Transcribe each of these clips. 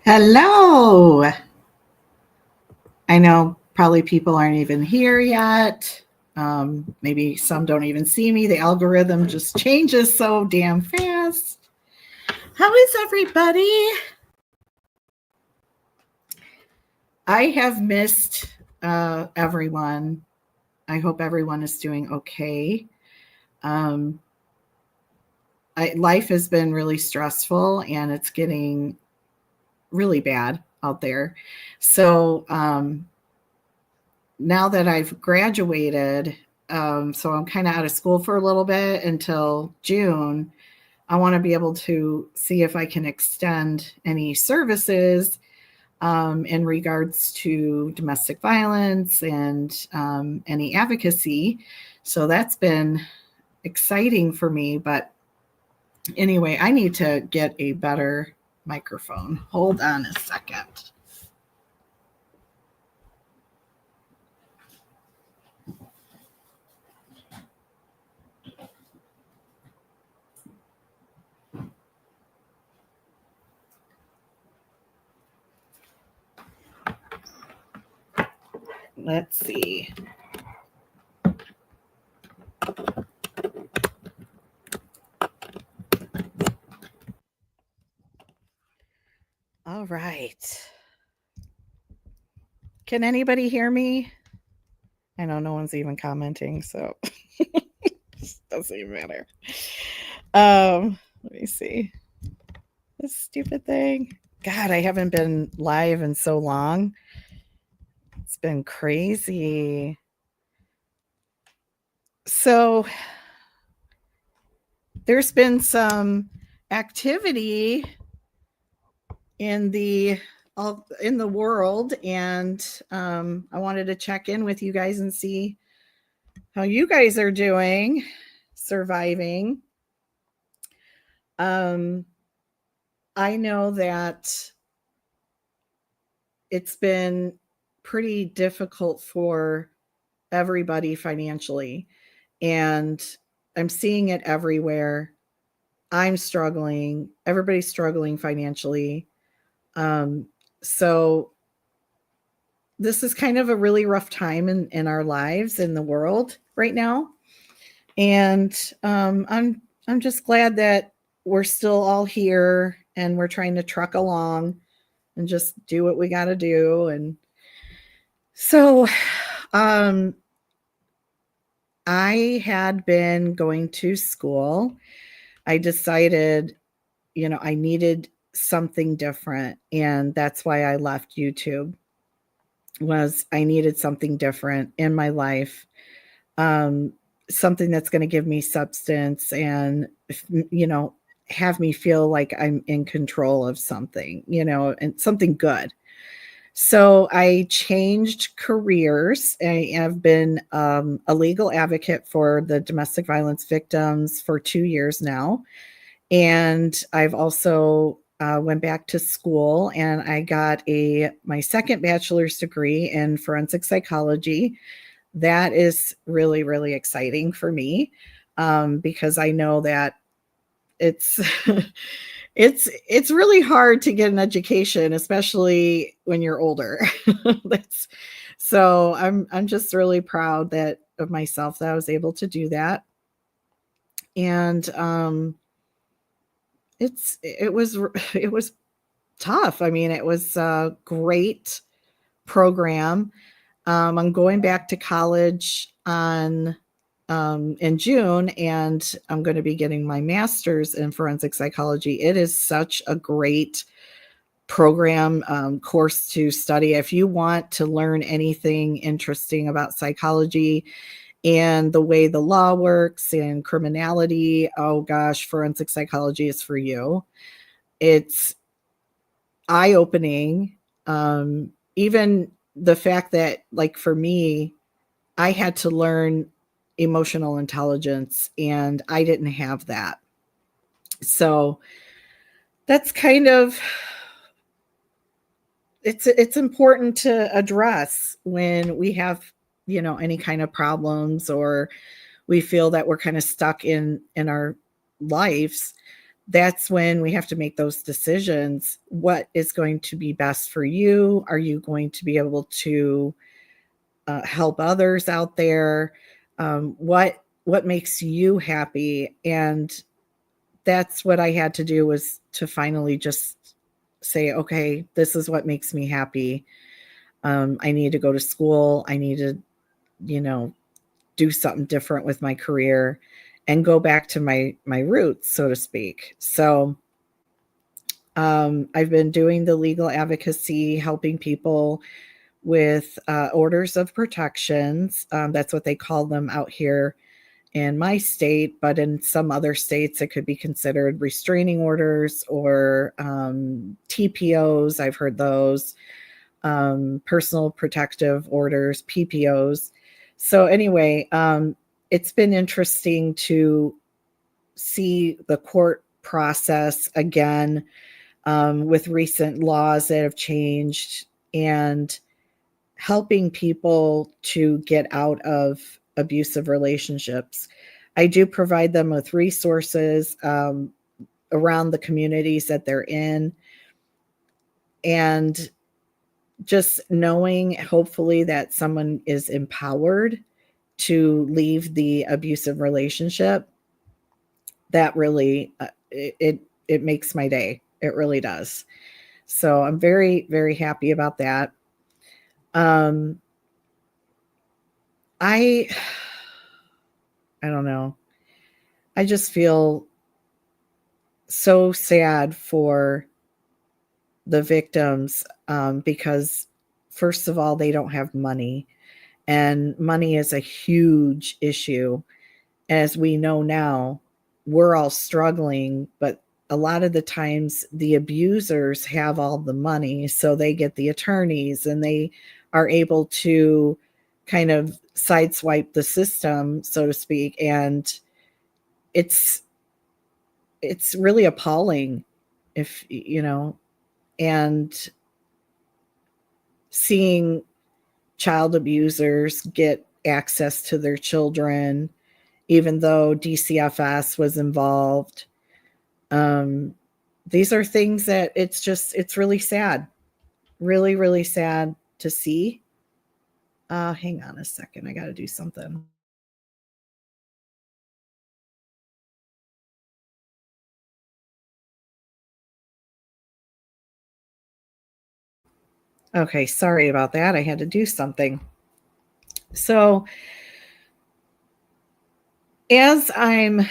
Hello. I know probably people aren't even here yet. Maybe some don't even see me. The algorithm just changes so damn fast. How is everybody? I have missed everyone. I hope everyone is doing okay. Um, life has been really stressful and it's getting really bad out there. So, now that I've graduated, so I'm kind of out of school for a little bit until June. I want to be able to see if I can extend any services in regards to domestic violence and any advocacy. So that's been exciting for me. But anyway, I need to get a better microphone. Hold on a second. Let's see. All right. Can anybody hear me? I know no one's even commenting, so it doesn't even matter. Let me see. This stupid thing. God, I haven't been live in so long. It's been crazy. So there's been some activity in the world, and I wanted to check in with you guys and see how you guys are doing, surviving. I know that it's been pretty difficult for everybody financially, and I'm seeing it everywhere. I'm struggling. Everybody's struggling financially. So this is kind of a really rough time in our lives in the world right now. And I'm just glad that we're still all here and we're trying to truck along and just do what we got to do. And so um, I had been going to school. I decided, I needed something different, and that's why I left YouTube. Was I needed something different in my life, um, something that's going to give me substance and have me feel like I'm in control of something, and something good. So I changed careers. I have been a legal advocate for the domestic violence victims for 2 years now. And I've also went back to school and I got my second bachelor's degree in forensic psychology. That is really, really exciting for me because I know that it's it's really hard to get an education, especially when you're older. That's so I'm just really proud that of myself that I was able to do that. And it was it was tough. I mean, it was a great program. I'm going back to college on in June, and I'm going to be getting my master's in forensic psychology. It is such a great program course to study if you want to learn anything interesting about psychology and the way the law works and criminality. Oh gosh, forensic psychology is for you. It's eye opening. Even the fact that, like, for me, I had to learn emotional intelligence and I didn't have that. So that's kind of it's important to address when we have, any kind of problems or we feel that we're kind of stuck in our lives, that's when we have to make those decisions. What is going to be best for you? Are you going to be able to help others out there? What makes you happy? And that's what I had to do, was to finally just say, okay, this is what makes me happy. I need to go to school. I need to, do something different with my career and go back to my roots, so to speak. So I've been doing the legal advocacy, helping people with orders of protections. That's what they call them out here in my state, but in some other states, it could be considered restraining orders or TPOs. I've heard those, personal protective orders, PPOs. So anyway, it's been interesting to see the court process again, with recent laws that have changed, and helping people to get out of abusive relationships. I do provide them with resources around the communities that they're in, and just knowing, hopefully, that someone is empowered to leave the abusive relationship, that really it makes my day. It really does. So I'm very, very happy about that. I don't know. I just feel so sad for the victims, because first of all, they don't have money, and money is a huge issue. As we know now, we're all struggling, but a lot of the times the abusers have all the money, so they get the attorneys and they are able to kind of sideswipe the system, so to speak. And it's really appalling, if and seeing child abusers get access to their children, even though DCFS was involved. These are things that it's really sad, really, really sad to see. Hang on a second. I got to do something. Okay, sorry about that. I had to do something. So, as I'm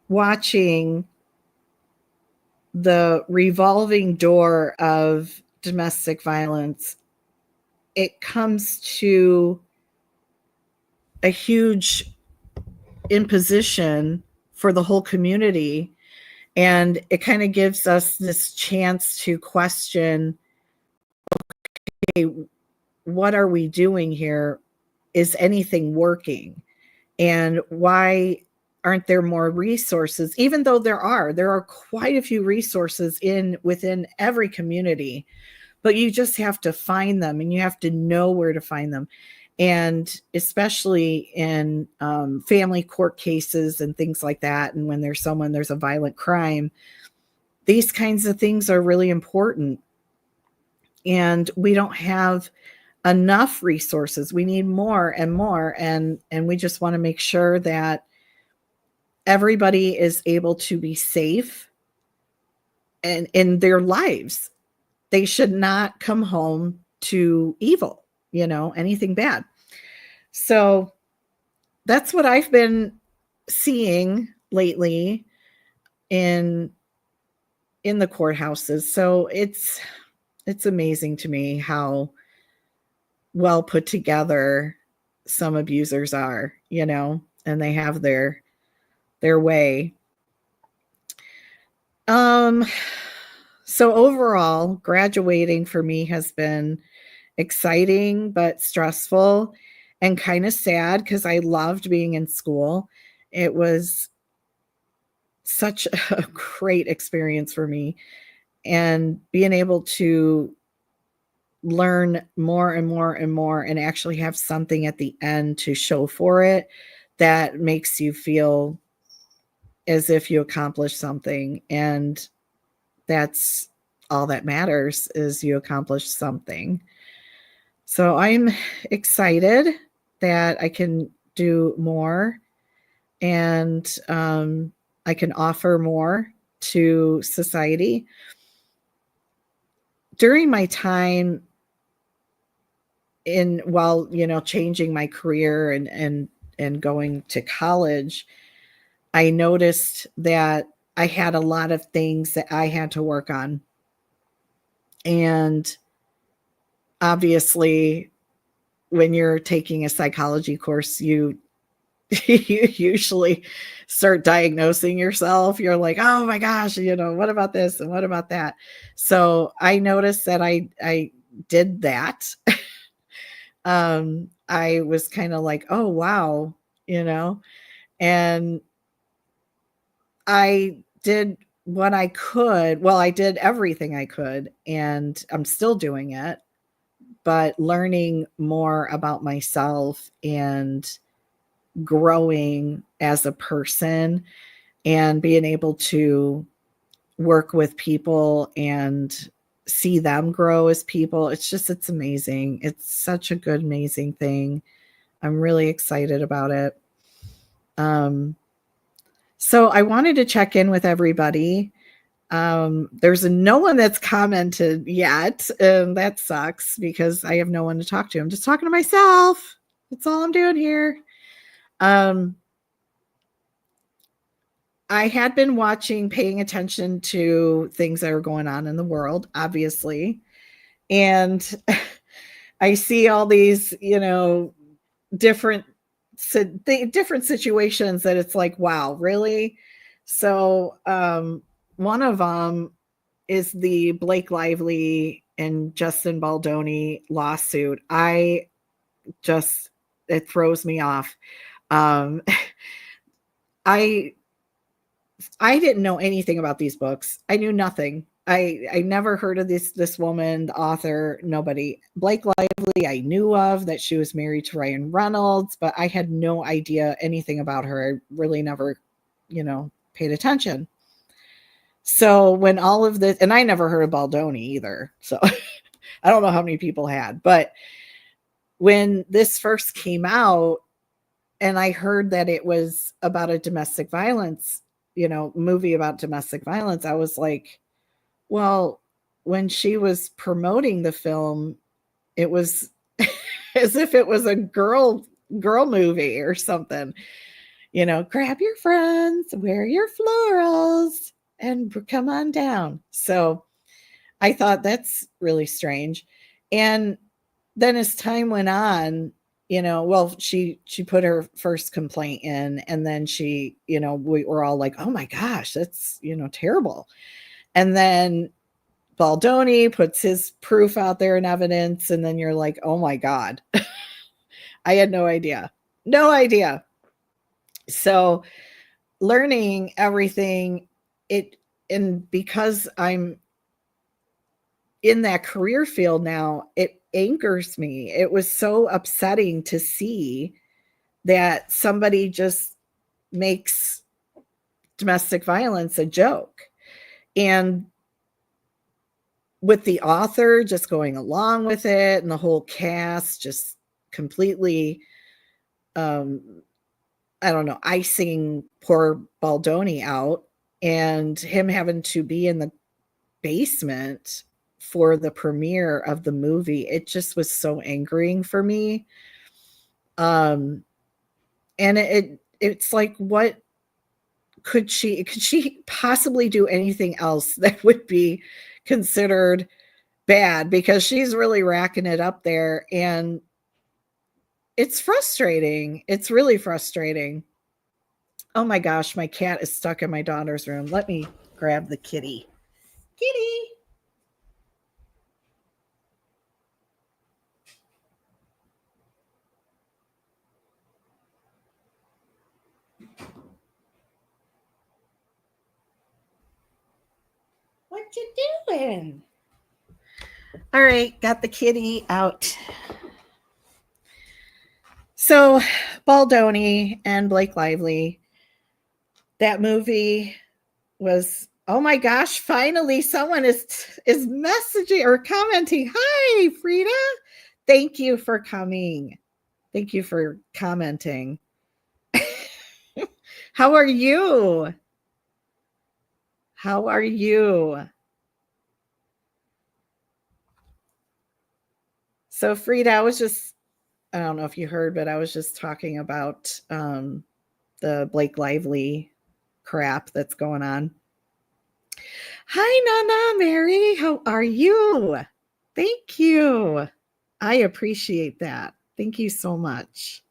watching the revolving door of domestic violence, it comes to a huge imposition for the whole community. And it kind of gives us this chance to question, okay, what are we doing here? Is anything working? And why aren't there more resources? Even though there are quite a few resources within every community, but you just have to find them, and you have to know where to find them. And especially in family court cases and things like that, and when there's a violent crime, these kinds of things are really important. And we don't have enough resources. We need more and more, and we just want to make sure that everybody is able to be safe and in their lives. They should not come home to evil, anything bad. So that's what I've been seeing lately in the courthouses. So it's amazing to me how well put together some abusers are, and they have their way. So overall, graduating for me has been exciting but stressful and kind of sad, because I loved being in school. It was such a great experience for me, and being able to learn more and more and more, and actually have something at the end to show for it, that makes you feel as if you accomplished something. And that's all that matters, is you accomplished something. So I'm excited that I can do more, and I can offer more to society. During my time while changing my career and going to college, I noticed that I had a lot of things that I had to work on. And obviously, when you're taking a psychology course, you usually start diagnosing yourself. You're like, oh my gosh, what about this and what about that? So I noticed that I did that. I was kind of like, oh wow, and I did what I could. Well, I did everything I could, and I'm still doing it, but learning more about myself and growing as a person and being able to work with people and see them grow as people. It's amazing. It's such a good, amazing thing. I'm really excited about it. So I wanted to check in with everybody. There's no one that's commented yet, and that sucks because I have no one to talk to. I'm just talking to myself. That's all I'm doing here. I had been paying attention to things that are going on in the world, obviously. And I see all these, different situations that it's like, wow, really? So one of them is the Blake Lively and Justin Baldoni lawsuit. It throws me off. I didn't know anything about these books. I knew nothing. I never heard of this woman, the author, nobody. Blake Lively, I knew of, that she was married to Ryan Reynolds, but I had no idea anything about her. I really never, paid attention. So when all of this, and I never heard of Baldoni either. So I don't know how many people had, but when this first came out and I heard that it was about a domestic violence, movie about domestic violence, I was like, well, when she was promoting the film, it was as if it was a girl movie or something. Grab your friends, wear your florals, and come on down. So I thought that's really strange. And then as time went on, she put her first complaint in, and then we were all like, oh my gosh, that's, terrible. And then Baldoni puts his proof out there and evidence, and then you're like, oh my God. I had no idea. No idea. So learning everything, and because I'm in that career field now, it angers me. It was so upsetting to see that somebody just makes domestic violence a joke. And with the author just going along with it, and the whole cast just completely, I don't know, icing poor Baldoni out, and him having to be in the basement for the premiere of the movie. It just was so angering for me. And it's like, what could she possibly do anything else that would be considered bad? Because she's really racking it up there, and it's frustrating. It's really frustrating. Oh my gosh, my cat is stuck in my daughter's room. Let me grab the kitty. Kitty. What you doing? All right, got the kitty out. So Baldoni and Blake Lively, that movie was, oh my gosh, finally someone is messaging or commenting. Hi, Frida. Thank you for coming. Thank you for commenting. How are you? How are you? So, Frida, I don't know if you heard, but I was just talking about the Blake Lively crap that's going on. Hi, Nana, Mary. How are you? Thank you. I appreciate that. Thank you so much.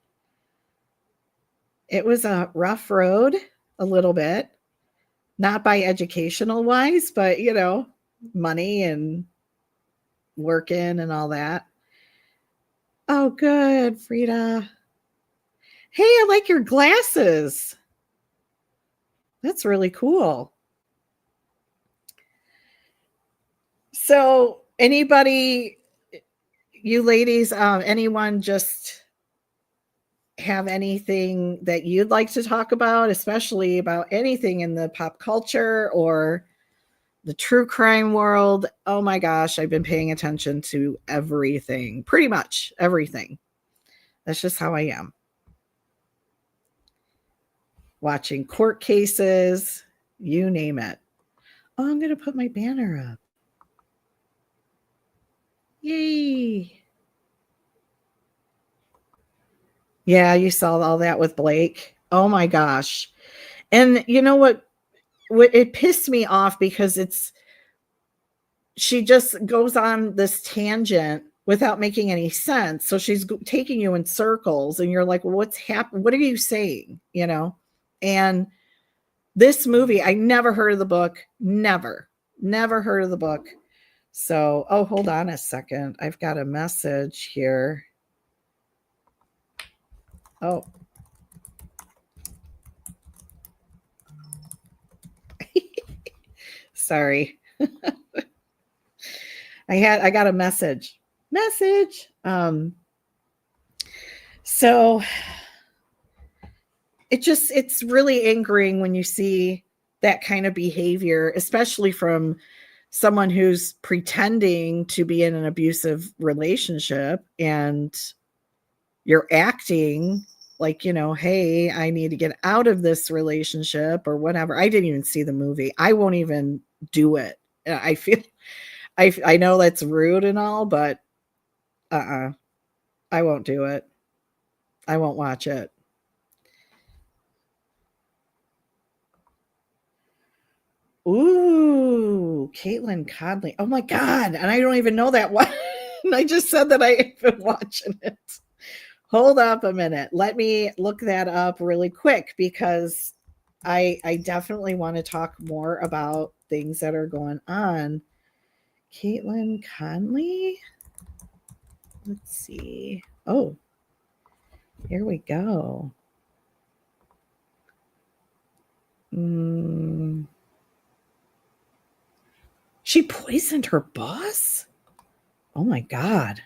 It was a rough road, a little bit, not by educational wise, but money and working and all that. Oh, good, Frida. Hey, I like your glasses. That's really cool. So, anybody, you ladies, anyone just have anything that you'd like to talk about, especially about anything in the pop culture or the true crime world? Oh my gosh, I've been paying attention to everything, pretty much everything. That's just how I am. Watching court cases, you name it. Oh, I'm going to put my banner up. Yay. Yeah, you saw all that with Blake. Oh my gosh. And you know what it pissed me off because she just goes on this tangent without making any sense. So she's taking you in circles and you're like, well, what's happening? What are you saying? And this movie, I never heard of the book. Never heard of the book. So, oh, hold on a second. I've got a message here. Oh. Sorry. I got a message. So it's really angering when you see that kind of behavior, especially from someone who's pretending to be in an abusive relationship and you're acting like, hey, I need to get out of this relationship or whatever. I didn't even see the movie. I won't even do it. I feel I know that's rude and all, but I won't do it. I won't watch it. Ooh, Caitlin Conley. Oh my God. And I don't even know that one. I just said that I've been watching it. Hold up a minute. Let me look that up really quick because I definitely want to talk more about things that are going on. Caitlin Conley. Let's see. Oh, here we go. She poisoned her boss? Oh my God.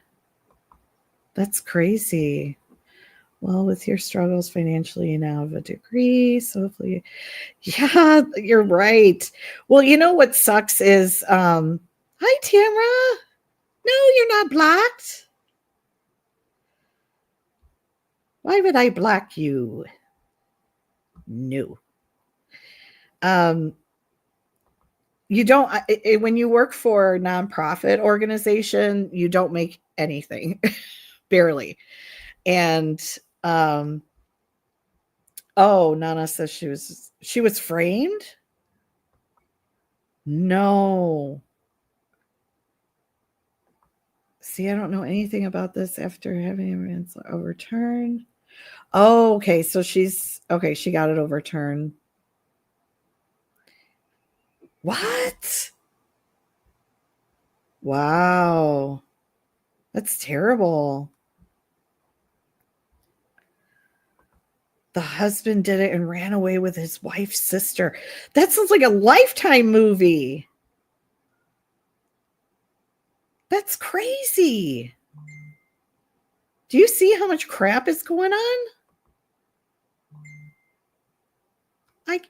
That's crazy. Well, with your struggles financially, you now have a degree. So hopefully, yeah, you're right. Well, you know what sucks is, hi, Tamara. No, you're not blocked. Why would I block you? No. You don't, when you work for a nonprofit organization, you don't make anything, barely. And, oh, Nana says she was framed. No. See, I don't know anything about this after having evidence overturned. Oh, okay. So she got it overturned. What? Wow. That's terrible. The husband did it and ran away with his wife's sister. That sounds like a Lifetime movie. That's crazy. Do you see how much crap is going on?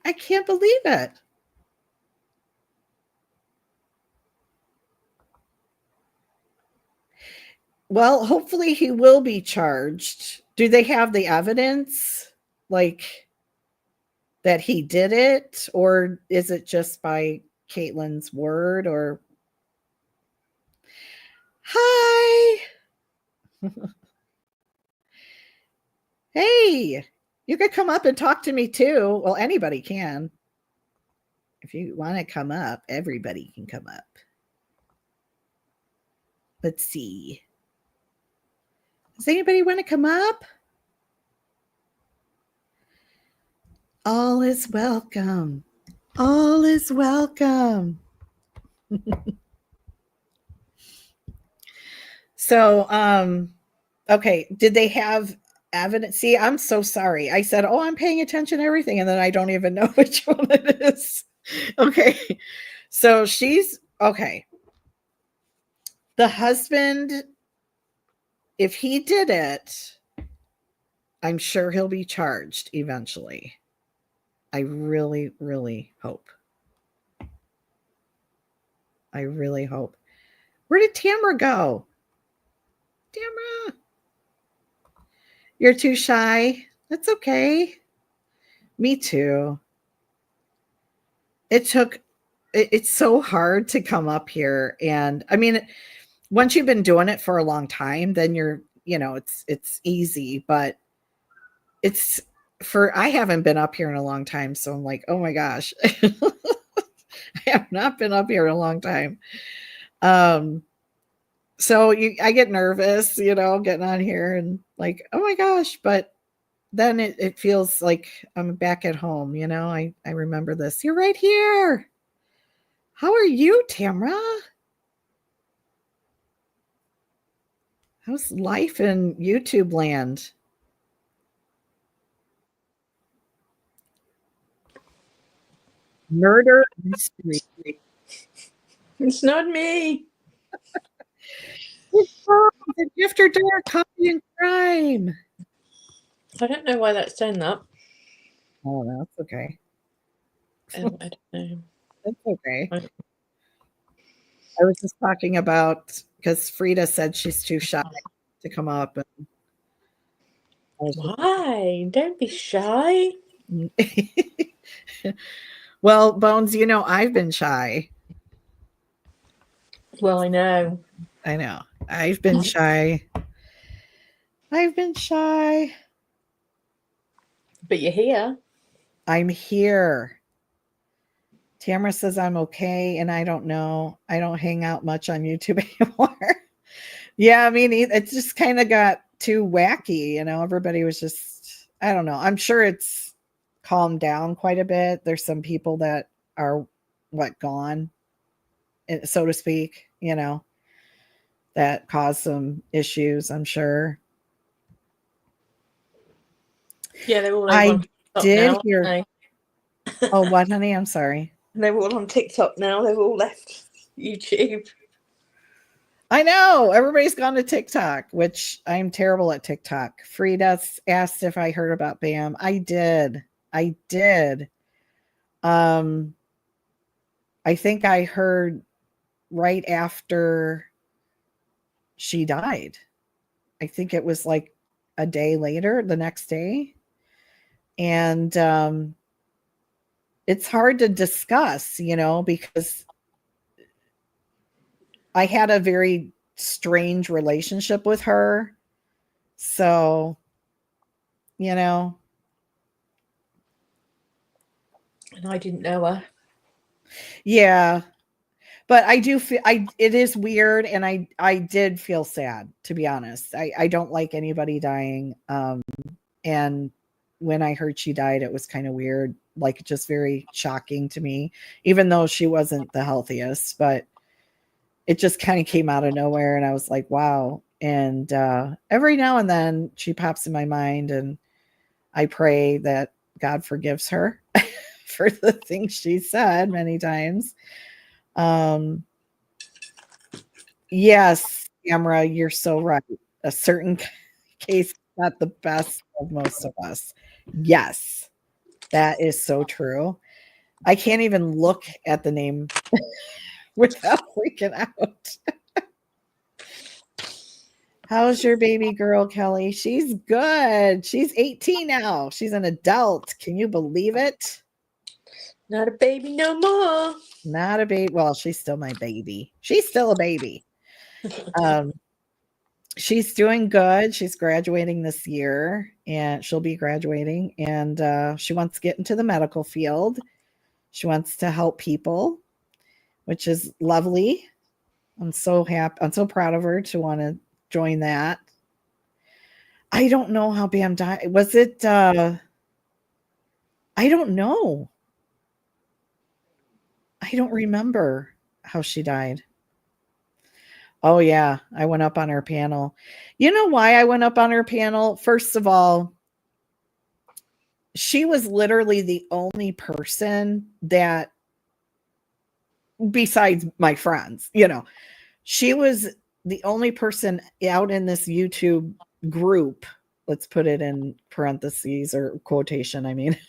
I can't believe it. Well, hopefully he will be charged. Do they have the evidence, like, that he did it, or is it just by Caitlin's word? Or hi, hey, you could come up and talk to me too. Well, anybody can. If you want to come up, everybody can come up. Let's see. Does anybody want to come up? All is welcome. All is welcome. So, okay, did they have evidence? See, I'm so sorry. I said, "Oh, I'm paying attention to everything," and then I don't even know which one it is. Okay. So she's okay. The husband, if he did it, I'm sure he'll be charged eventually. I really, really hope. I really hope. Where did Tamara go? Tamara, you're too shy. That's okay. Me too. It's so hard to come up here. And I mean, once you've been doing it for a long time, then it's easy, but it's I haven't been up here in a long time. So I'm like, oh my gosh, I have not been up here in a long time. So I get nervous, getting on here and like, oh my gosh, but then it feels like I'm back at home. I remember this. You're right here. How are you, Tamara? How's life in YouTube land? Murder mystery. It's not me. After dark, coffee and crime. I don't know why that's saying that. Oh, that's okay. I don't know. That's okay. I was just talking about because Frida said she's too shy to come up. And why? Don't be shy. Well, Bones, I've been shy. Well, I know. I've been shy. I've been shy. But you're here. I'm here. Tamara says I'm okay, and I don't know. I don't hang out much on YouTube anymore. Yeah, I mean, it just kind of got too wacky. Everybody was just, I don't know. I'm sure it's calmed down quite a bit. There's some people that are gone, so to speak, that caused some issues, I'm sure. Yeah, they're all over I on TikTok did now, hear. Oh, what, honey? I'm sorry. They're all on TikTok now. They've all left YouTube. I know. Everybody's gone to TikTok, which I'm terrible at TikTok. Frida asked if I heard about Bam. I did. I think I heard right after she died. I think it was like a day later, the next day. And it's hard to discuss, because I had a very strange relationship with her. So, And I didn't know her. Yeah. But I do feel it is weird, and I did feel sad, to be honest. I don't like anybody dying. And when I heard she died, it was kind of weird, like just very shocking to me, even though she wasn't the healthiest, but it just kind of came out of nowhere, and I was like, wow. And every now and then she pops in my mind, and I pray that God forgives her for the things she said many times. Yes, Tamara, you're so right. A certain case got the best of most of us. Yes. That is so true. I can't even look at the name without freaking out. How's your baby girl, Kelly? She's good. She's 18 now. She's an adult. Can you believe it? Not a baby no more. Not a baby. Well, she's still my baby. She's still a baby. She's doing good. She's graduating this year, and she'll be graduating, and she wants to get into the medical field. She wants to help people, which is lovely. I'm so happy. I'm so proud of her to want to join that. I don't know how Bam died. Was it I don't know. I don't remember how she died. Oh yeah, I went up on her panel. You know why I went up on her panel? First of all, she was literally the only person that, besides my friends, she was the only person out in this YouTube group, let's put it in parentheses or quotation, I mean,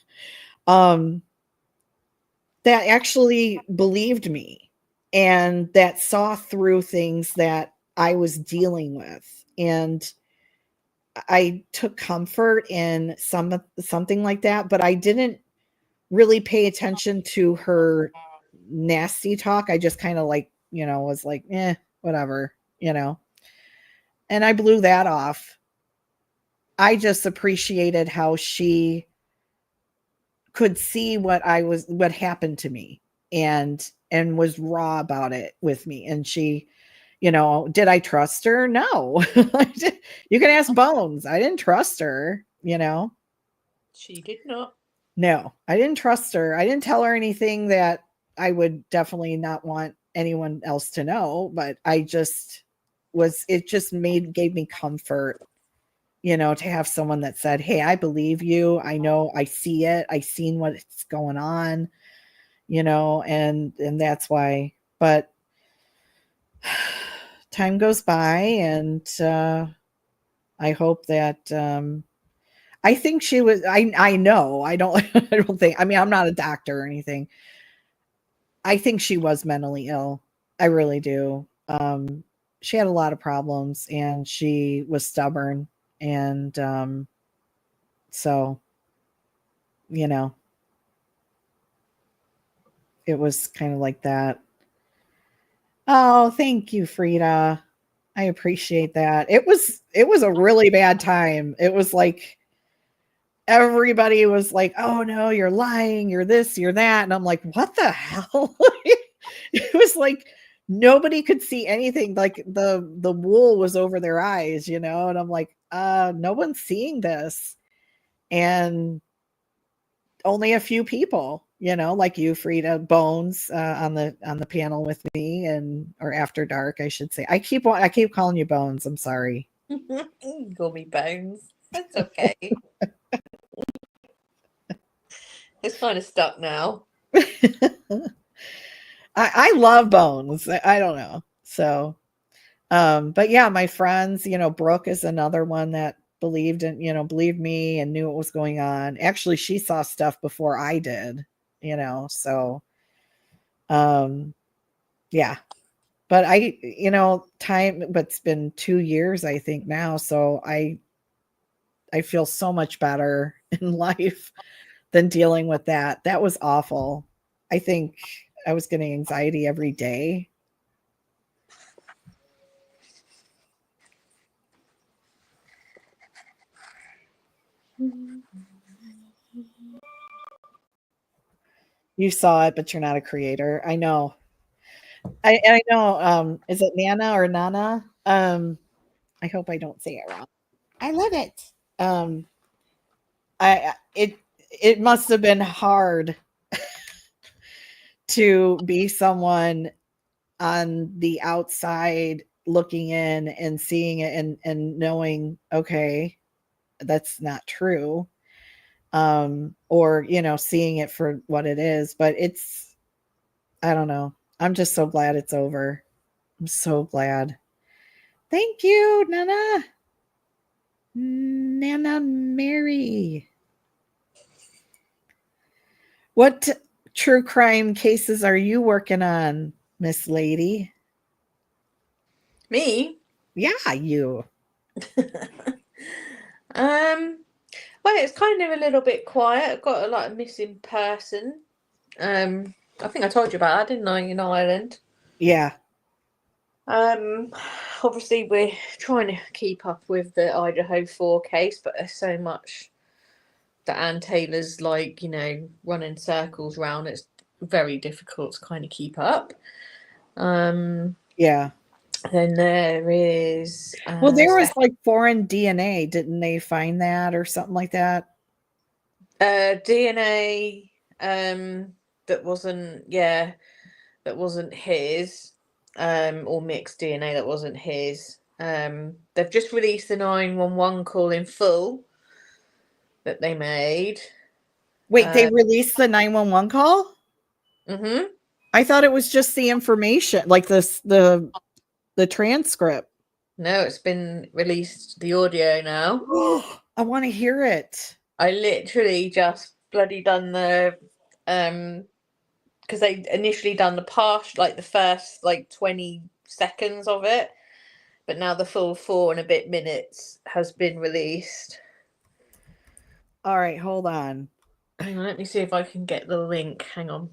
that actually believed me and that saw through things that I was dealing with. And I took comfort in something like that, but I didn't really pay attention to her nasty talk. I just kind of was like, whatever, and I blew that off. I just appreciated how she could see what happened to me and was raw about it with me. And she, did I trust her? No. You can ask Bones. I didn't trust her, She did not. No, I didn't trust her. I didn't tell her anything that I would definitely not want anyone else to know, but it just gave me comfort, to have someone that said, "Hey, I believe you. I know, I see it. I seen what's going on," and that's why. But time goes by, and I hope that I think she was. I know. I don't. I don't think. I mean, I'm not a doctor or anything. I think she was mentally ill. I really do. She had a lot of problems, and she was stubborn, and so it was kind of like that. Oh, thank you, Frida. I appreciate that. It was a really bad time. It was like everybody was like, "Oh no, you're lying, you're this, you're that." And I'm like, "What the hell?" It was like nobody could see anything. Like the wool was over their eyes, and I'm like, no one's seeing this. And only a few people, like you, Frida, Bones, on the panel with me, or After Dark, I should say. I keep calling you Bones. I'm sorry. Call me Bones. That's okay. It's kind of stuck now. I love Bones. I don't know. So, but yeah, my friends, Brooke is another one that believed me and knew what was going on. Actually, she saw stuff before I did, so, yeah. But but it's been 2 years, I think now. So I feel so much better in life than dealing with that. That was awful. I think I was getting anxiety every day. You saw it, but you're not a creator. I know. I know. Is it Nana or Nana? I hope I don't say it wrong. I love it. It must have been hard to be someone on the outside looking in and seeing it and knowing, okay, that's not true. Or seeing it for what it is. But I don't know. I'm just so glad it's over. I'm so glad. Thank you, Nana. Nana Mary. What true crime cases are you working on, Miss Lady? Me? Yeah, you. Well, it's kind of a little bit quiet. I've got a lot of missing person. I think I told you about that, didn't I, in Ireland? Yeah. Obviously we're trying to keep up with the Idaho 4 case, but there's so much that Ann Taylor's like, running circles round. It's very difficult to kind of keep up. Yeah. Then there is Well, there was like foreign DNA. Didn't they find that or something like that? DNA that wasn't his, or mixed DNA that wasn't his. They've just released the 911 call in full that they made. Wait, they released the 911 call? Mm-hmm. I thought it was just the information, like the transcript. No, it's been released, the audio now. I want to hear it. I literally just bloody done the because they initially done the past, like the first like 20 seconds of it, but now the full 4 and a bit minutes has been released. All right, hold on. Hang on, let me see if I can get the link. Hang on.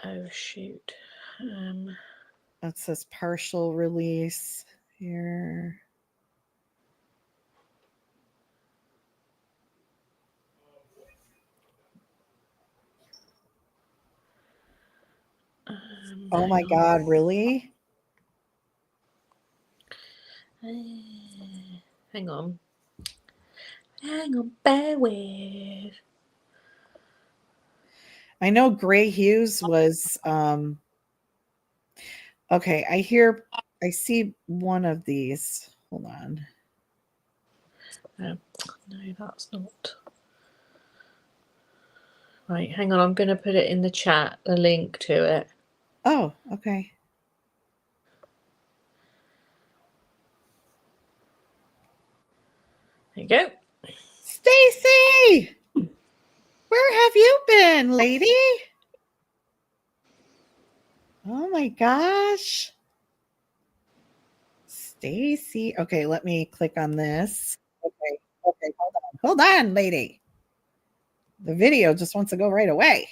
Oh shoot. That says partial release here. Oh my God, really? Hang on. Bear with. I know Gray Hughes was okay, I see one of these. Hold on. No, that's not. Right, hang on, I'm gonna put it in the chat, the link to it. Oh, okay. There you go. Stacy! Where have you been, lady? Oh my gosh. Stacy. Okay, let me click on this. Okay, hold on. Hold on, lady. The video just wants to go right away.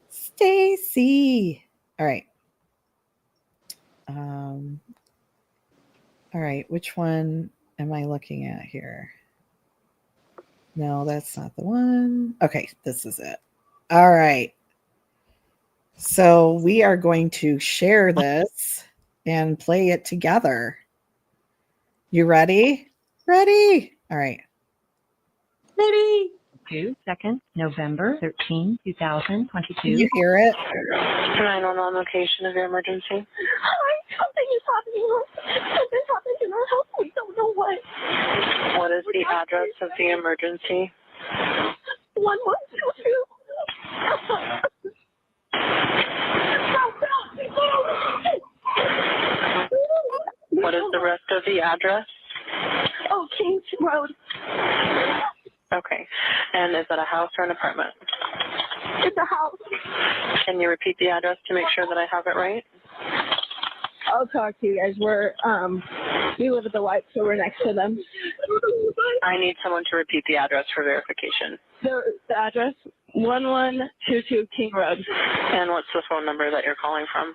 Stacy. All right. All right, which one am I looking at here? No, that's not the one. Okay, this is it. All right. So we are going to share this and play it together. You ready? Ready? All right. Ready? 2nd, November 13, 2022. Can you hear it? 911 location of your emergency. Hi, something is happening. Something's happening in our house. We don't know what. What is the address of the emergency? 1122. What is the rest of the address? Oh, Kings Road. Okay. And is that a house or an apartment? It's a house. Can you repeat the address to make sure that I have it right? I'll talk to you guys. We live at the White, so we're next to them. I need someone to repeat the address for verification. The address, 1122 King Road. And what's the phone number that you're calling from?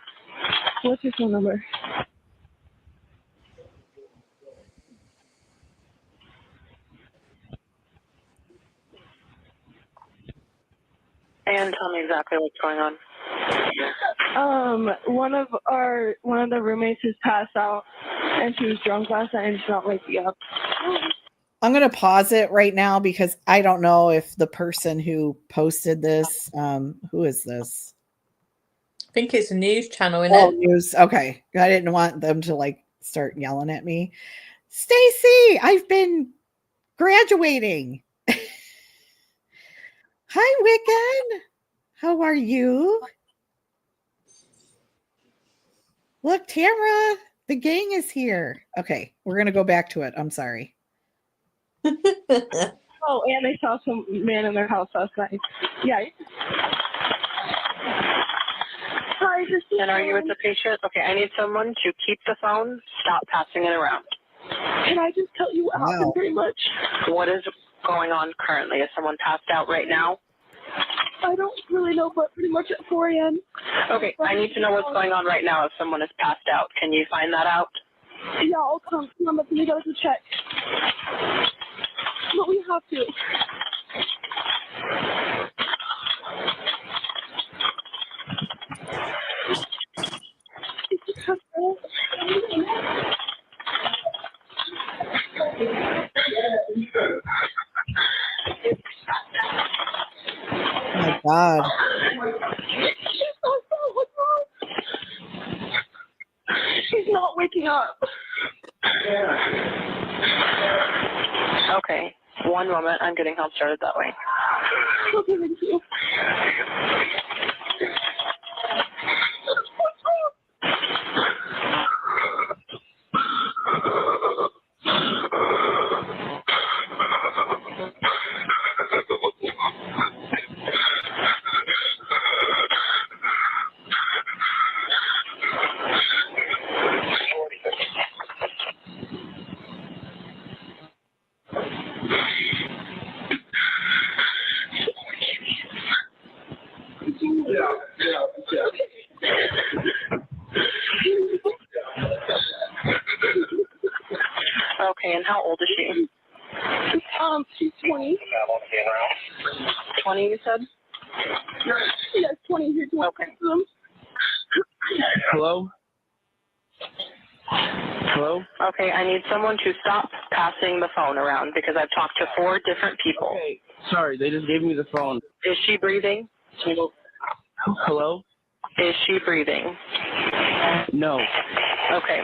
What's your phone number? And tell me exactly what's going on. One of the roommates has passed out, and she was drunk last night and she's not waking up. I'm going to pause it right now because I don't know if the person who posted this, who is this? I think it's a news channel, isn't it? News. Okay. I didn't want them to like start yelling at me. Stacy, I've been graduating. Hi, Wiccan. How are you? Look, Tamara, the gang is here. Okay, we're going to go back to it. I'm sorry. Oh, and they saw some man in their house last night. Yeah. Hi, this is. And are you with the patient? Okay, I need someone to keep the phone, stop passing it around. Can I just tell you what happened pretty much? What is going on currently? Is someone passed out right now? I don't really know, but pretty much at 4 a.m. Okay, I need to know what's going on right now if someone is passed out. Can you find that out? Yeah, I'll come. Mama, can you go to check? But we have to. Oh my God. She's not waking up. Okay, one moment. I'm getting help started that way. Okay, thank you. Okay, and how old is she? She's 20. 20, you said? Yes, 20. Here's one Okay. of them. Hello? Hello? Okay, I need someone to stop passing the phone around because I've talked to 4 different people. Okay, sorry, they just gave me the phone. Is she breathing? Hello? Is she breathing? No. Okay.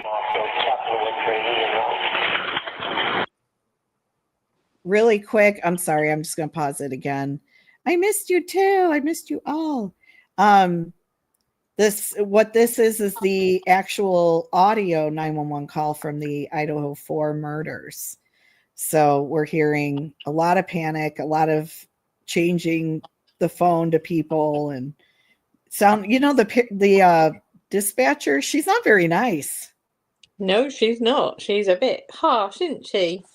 Really quick, I'm sorry, I'm just going to pause it again. I missed you too. I missed you all. This is the actual audio 911 call from the Idaho 4 murders. So we're hearing a lot of panic, a lot of changing the phone to people and sound, the dispatcher, she's not very nice. No, she's not. She's a bit harsh, isn't she?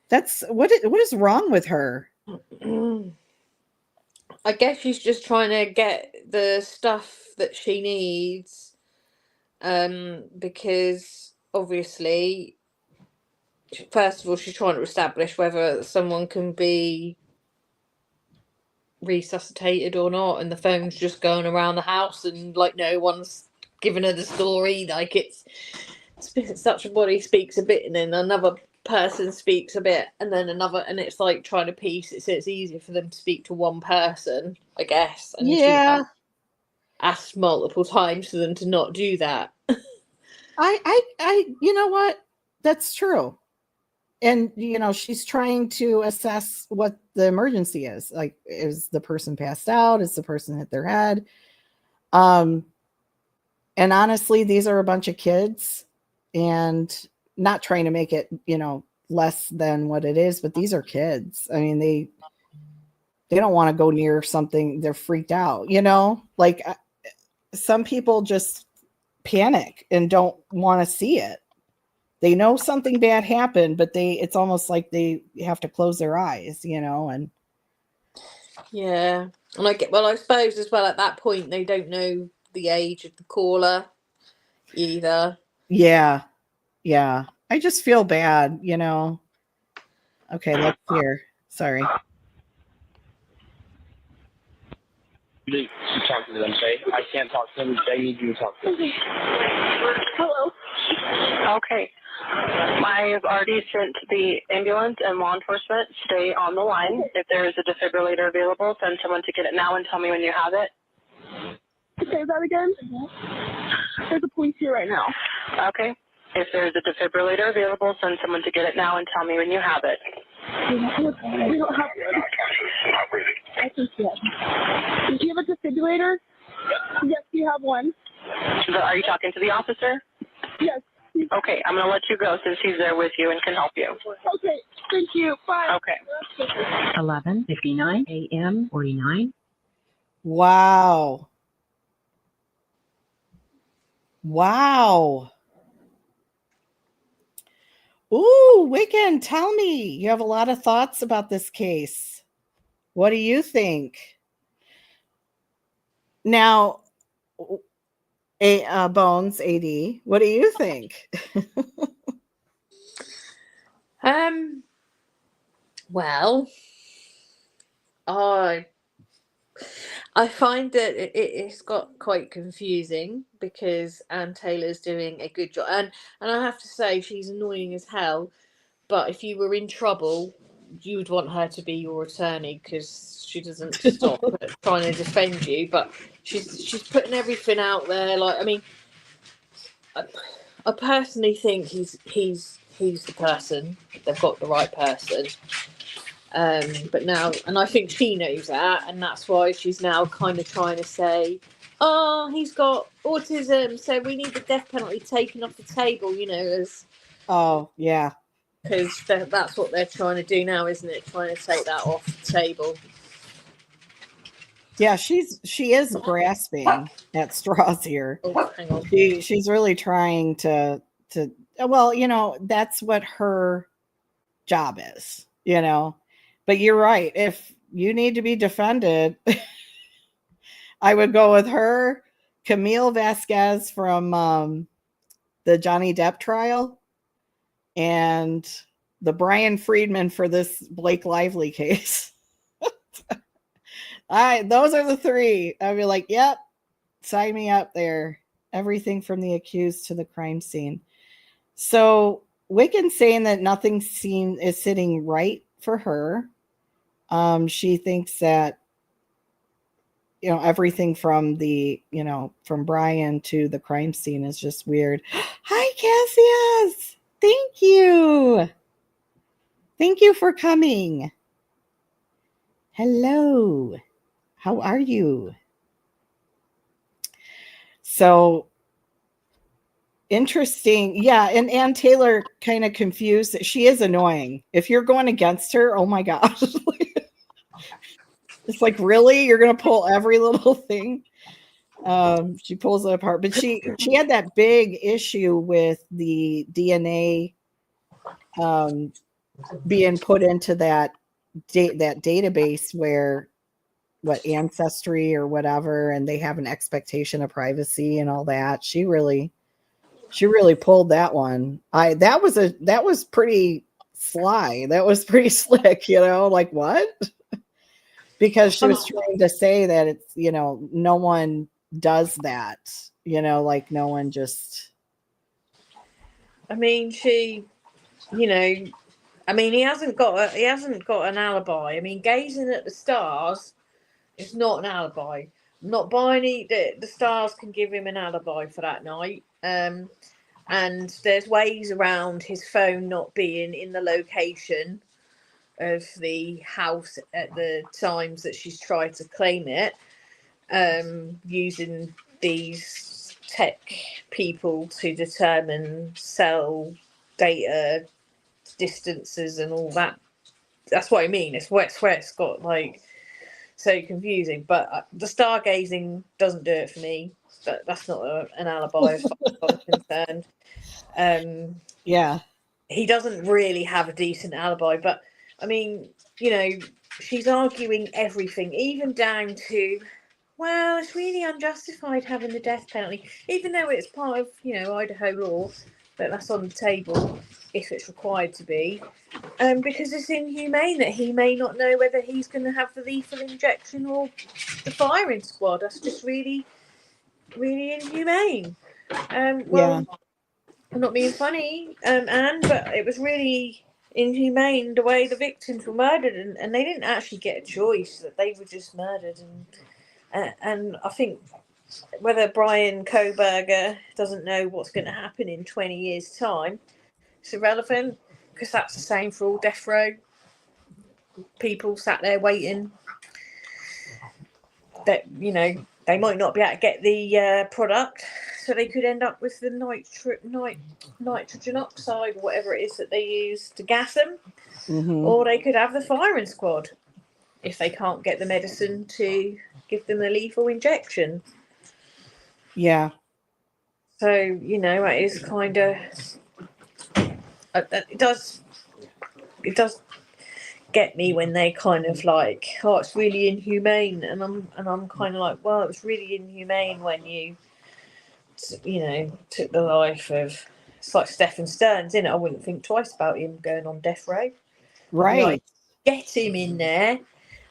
That's what is wrong with her? I guess she's just trying to get the stuff that she needs, because obviously, first of all, she's trying to establish whether someone can be resuscitated or not, and the phone's just going around the house, and like no one's giving her the story. Like it's such a body speaks a bit, and then another person speaks a bit, and then another, and it's like trying to piece it so it's easier for them to speak to one person, I guess. And she has asked multiple times for them to not do that. I you know what? That's true. And she's trying to assess what the emergency is. Like, is the person passed out? Is the person hit their head? And honestly, these are a bunch of kids, and not trying to make it, less than what it is, but these are kids. I mean, they don't want to go near something. They're freaked out, like some people just panic and don't want to see it. They know something bad happened, but it's almost like they have to close their eyes, and yeah. And I suppose as well at that point they don't know the age of the caller either. Yeah. I just feel bad, Okay, let's hear. Sorry. You need to talk to them, okay? I can't talk to them. They need you to talk to them. Hello. Okay. I've already sent the ambulance and law enforcement. Stay on the line. If there is a defibrillator available, send someone to get it now and tell me when you have it. Say that again. There's a police here right now. Okay. If there is a defibrillator available, send someone to get it now and tell me when you have it. We don't have one. I think yes. Do you have a defibrillator? Yes, we have one. Are you talking to the officer? Yes. Okay, I'm going to let you go since he's there with you and can help you. Okay. Thank you. Bye. Okay. 11:59 a.m. 49. Wow. Wow. Ooh, Wiccan, tell me. You have a lot of thoughts about this case. What do you think? Now, Bones AD, what do you think? Well, I find that it's got quite confusing because Ann Taylor's doing a good job, and I have to say she's annoying as hell. But if you were in trouble, you would want her to be your attorney because she doesn't stop at trying to defend you. But she's putting everything out there. Like, I mean, I personally think he's the person. They've got the right person. But now, and I think she knows that, and that's why she's now kind of trying to say, "Oh, he's got autism, so we need the death penalty taken off the table." You know, as Oh, yeah. because that's what they're trying to do now, isn't it? Trying to take that off the table. Yeah, she is grasping at straws here. Oh, hang on. She's really trying to well, you know, that's what her job is, you know. But you're right. If you need to be defended, I would go with her, Camille Vasquez from the Johnny Depp trial, and the Brian Friedman for this Blake Lively case. Those are the three. I'd be like, yep, sign me up there. Everything from the accused to the crime scene. So Wiccan's saying that nothing is sitting right for her. She thinks that, you know, everything from from Brian to the crime scene is just weird. Hi, Cassius. Thank you. Thank you for coming. Hello. How are you? So interesting. Yeah. And Ann Taylor kind of confused. She is annoying. If you're going against her, oh my gosh. It's like, really? You're going to pull every little thing? She pulls it apart. But she had that big issue with the DNA being put into that database where Ancestry or whatever, and they have an expectation of privacy and all that. She really pulled that one. That was pretty sly. That was pretty slick, you know, like what? Because she was trying to say that it's, you know, no one does that, you know, like no one just. I mean, he hasn't got an alibi. I mean, gazing at the stars is not an alibi. I'm not buying it. The stars can give him an alibi for that night. And there's ways around his phone not being in the location of the house at the times that she's tried to claim it, using these tech people to determine cell data distances and all that. That's what I mean. It's where it's got like so confusing. But the stargazing doesn't do it for me. That's not an alibi as far as I'm concerned. Yeah, he doesn't really have a decent alibi. But I mean, you know, she's arguing everything, even down to, well, it's really unjustified having the death penalty, even though it's part of, you know, Idaho law, but that's on the table if it's required to be, because it's inhumane that he may not know whether he's going to have the lethal injection or the firing squad. That's just really, really inhumane. Well, I'm not being funny, Anne, but it was really inhumane the way the victims were murdered, and they didn't actually get a choice, that they were just murdered. And I think whether Brian Kohberger doesn't know what's going to happen in 20 years' time, it's irrelevant, because that's the same for all death row people sat there waiting. That, you know, they might not be able to get the product, so they could end up with the nitrogen oxide or whatever it is that they use to gas them, or they could have the firing squad if they can't get the medicine to give them a lethal injection. Yeah. So, it is kind of it does get me when they kind of like, oh, it's really inhumane, and I'm kind of like, well, it was really inhumane when you took the life of, it's like Stephen Stearns, isn't it? I wouldn't think twice about him going on death row. Right. Like, get him in there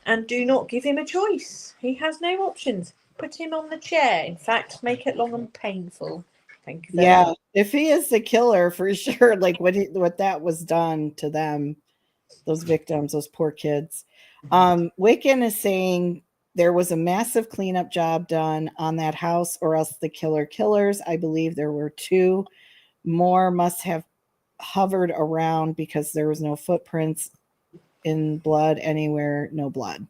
and do not give him a choice. He has no options. Put him on the chair. In fact, make it long and painful. Thank you very much. If he is the killer, for sure, like what that was done to them, those victims, those poor kids. Wiccan is saying there was a massive cleanup job done on that house, or else the killers, I believe there were 2 more, must have hovered around because there was no footprints in blood anywhere, no blood.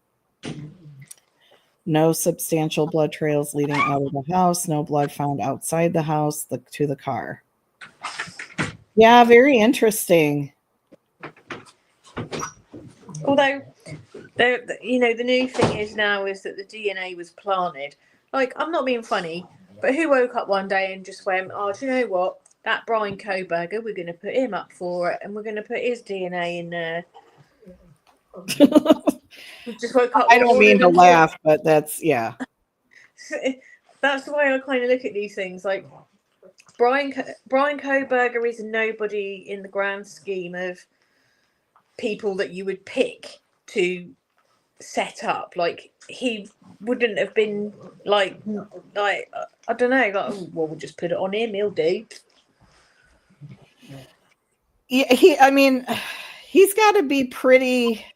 No substantial blood trails leading out of the house, no blood found outside the house to the car. Yeah, very interesting. Although, the new thing is now is that the DNA was planted. Like, I'm not being funny, but who woke up one day and just went, oh, do you know what? That Brian Koberger, we're going to put him up for it, and we're going to put his DNA in there. We just woke up. I don't mean to laugh, but that's, yeah. That's the way I kind of look at these things. Like, Brian Koberger is nobody in the grand scheme of people that you would pick to set up. Like, he wouldn't have been like I don't know, like, oh, well, we'll just put it on him, he'll do. Yeah, he's got to be pretty.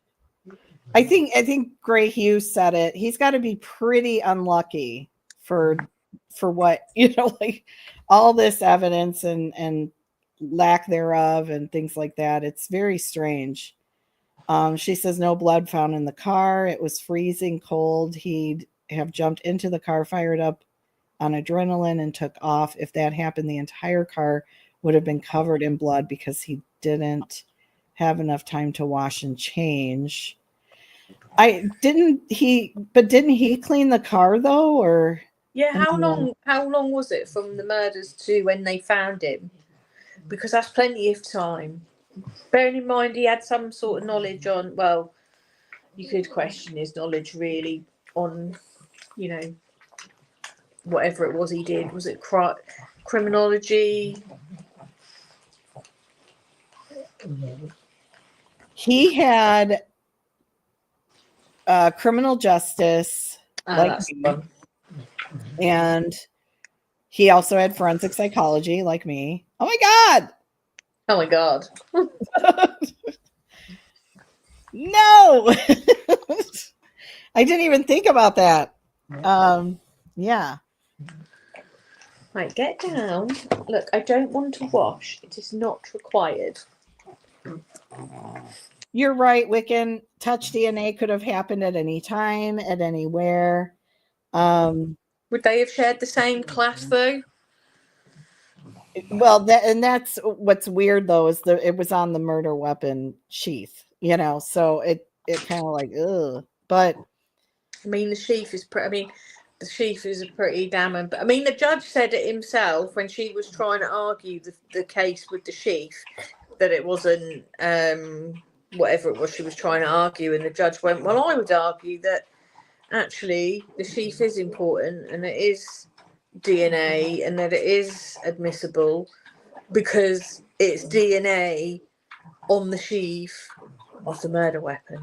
I think Gray Hughes said it. He's got to be pretty unlucky for what, like all this evidence and lack thereof and things like that. It's very strange. She says no blood found in the car. It was freezing cold. He'd have jumped into the car, fired up on adrenaline, and took off. If that happened, the entire car would have been covered in blood because he didn't have enough time to wash and change. Didn't he clean the car though, or? Yeah, how long was it from the murders to when they found him? Because that's plenty of time. Bearing in mind he had some sort of knowledge on, well, you could question his knowledge really on, whatever it was he did. Was it criminology? He had criminal justice, That's fun. And he also had forensic psychology, like me. Oh my god! No, I didn't even think about that. Yeah. Right, get down. Look, I don't want to wash. It is not required. You're right, Wiccan. Touch DNA could have happened at any time, at anywhere. Would they have shared the same class though? Well, that's what's weird though, is it was on the murder weapon sheath, so it kind of like, ugh. But I mean, the sheath is a pretty damning. But I mean, the judge said it himself when she was trying to argue the case with the sheath, that it wasn't whatever it was she was trying to argue, and the judge went, well, I would argue that actually the sheath is important and it is DNA and that it is admissible because it's DNA on the sheath of the murder weapon.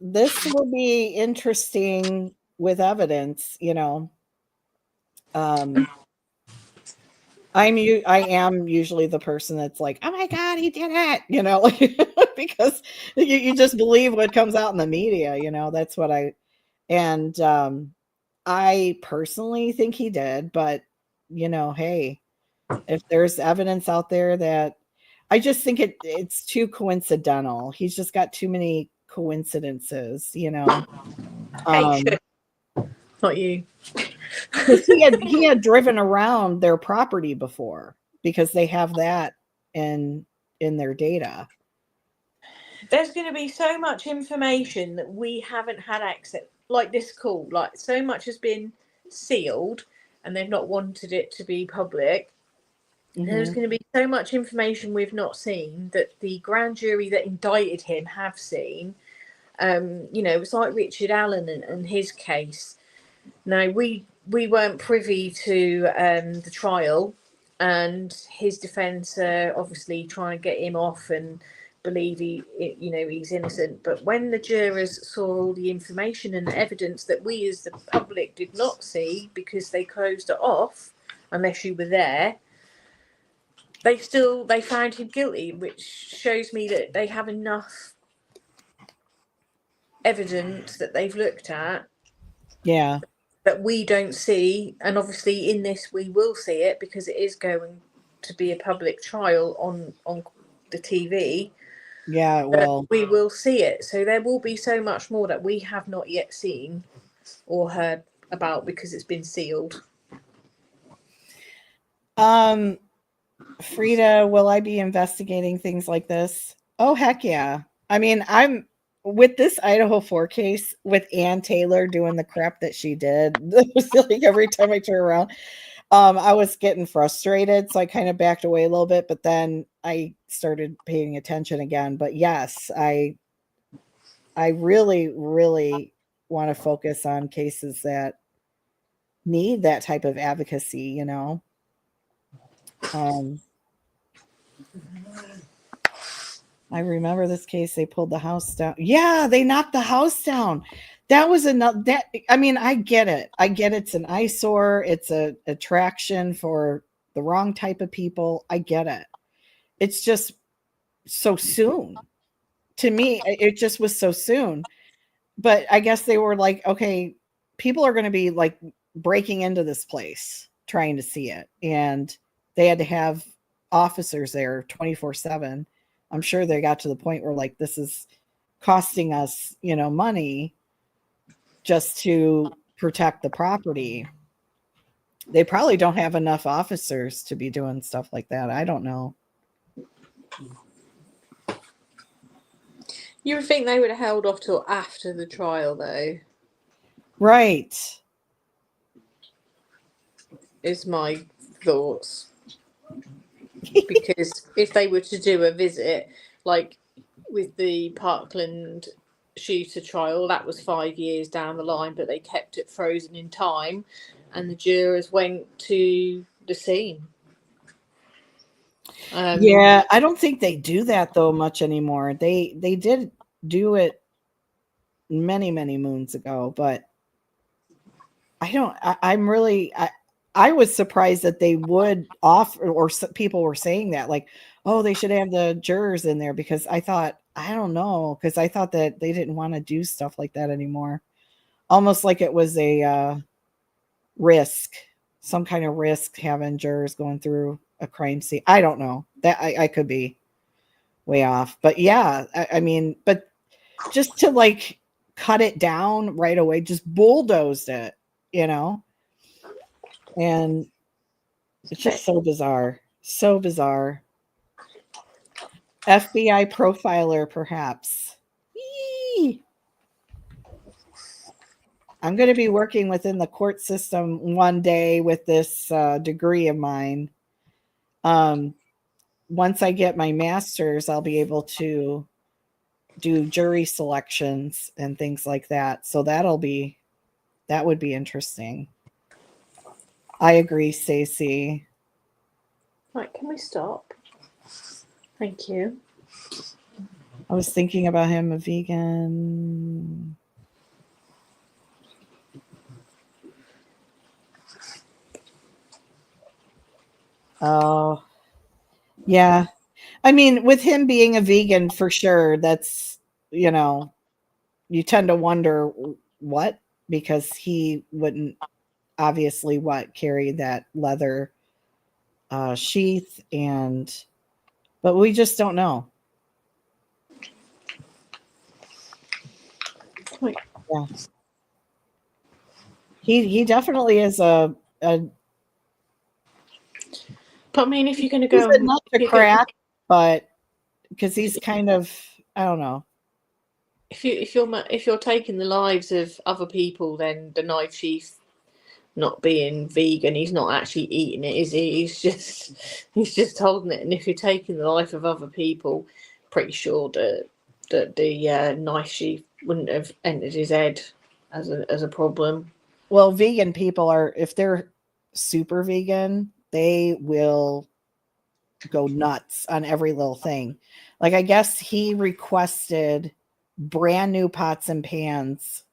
This will be interesting with evidence, I am usually the person that's like, oh my God, he did it, because you just believe what comes out in the media, that's what I personally think he did, but hey, If there's evidence out there that I just think it's too coincidental. He's just got too many coincidences, you know. Hey, sure. Not you. Because he had driven around their property before because they have that in their data. There's going to be so much information that we haven't had access, like this call, like so much has been sealed and they've not wanted it to be public. There's going to be so much information we've not seen that the grand jury that indicted him have seen. You know, it's like Richard Allen and his case. Now, we weren't privy to the trial, and his defence are obviously trying to get him off and believe he's innocent. But when the jurors saw all the information and the evidence that we as the public did not see because they closed it off, unless you were there, they found him guilty, which shows me that they have enough evidence that they've looked at. Yeah. That we don't see, and obviously in this we will see it because it is going to be a public trial on the TV. Yeah, well, we will see it. So there will be so much more that we have not yet seen or heard about because it's been sealed. Frida, will I be investigating things like this? Oh, heck yeah. I mean, I'm with this Idaho 4 case with Ann Taylor doing the crap that she did. It was like every time I turn around, I was getting frustrated. So I kind of backed away a little bit, but then I started paying attention again. But yes, I really, really want to focus on cases that need that type of advocacy, you know. I remember this case. They pulled the house down. Yeah, they knocked the house down. That was another. I mean, I get it. I get it's an eyesore. It's a attraction for the wrong type of people. I get it. It's just so soon. To me, it just was so soon. But I guess they were like, okay, people are going to be like breaking into this place trying to see it, and they had to have officers there 24/7. I'm sure they got to the point where like, this is costing us, you know, money just to protect the property. They probably don't have enough officers to be doing stuff like that. I don't know. You would think they would have held off till after the trial, though. Right. Is my thoughts. Because if they were to do a visit, like with the Parkland shooter trial, that was 5 years down the line, but they kept it frozen in time, and the jurors went to the scene. Yeah, I don't think they do that though much anymore. They did do it many moons ago, but I was surprised that they would offer, or people were saying that like, oh, they should have the jurors in there, because I thought, I don't know, because I thought that they didn't want to do stuff like that anymore. Almost like it was a risk, some kind of risk having jurors going through a crime scene. I don't know. That I could be way off. But yeah, I mean, but just to like cut it down right away, just bulldozed it, you know? And it's just so bizarre. So bizarre. FBI profiler, perhaps. Yee! I'm going to be working within the court system one day with this degree of mine. Once I get my master's, I'll be able to do jury selections and things like that. So that would be interesting. I agree, Stacey. Right, can we stop? Thank you. I was thinking about him, a vegan. Oh, yeah. I mean, with him being a vegan, for sure, that's, you know, you tend to wonder what, because he wouldn't obviously carry that leather sheath, but we just don't know. Wait. Yeah. He definitely is a But I mean, if you're going to he's go, a nut to crack, but because he's kind of, I don't know. if you're taking the lives of other people, then the knife sheath not being vegan, he's not actually eating it, is he? He's just holding it. And if you're taking the life of other people, pretty sure that the knife sheath wouldn't have entered his head as a problem. Well, vegan people are, if they're super vegan, they will go nuts on every little thing. Like, I guess he requested brand new pots and pans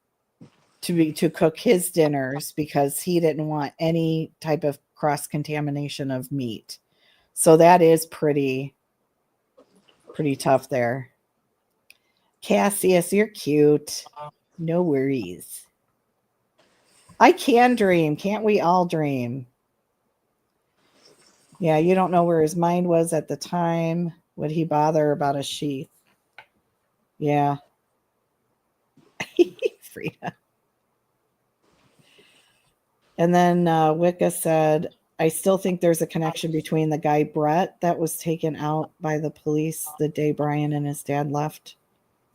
to cook his dinners because he didn't want any type of cross contamination of meat. So that is pretty tough there. Cassius, you're cute. No worries. I can dream. Can't we all dream? Yeah, you don't know where his mind was at the time. Would he bother about a sheath? Yeah. Frida. And then Wicca said, I still think there's a connection between the guy Brett that was taken out by the police the day Brian and his dad left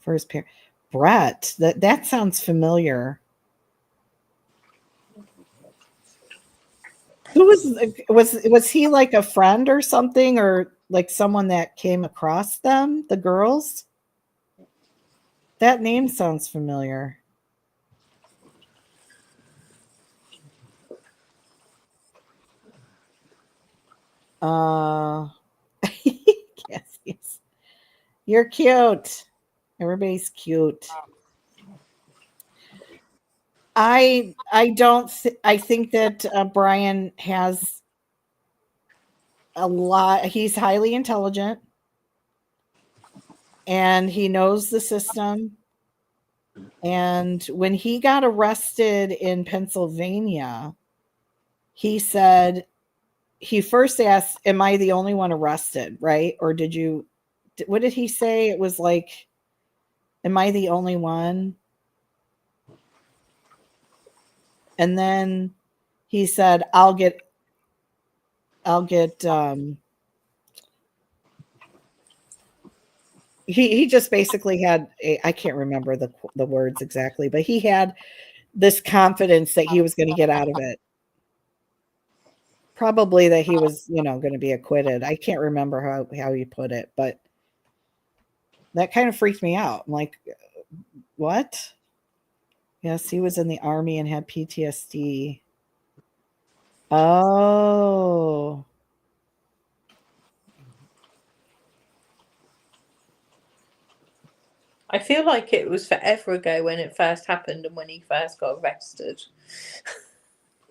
for his parents. Brett, that sounds familiar. Who was he, like a friend or something, or like someone that came across them, the girls? That name sounds familiar. Yes. You're cute. Everybody's cute. I don't I think that Brian has a lot. He's highly intelligent and he knows the system. And when he got arrested in Pennsylvania, he said, he first asked, am I the only one arrested? Right? Or what did he say? It was like, am I the only one? And then he said, I'll get he just basically had I can't remember the words exactly, but he had this confidence that he was going to get out of it. Probably that he was, going to be acquitted. I can't remember how he put it, but that kind of freaked me out. I'm like, what? Yes, he was in the Army and had PTSD. Oh. I feel like it was forever ago when it first happened and when he first got arrested.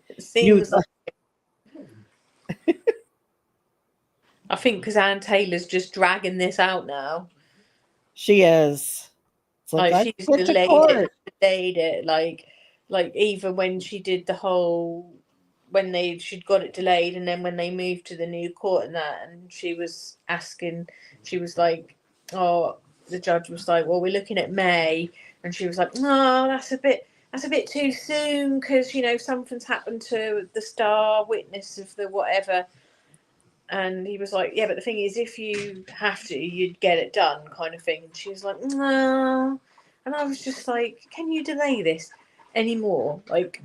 It seems like I think because Ann Taylor's just dragging this out now. She is. Like she's delayed it. Like even when she did the whole she'd got it delayed, and then when they moved to the new court and that, and she was like, oh, the judge was like, well, we're looking at May, and she was like, no, that's a bit too soon because something's happened to the star witness of the whatever. And he was like, yeah, but the thing is, if you have to, you'd get it done, kind of thing. And she was like, no. And I was just like, can you delay this anymore? Like,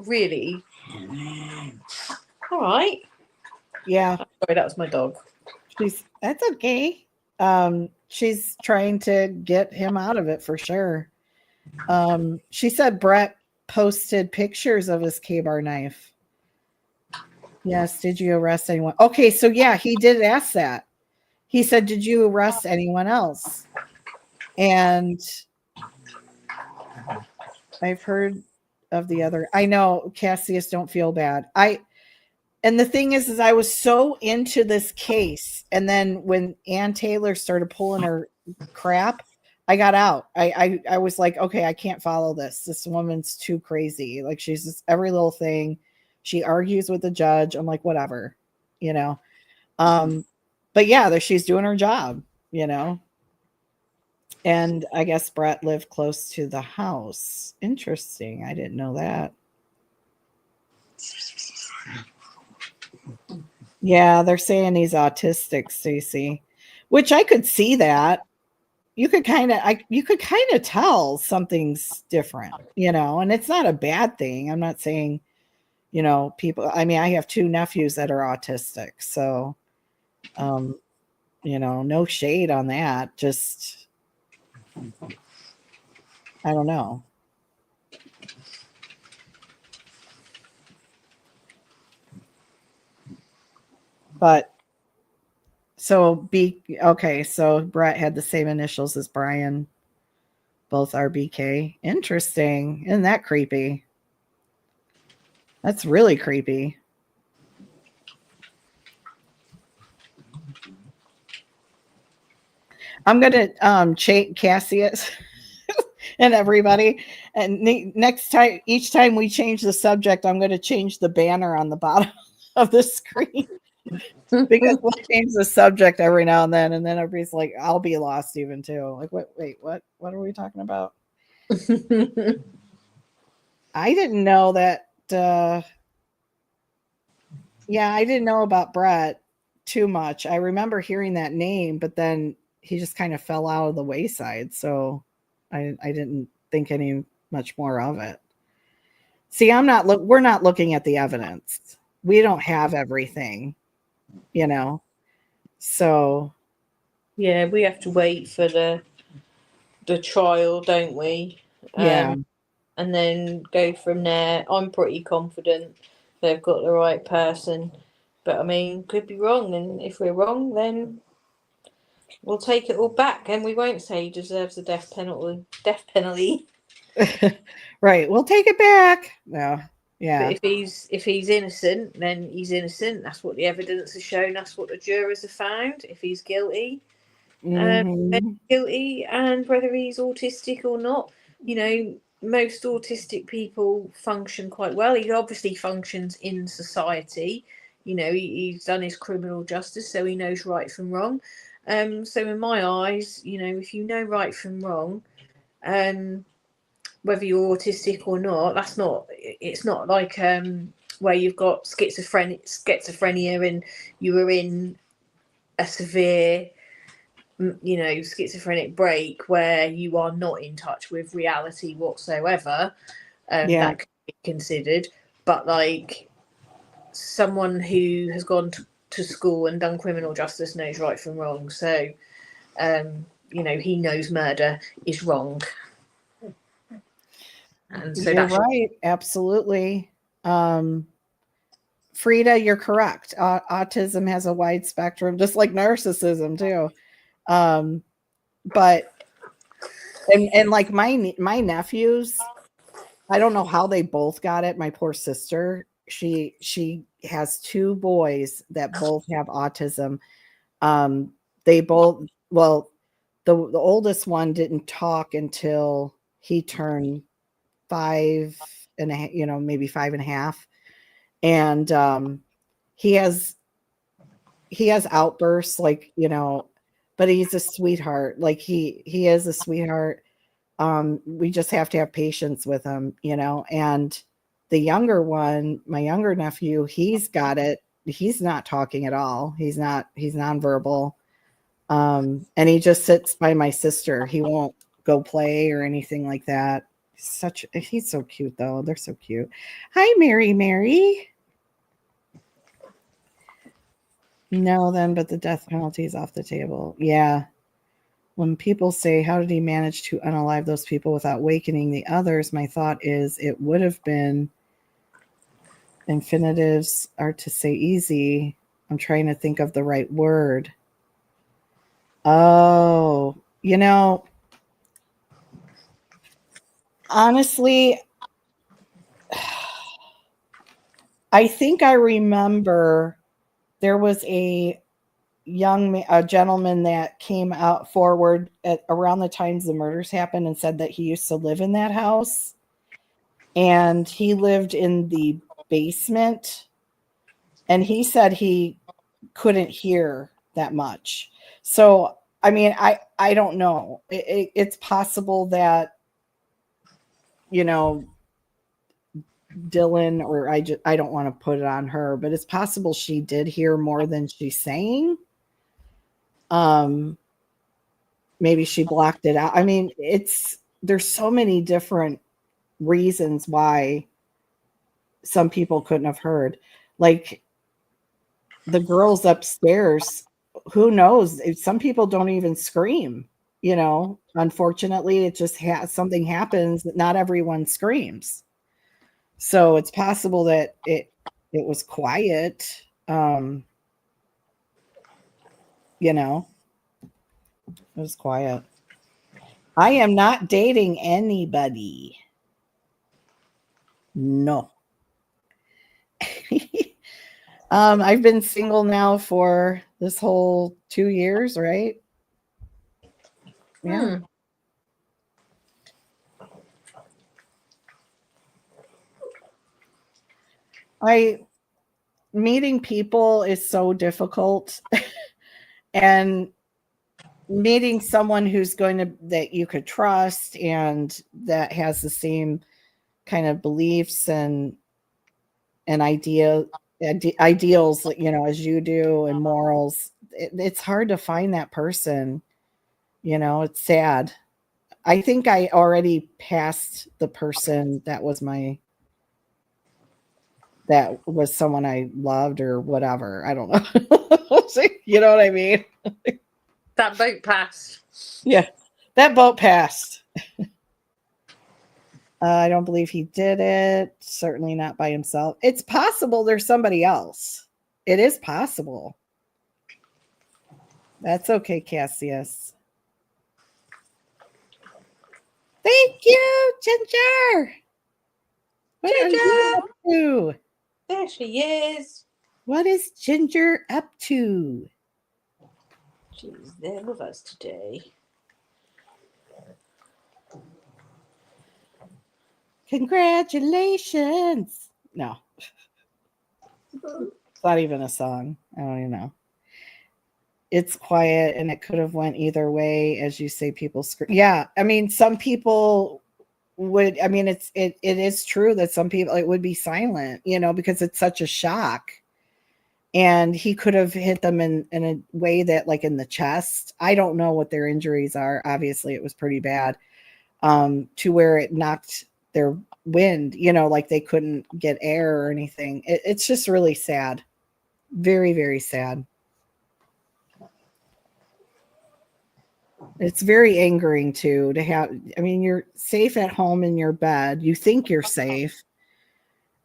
really? All right. Yeah. Sorry, that was my dog. That's okay. She's trying to get him out of it for sure. She said Brett posted pictures of his K-bar knife. Yes. Did you arrest anyone? Okay. So yeah, he did ask that. He said, did you arrest anyone else? And I've heard of the other. I know, Cassius, don't feel bad. And the thing is I was so into this case. And then when Ann Taylor started pulling her crap, I got out. I was like, okay, I can't follow this. This woman's too crazy. Like, she's just every little thing. She argues with the judge. I'm like, whatever. you know. But yeah, she's doing her job, you know. And I guess Brett lived close to the house. Interesting. I didn't know that. Yeah, they're saying he's autistic, Stacey, which I could see that. You could kind of tell something's different, you know, and it's not a bad thing. I'm not saying, you know, people, I mean, I have 2 nephews that are autistic, so you know, no shade on that. Just I don't know. But so okay, so Brett had the same initials as Brian, both RBK. Interesting. Isn't that creepy? That's really creepy. I'm gonna check Cassius and everybody. And next time, each time we change the subject, I'm gonna change the banner on the bottom of the screen. Because we'll change the subject every now and then everybody's like, I'll be lost even too. Like, what are we talking about? I didn't know that. Yeah, I didn't know about Brett too much. I remember hearing that name, but then he just kind of fell out of the wayside. So I didn't think any much more of it. See, we're not looking at the evidence. We don't have everything, you know. So yeah, we have to wait for the trial, don't we? Yeah. And then go from there. I'm pretty confident they've got the right person, but I mean, could be wrong. And if we're wrong, then we'll take it all back, and we won't say he deserves the death penalty. Right, we'll take it back. No, yeah. But if he's innocent, then he's innocent. That's what the evidence has shown. That's what the jurors have found. If he's guilty, then guilty, and whether he's autistic or not, you know, most autistic people function quite well. He obviously functions in society. You know, he's done his criminal justice, so he knows right from wrong. So in my eyes, you know, if you know right from wrong, whether you're autistic or not, it's not like where you've got schizophrenia and you were in a severe, you know, schizophrenic break where you are not in touch with reality whatsoever. That could be considered. But like someone who has gone to school and done criminal justice knows right from wrong. So, you know, he knows murder is wrong. And so you're right. Absolutely. Frida, you're correct. Autism has a wide spectrum, just like narcissism too. But and like my nephews, I don't know how they both got it. My poor sister, she has 2 boys that both have autism. They both, well, the oldest one didn't talk until he turned 5 and a half, you know, maybe 5 and a half. And he has outbursts, like, you know, but he's a sweetheart. Like he is a sweetheart. We just have to have patience with him, you know. And the younger one, my younger nephew, he's got it. He's not talking at all. He's nonverbal. And he just sits by my sister. He won't go play or anything like that. He's so cute though. They're so cute. Hi, Mary. No, then, but the death penalty is off the table. Yeah. When people say, how did he manage to unalive those people without wakening the others? My thought is it would have been, infinitives are to say easy. I'm trying to think of the right word. Oh, you know, honestly, I think I remember there was a gentleman that came out forward at around the times the murders happened and said that he used to live in that house, and he lived in the basement, and he said he couldn't hear that much. So, I mean, I don't know. It's possible that, you know, Dylan, or I don't want to put it on her, but it's possible she did hear more than she's saying. Maybe she blocked it out. I mean, there's so many different reasons why some people couldn't have heard. Like the girls upstairs, who knows? Some people don't even scream, you know. Unfortunately, it just something happens that not everyone screams. So it's possible that it was quiet. You know, it was quiet. I am not dating anybody. No. I've been single now for this whole 2 years, right? Yeah. Meeting people is so difficult. And meeting someone who's that you could trust and that has the same kind of beliefs and ideals, you know, as you do, and morals, it's hard to find that person. You know, it's sad. I think I already passed the person that was someone I loved or whatever. I don't know. You know what I mean? That boat passed. Yeah, that boat passed. I don't believe he did it. Certainly not by himself. It's possible there's somebody else. It is possible. That's okay, Cassius. Thank you, Ginger. What are you up to? There she is. What is Ginger up to? She's there with us today. Congratulations. No. It's not even a song. I don't even know. It's quiet and it could have went either way. As you say, people scream. Yeah. I mean, some people would, I mean, it is true that some people, it would be silent, you know, because it's such a shock. And he could have hit them in a way that, like, in the chest. I don't know what their injuries are. Obviously, it was pretty bad, to where it knocked their wind, you know, like they couldn't get air or anything. It's just really sad. Very, very sad. It's very angering, too, to have, I mean, you're safe at home in your bed. You think you're safe.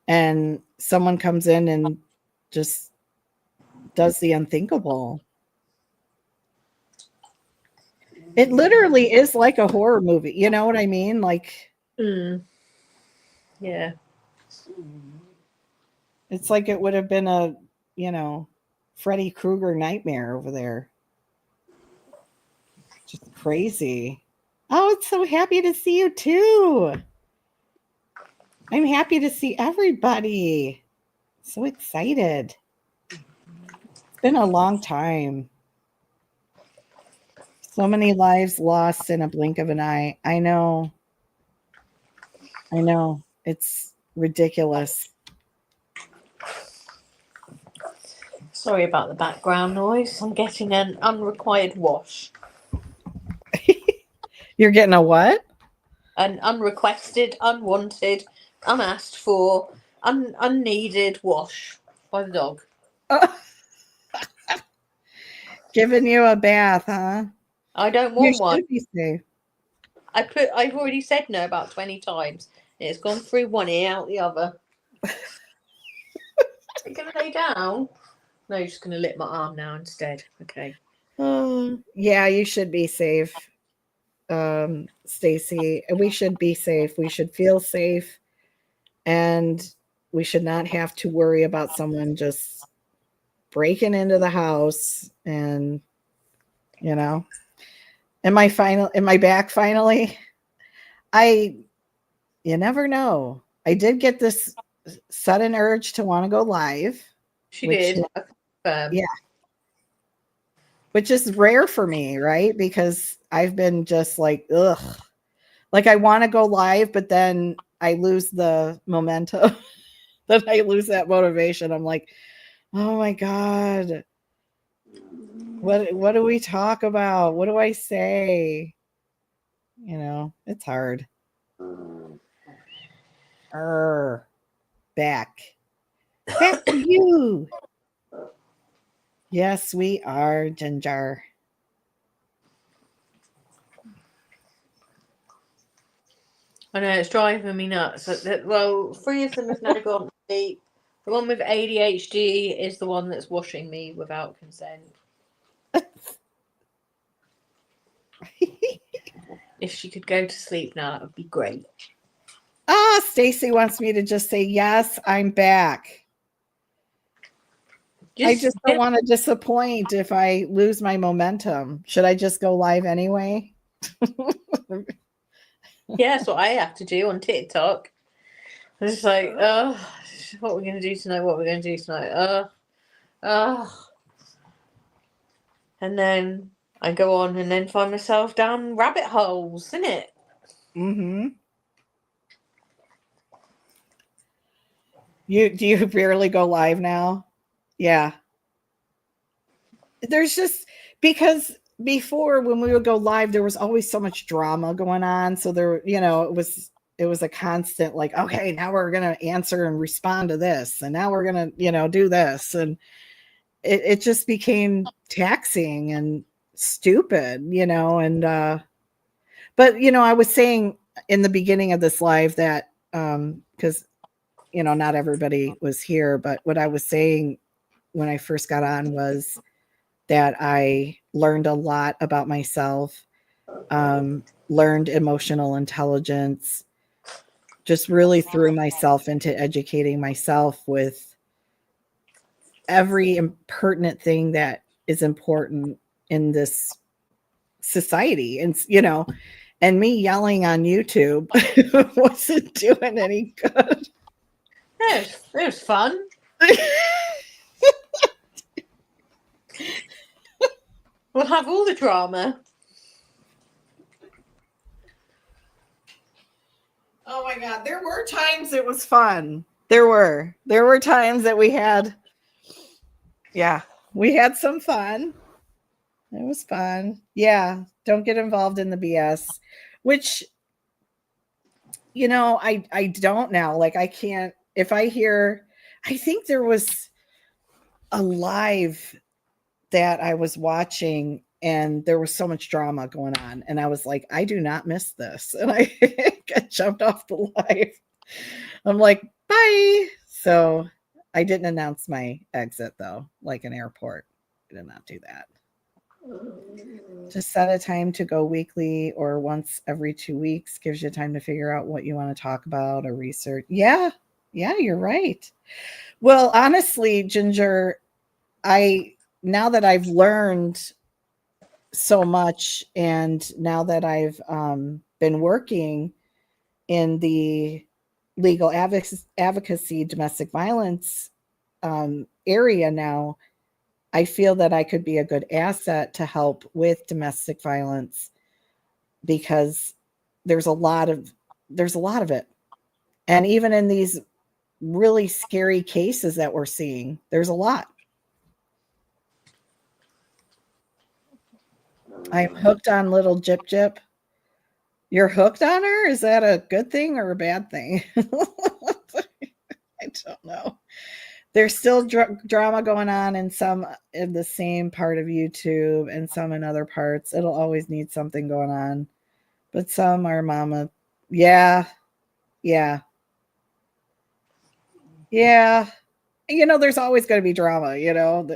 And someone comes in and just does the unthinkable. It literally is like a horror movie. You know what I mean? Like, yeah. It's like it would have been a, you know, Freddy Krueger nightmare over there. Just crazy. Oh, it's so happy to see you too. I'm happy to see everybody. So excited. It's been a long time. So many lives lost in a blink of an eye. I know. It's ridiculous. Sorry about the background noise. I'm getting an unrequired wash. You're getting a what? An unrequested, unwanted, unasked for, unneeded wash by the dog. Giving you a bath, huh? I don't want one. Be safe. I've already said no about 20 times. It's gone through one ear, out the other. Are you going to lay down? No, you're just going to lick my arm now instead. Okay. Yeah, you should be safe, Stacy. We should be safe. We should feel safe. And we should not have to worry about someone just breaking into the house and, you know. Am I back finally? You never know. I did get this sudden urge to want to go live. She did. Yeah. which is rare for me, right? Because I've been just like, ugh. Like I want to go live, but then I lose the momentum. Then I lose that motivation. I'm like, oh my God. What do we talk about? What do I say? You know, it's hard. Back to you. Yes, we are, Ginger. I know, it's driving me nuts. Well, 3 of them have now gone to sleep. The one with ADHD is the one that's washing me without consent. If she could go to sleep now, that would be great. Stacy wants me to just say, yes, I'm back. I just don't want to disappoint if I lose my momentum. Should I just go live anyway? Yeah, that's what I have to do on TikTok. It's just like, what we're going to do tonight, what we're going to do tonight. And then I go on and then find myself down rabbit holes, isn't it? Mm-hmm. Do you barely go live now? Yeah. There's just, because before when we would go live, there was always so much drama going on. So there, you know, it was a constant like, okay, now we're going to answer and respond to this. And now we're going to, you know, do this. And it just became taxing and stupid, you know, and, but, you know, I was saying in the beginning of this live that, because, you know, not everybody was here, but what I was saying when I first got on was that I learned a lot about myself, learned emotional intelligence, just really threw myself into educating myself with every impertinent thing that is important in this society. And, you know, and me yelling on YouTube wasn't doing any good. It was fun. We'll have all the drama. Oh my God. There were times it was fun. There were times that we had some fun. It was fun. Yeah. Don't get involved in the BS, which, you know, I don't now. Like I can't, if I hear, I think there was a live that I was watching and there was so much drama going on. And I was like, I do not miss this. And I got jumped off the live. I'm like, bye. So I didn't announce my exit though, like an airport. I did not do that. Just set a time to go weekly or once every 2 weeks. Gives you time to figure out what you want to talk about or research. Yeah, you're right. Well, honestly, Ginger, now that I've learned so much and now that I've been working in the legal advocacy domestic violence area now, I feel that I could be a good asset to help with domestic violence because there's a lot of it. And even in these really scary cases that we're seeing, there's a lot. I'm hooked on little Jip Jip. You're hooked on her? Is that a good thing or a bad thing? I don't know. There's still drama going on in some in the same part of YouTube and some in other parts. It'll always need something going on. But some are mama. Yeah. You know, there's always going to be drama, you know.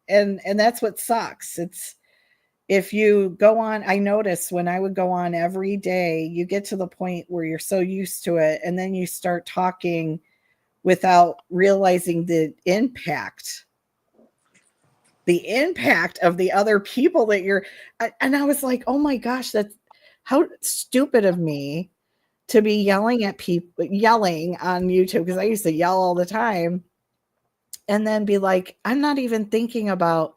And that's what sucks. It's if you go on, I notice when I would go on every day, you get to the point where you're so used to it. And then you start talking without realizing the impact of the other people that you're, and I was like, oh my gosh, that's how stupid of me to be yelling at people, yelling on YouTube, because I used to yell all the time and then be like, I'm not even thinking about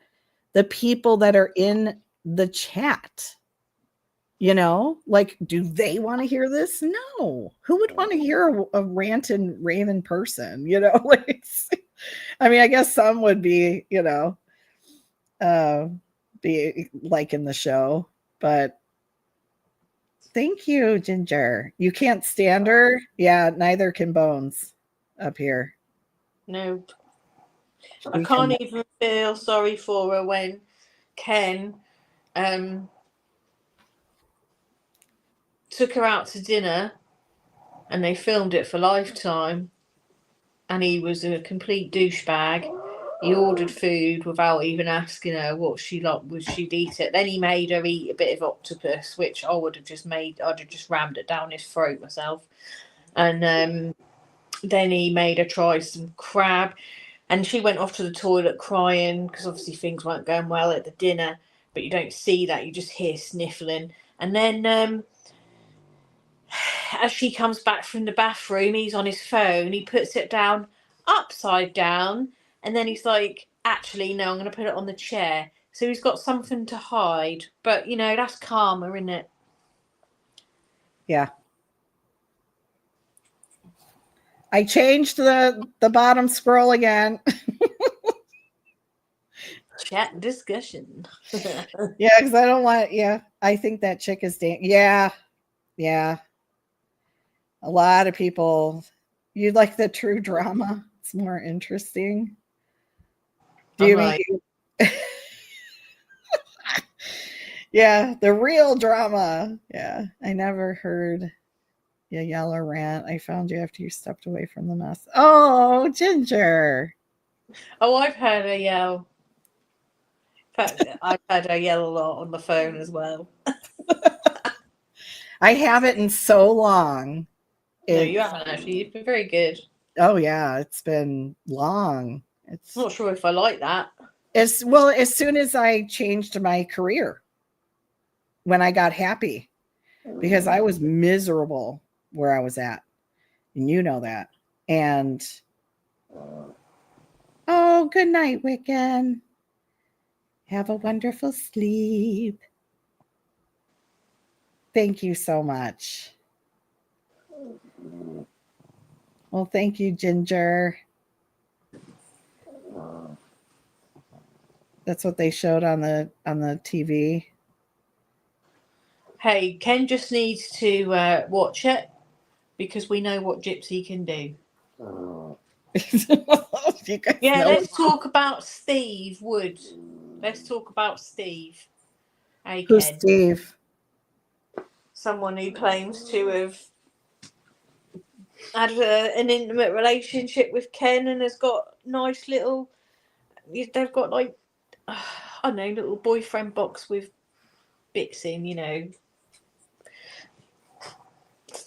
the people that are in the chat. You know, like, do they want to hear this? No. Who would want to hear a rant and raving person? You know, like, I mean, I guess some would be, you know, be liking the show, but thank you, Ginger. You can't stand her. Yeah, neither can Bones up here. No, I can't even feel sorry for her when Ken took her out to dinner and they filmed it for Lifetime, and he was a complete douchebag. He ordered food without even asking her what she liked, would she'd eat it. Then he made her eat a bit of octopus, which I would have just made. I'd have just rammed it down his throat myself. And then he made her try some crab, and she went off to the toilet crying because obviously things weren't going well at the dinner. But you don't see that; you just hear sniffling. And then as she comes back from the bathroom, he's on his phone. He puts it down upside down, and then he's like, actually, no, I'm going to put it on the chair. So he's got something to hide. But, you know, that's karma, isn't it? Yeah. I changed the bottom scroll again. Chat discussion. Yeah, because I don't want, yeah, I think that chick is yeah. A lot of people, you like the true drama. It's more interesting. Do you mean? Yeah, the real drama. Yeah, I never heard you yell or rant. I found you after you stepped away from the mess. Oh, Ginger. Oh, I've heard her yell. In fact, I've heard her yell a lot on the phone as well. I haven't in so long. No, you haven't actually. You've been very good. Oh yeah, it's been long. It's I'm not sure if I like that. As well, as soon as I changed my career, when I got happy, because I was miserable where I was at, and you know that. And oh, good night, Wiccan. Have a wonderful sleep. Thank you so much. Well, thank you, Ginger. That's what they showed on the TV. Hey, Ken just needs to watch it because we know what Gypsy can do. Yeah, let's talk about Steve Wood. Let's talk about Steve. Hey, Who's Ken. Steve? Someone who claims to have had an intimate relationship with Ken and has got nice little. They've got like, I don't know, little boyfriend box with bits in, you know.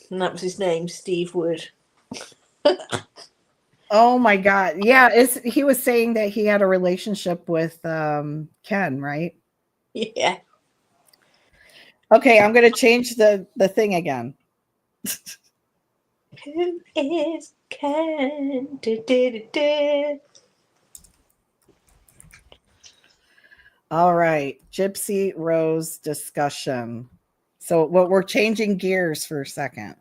And that was his name, Steve Wood. Oh my God. Yeah, he was saying that he had a relationship with Ken, right? Yeah. Okay, I'm going to change the thing again. Who is Ken? Du-du-du-du. All right, Gypsy Rose discussion. So we're changing gears for a second.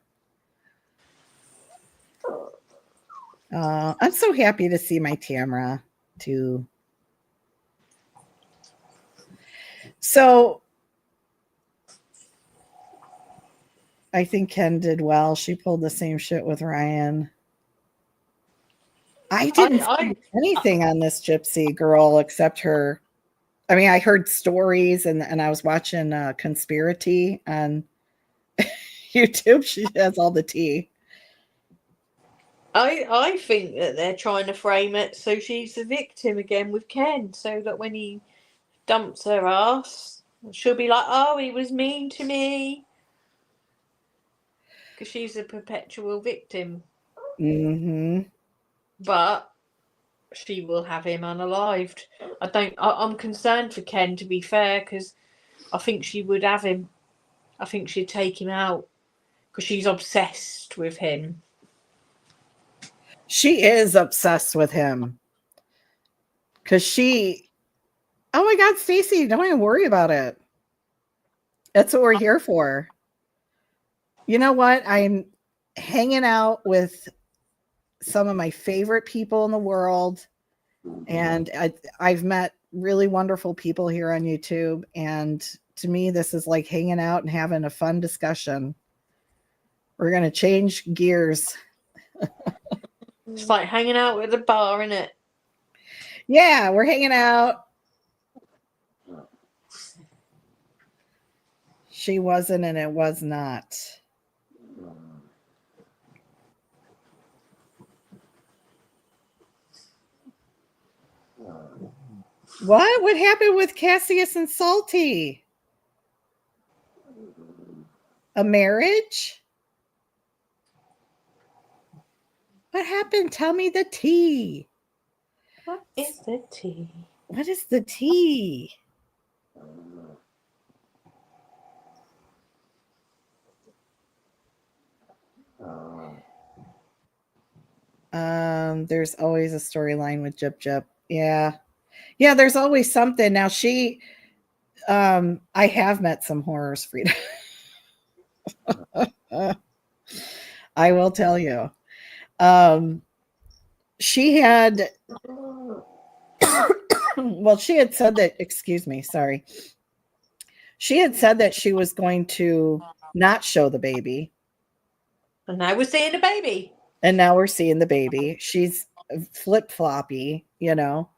I'm so happy to see my Tamara too. So I think Ken did well. She pulled the same shit with Ryan. I didn't see anything on this Gypsy girl except her. I mean, I heard stories and I was watching Conspiracy on YouTube. She has all the tea. I think that they're trying to frame it so she's the victim again with Ken, so that when he dumps her ass, she'll be like, oh, he was mean to me. Because she's a perpetual victim. Mm-hmm. But she will have him unalived. I'm concerned for Ken, to be fair, because I think she would have him. I think she'd take him out because she's obsessed with him. She is obsessed with him because she Oh my God, Stacy, don't even worry about it. That's what we're here for. You know what? I'm hanging out with some of my favorite people in the world, and I've met really wonderful people here on YouTube. And to me, this is like hanging out and having a fun discussion. We're going to change gears. It's like hanging out with a bar, innit? Yeah, we're hanging out. She wasn't, and it was not. What happened with Cassius and Salty? A marriage? What happened? Tell me the tea. What is the tea? What is the tea? There's always a storyline with Jip Jip. Yeah. Yeah, there's always something. Now I have met some horrors, Frida. I will tell you. She had well, she had said that, excuse me, sorry. She had said that she was going to not show the baby. And now we're seeing the baby. And now we're seeing the baby. She's flip-floppy, you know.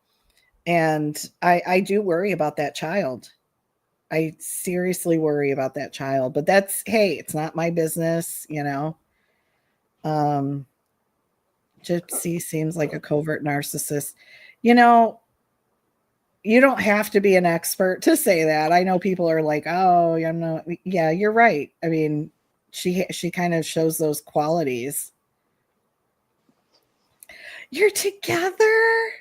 And I do worry about that child. I seriously worry about that child. But hey, it's not my business, you know. Gypsy seems like a covert narcissist. You know, you don't have to be an expert to say that. I know people are like, oh, you know, yeah, you're right. I mean, she kind of shows those qualities. You're together?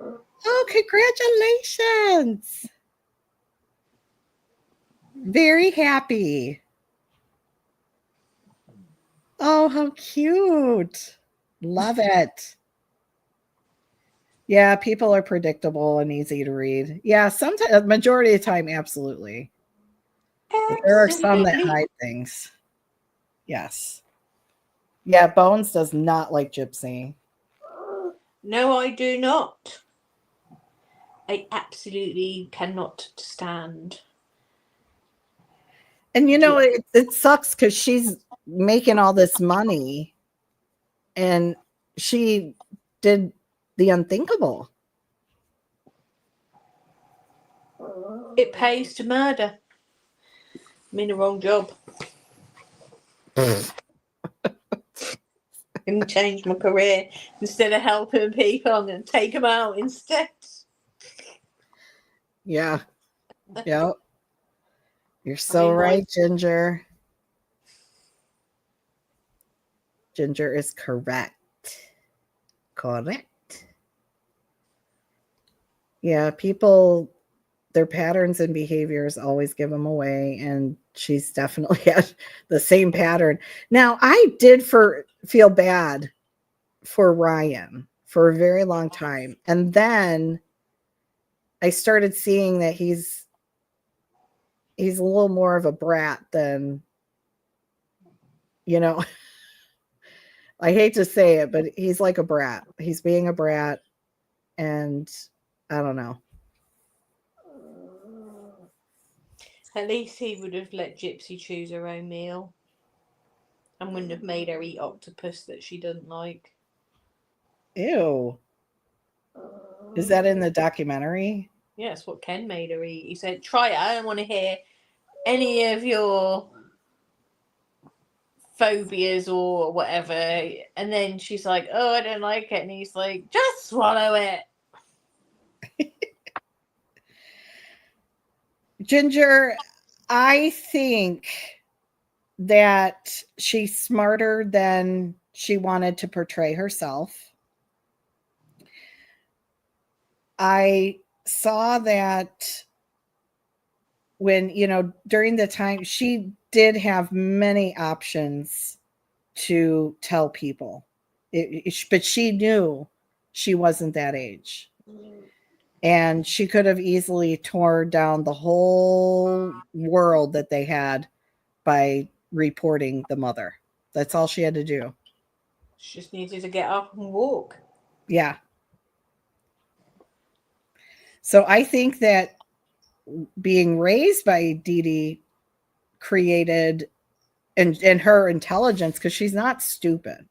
Oh, congratulations. Very happy. Oh, how cute. Love it. Yeah, people are predictable and easy to read. Yeah, sometimes, majority of the time, absolutely. But there are some that hide things. Yes. Yeah, Bones does not like Gypsy. No, I do not. I absolutely cannot stand. And you know, it sucks because she's making all this money and she did the unthinkable. It pays to murder. I'm in the wrong job. I'm going to change my career. Instead of helping people, I'm going to take them out instead. Yeah. Yep. You're so right, Ginger. Ginger is correct. Correct. Yeah, people, their patterns and behaviors always give them away, and she's definitely had the same pattern. Now, I did feel bad for Ryan for a very long time, and then I started seeing that he's a little more of a brat than, you know, I hate to say it, but he's like a brat. He's being a brat, and I don't know. At least he would have let Gypsy choose her own meal and wouldn't have made her eat octopus that she doesn't like. Ew. Is that in the documentary? Yeah, that's what Ken made her eat. He said, try it. I don't want to hear any of your phobias or whatever. And then she's like, oh, I don't like it. And he's like, just swallow it. Ginger, I think that she's smarter than she wanted to portray herself. I saw that when, you know, during the time she did have many options to tell people, but she knew she wasn't that age. And she could have easily tore down the whole world that they had by reporting the mother. That's all she had to do. She just needed to get up and walk. Yeah. So I think that being raised by Dee Dee created and her intelligence, because she's not stupid.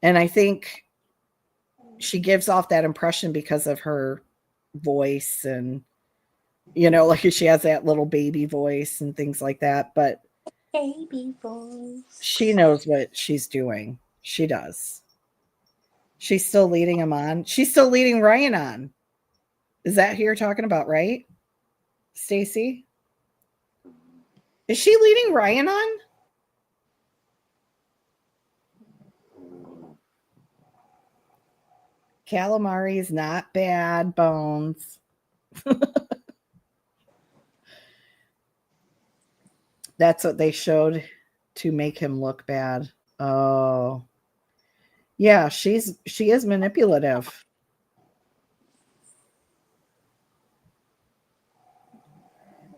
And I think she gives off that impression because of her voice and, you know, like she has that little baby voice and things like that. But Baby voice. she knows what she's doing. She does. She's still leading him on. She's still leading Ryan on. Is that who you're talking about, right? Stacy? Is she leading Ryan on? Calamari is not bad, Bones. That's what they showed to make him look bad. Oh. Yeah, she is manipulative.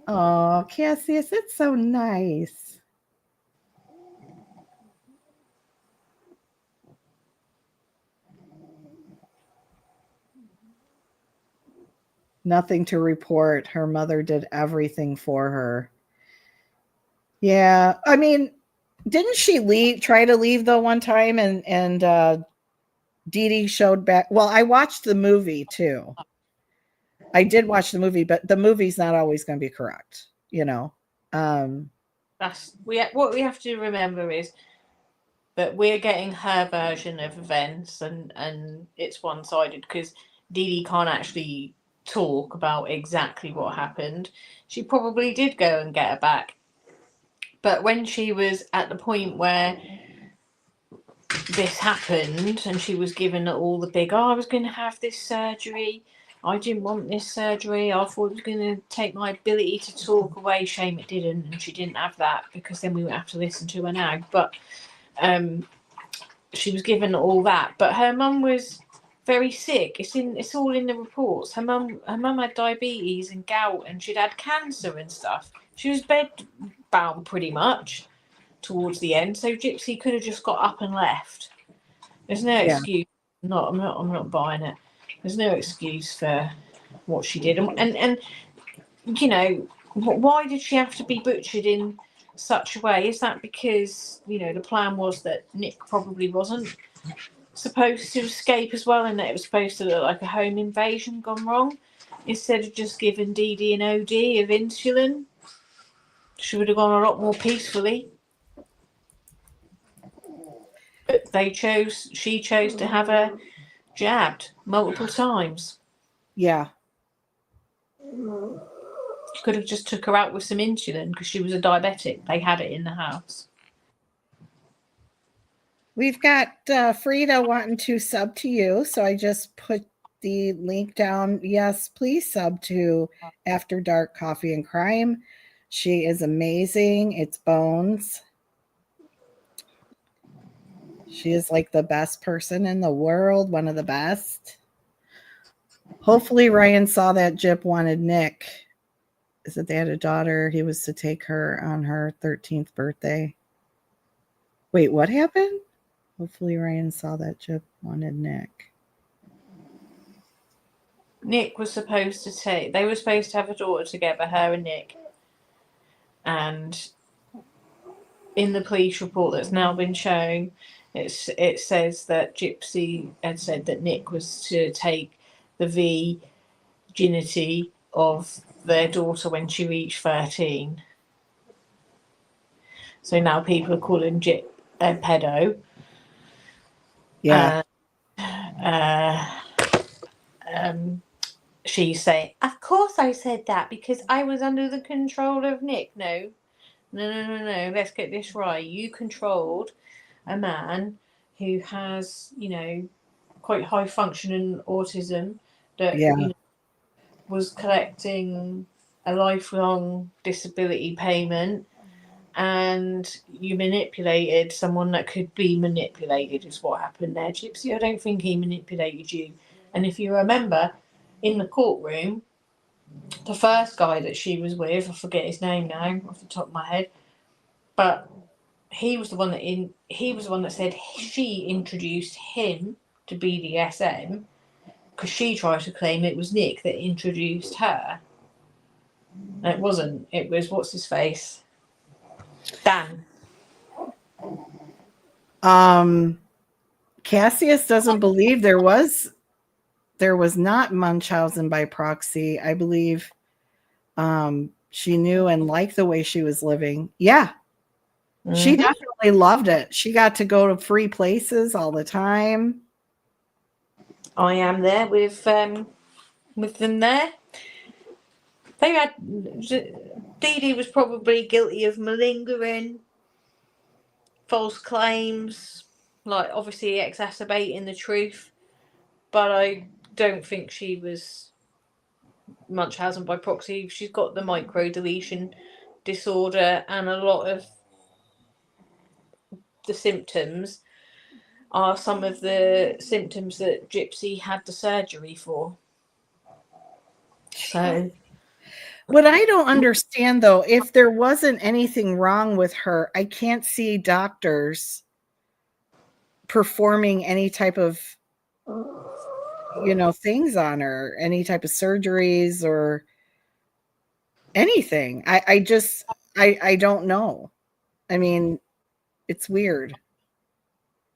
Oh, Cassius, it's so nice. Nothing to report. Her mother did everything for her. Yeah, I mean, didn't she try to leave though one time and Dee Dee showed back? Well, I watched the movie too. I did watch the movie, but the movie's not always going to be correct, you know. What we have to remember is that we're getting her version of events, and it's one-sided because Dee Dee can't actually talk about exactly what happened. She probably did go and get her back, but when she was at the point where this happened and she was given all the big, I was going to have this surgery, I didn't want this surgery, I thought it was going to take my ability to talk away, shame it didn't, and she didn't have that because then we would have to listen to her now. But she was given all that, but her mum was very sick. It's all in the reports. Her mum had diabetes and gout, and she'd had cancer and stuff. She was bedbound pretty much towards the end, so Gypsy could have just got up and left. There's no excuse. I'm not buying it. There's no excuse for what she did, and you know, why did she have to be butchered in such a way? Is that because, you know, the plan was that Nick probably wasn't supposed to escape as well, and that it was supposed to look like a home invasion gone wrong, instead of just giving Dee Dee an OD of insulin? She would have gone a lot more peacefully. But she chose to have her jabbed multiple times. Yeah. Could have just took her out with some insulin because she was a diabetic. They had it in the house. We've got Frida wanting to sub to you, so I just put the link down. Yes, please sub to After Dark Coffee and Crime. She is amazing. It's Bones. She is like the best person in the world, one of the best. Hopefully Ryan saw that Jip wanted Nick. Is that they had a daughter? He was to take her on her 13th birthday. Wait, what happened? Hopefully Ryan saw that Jip wanted Nick. Nick was supposed to they were supposed to have a daughter together, her and Nick. And in the police report that's now been shown, it says that Gypsy had said that Nick was to take the virginity of their daughter when she reached 13. So now people are calling Jip a pedo. Yeah. She's saying, of course I said that because I was under the control of Nick. No. Let's get this right. You controlled a man who has, you know, quite high functioning autism that you know, was collecting a lifelong disability payment, and you manipulated someone that could be manipulated is what happened there, Gypsy. I don't think he manipulated you. And if you remember, in the courtroom, the first guy that she was with, I forget his name now off the top of my head, but he was the one that said she introduced him to BDSM, because she tried to claim it was Nick that introduced her. And it wasn't. It was, what's his face? Dan. Cassius doesn't believe there was not Munchausen by proxy. I believe she knew and liked the way she was living. Yeah. She definitely loved it. She got to go to free places all the time. I am there with them there. They had Dee Dee was probably guilty of malingering, false claims, like obviously exacerbating the truth, but I don't think she was Munchausen by proxy. She's got the micro deletion disorder, and a lot of the symptoms are some of the symptoms that Gypsy had the surgery for. So what I don't understand, though, if there wasn't anything wrong with her, I can't see doctors performing any type of, things on her, any type of surgeries or anything. I don't know. I mean, it's weird.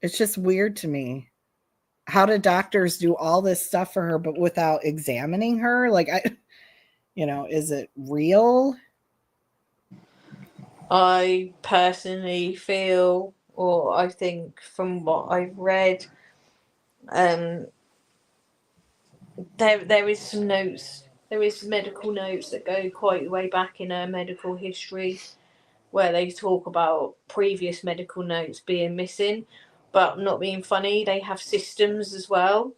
It's just weird to me. How do doctors do all this stuff for her, but without examining her? Like, is it real? I personally feel, or I think from what I've read, there is some notes. There is medical notes that go quite way back in her medical history, where they talk about previous medical notes being missing, but not being funny. They have systems as well.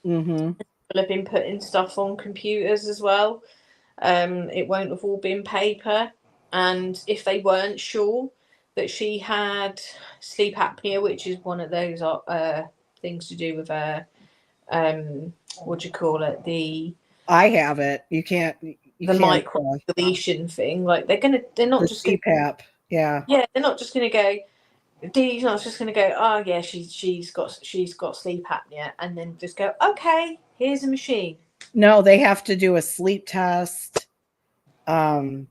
Mm-hmm. People have been putting stuff on computers as well. It won't have all been paper. And if they weren't sure that she had sleep apnea, which is one of those things to do with her, what do you call it? I have it. You can't. The micro deletion thing. Like they're not just CPAP. Yeah. Yeah, they're not just gonna go. Dee's not just gonna go. Oh yeah, she's got sleep apnea, and then just go. Okay, here's a machine. No, they have to do a sleep test. Then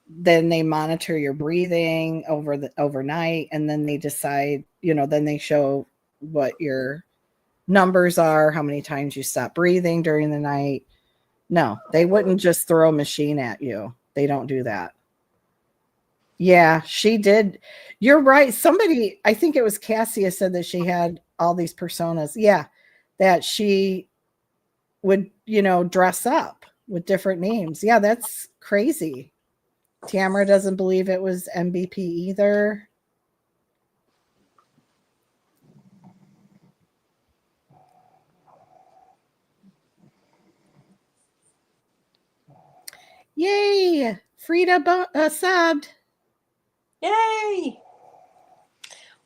they monitor your breathing overnight, and then they decide, then they show what your numbers are, how many times you stop breathing during the night. No, they wouldn't just throw a machine at you. They don't do that. Yeah, she did. You're right. Somebody, I think it was Cassia, said that she had all these personas. Yeah, that she would, dress up with different names. Yeah, that's crazy. Tamara doesn't believe it was MBP either. Yay! Frida subbed. Yay!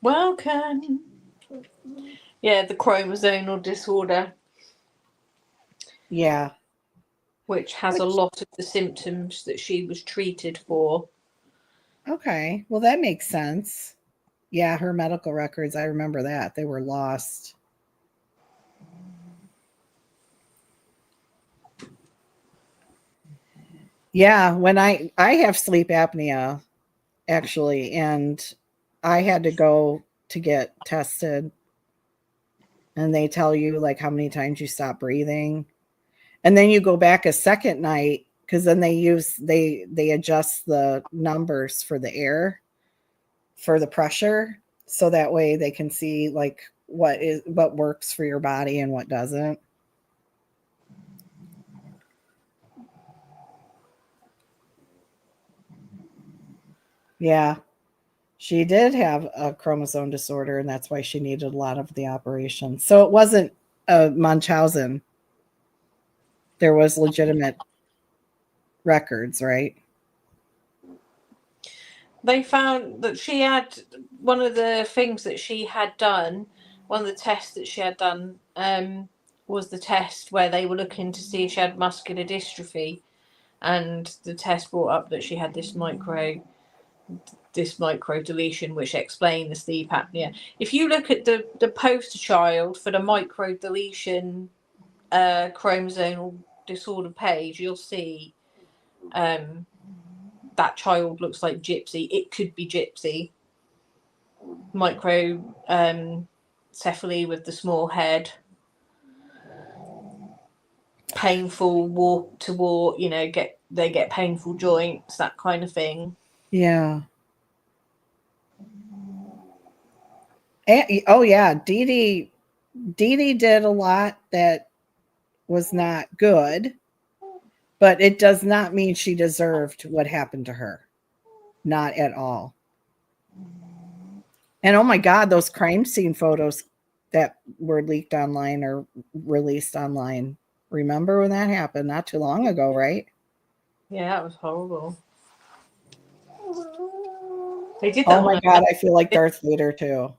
Welcome. Yeah, the chromosomal disorder. Yeah. Which has a lot of the symptoms that she was treated for. Okay. Well, that makes sense. Yeah, her medical records, I remember that. They were lost. Yeah, when I have sleep apnea, actually, and I had to go to get tested, and they tell you like how many times you stop breathing, and then you go back a second night, because then they adjust the numbers for the air, for the pressure, so that way they can see like what works for your body and what doesn't. Yeah, she did have a chromosome disorder, and that's why she needed a lot of the operation. So it wasn't a Munchausen. There was legitimate records, right? They found that she had one of the things that she had done, one of the tests that she had done, was the test where they were looking to see if she had muscular dystrophy, and the test brought up that she had this micro deletion, which explained the sleep apnea. If you look at the poster child for the micro deletion chromosomal disorder page, you'll see that child looks like Gypsy. It could be Gypsy. Microcephaly with the small head. Painful walk to walk, they get painful joints, that kind of thing. Yeah. Oh yeah, Dee Dee did a lot that was not good, but it does not mean she deserved what happened to her. Not at all. And oh my God, those crime scene photos that were leaked online or released online. Remember when that happened? Not too long ago, right? Yeah, that was horrible. They did that. Oh my God, I feel like Darth Vader too.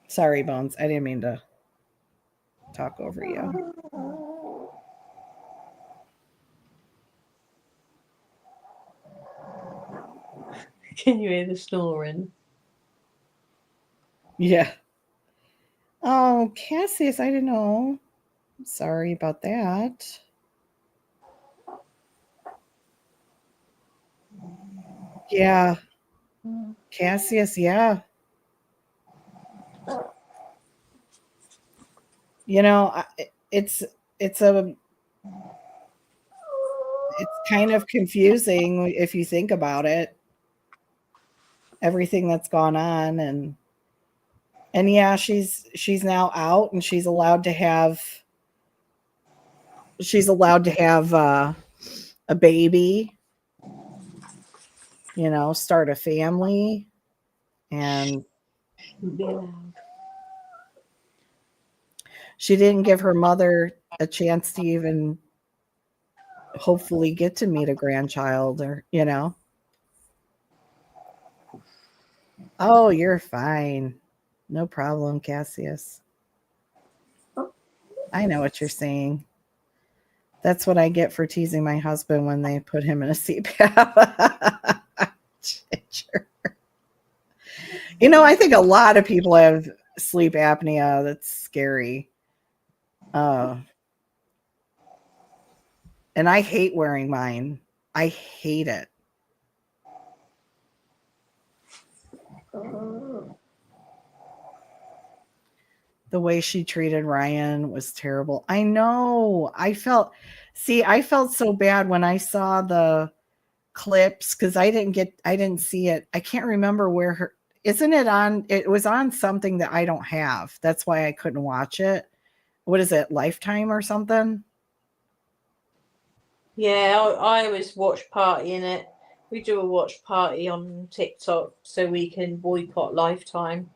Sorry, Bones. I didn't mean to talk over you. Can you hear the snoring? Yeah. Oh, Cassius, I didn't know. I'm sorry about that. Yeah. Cassius, yeah. It's kind of confusing if you think about it. Everything that's gone on, and yeah, she's now out, and she's allowed to have a baby, start a family, and she didn't give her mother a chance to even hopefully get to meet a grandchild, or Oh, you're fine. No problem, Cassius. I know what you're saying. That's what I get for teasing my husband when they put him in a CPAP. I think a lot of people have sleep apnea. That's scary. And I hate wearing mine. I hate it. The way she treated Ryan was terrible. I know. I felt so bad when I saw the clips, because I didn't see it. I can't remember where isn't it on? It was on something that I don't have. That's why I couldn't watch it. What is it, Lifetime or something? Yeah, I was watch partying it. We do a watch party on TikTok so we can boycott Lifetime.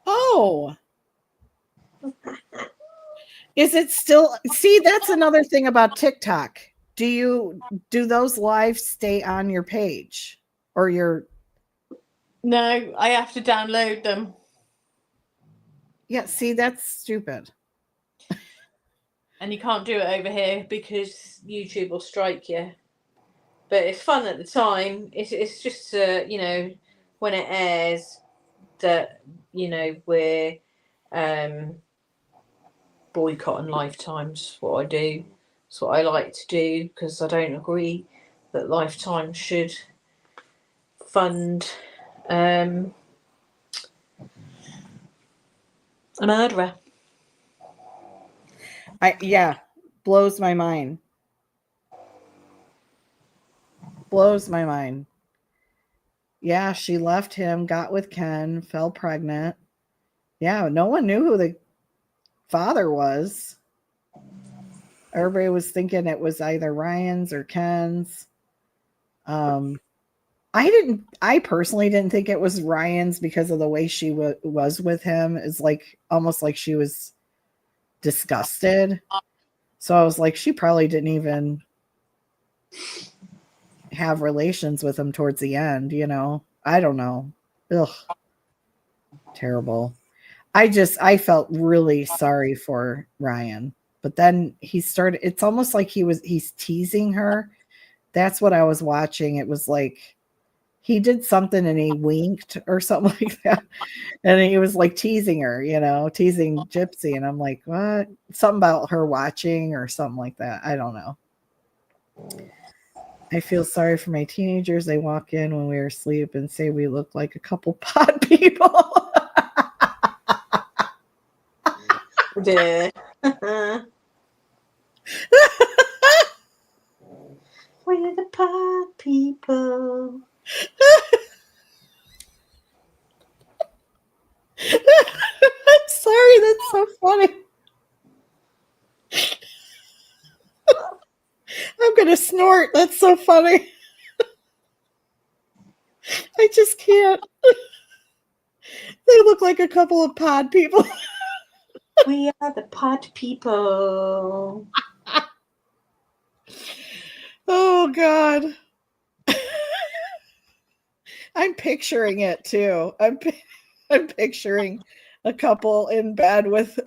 Oh. Is it still? See, that's another thing about TikTok. Do those lives stay on your page or your? No, I have to download them. Yeah, see, that's stupid. And you can't do it over here because YouTube will strike you. But it's fun at the time. It's just when it airs that we're boycotting Lifetime's what I do. It's what I like to do, because I don't agree that Lifetime should fund a murderer. Blows my mind. Blows my mind. Yeah, she left him, got with Ken, fell pregnant. Yeah, no one knew who the father was. Everybody was thinking it was either Ryan's or Ken's. I personally didn't think it was Ryan's because of the way she was with him. It's like almost like she was disgusted. So I was like, she probably didn't even have relations with him towards the end, I don't know. Ugh, terrible. I felt really sorry for Ryan. But then it's almost like he's teasing her. That's what I was watching. It was like he did something and he winked or something like that. And he was like teasing her, teasing Gypsy. And I'm like, what? Something about her watching or something like that. I don't know. I feel sorry for my teenagers. They walk in when we are asleep and say we look like a couple pod people. Dear. We're the pod people. I'm sorry, that's so funny. I'm gonna snort. That's so funny. I just can't. They look like a couple of pod people. We are the pod people. Oh God. I'm picturing it too. I'm picturing a couple in bed with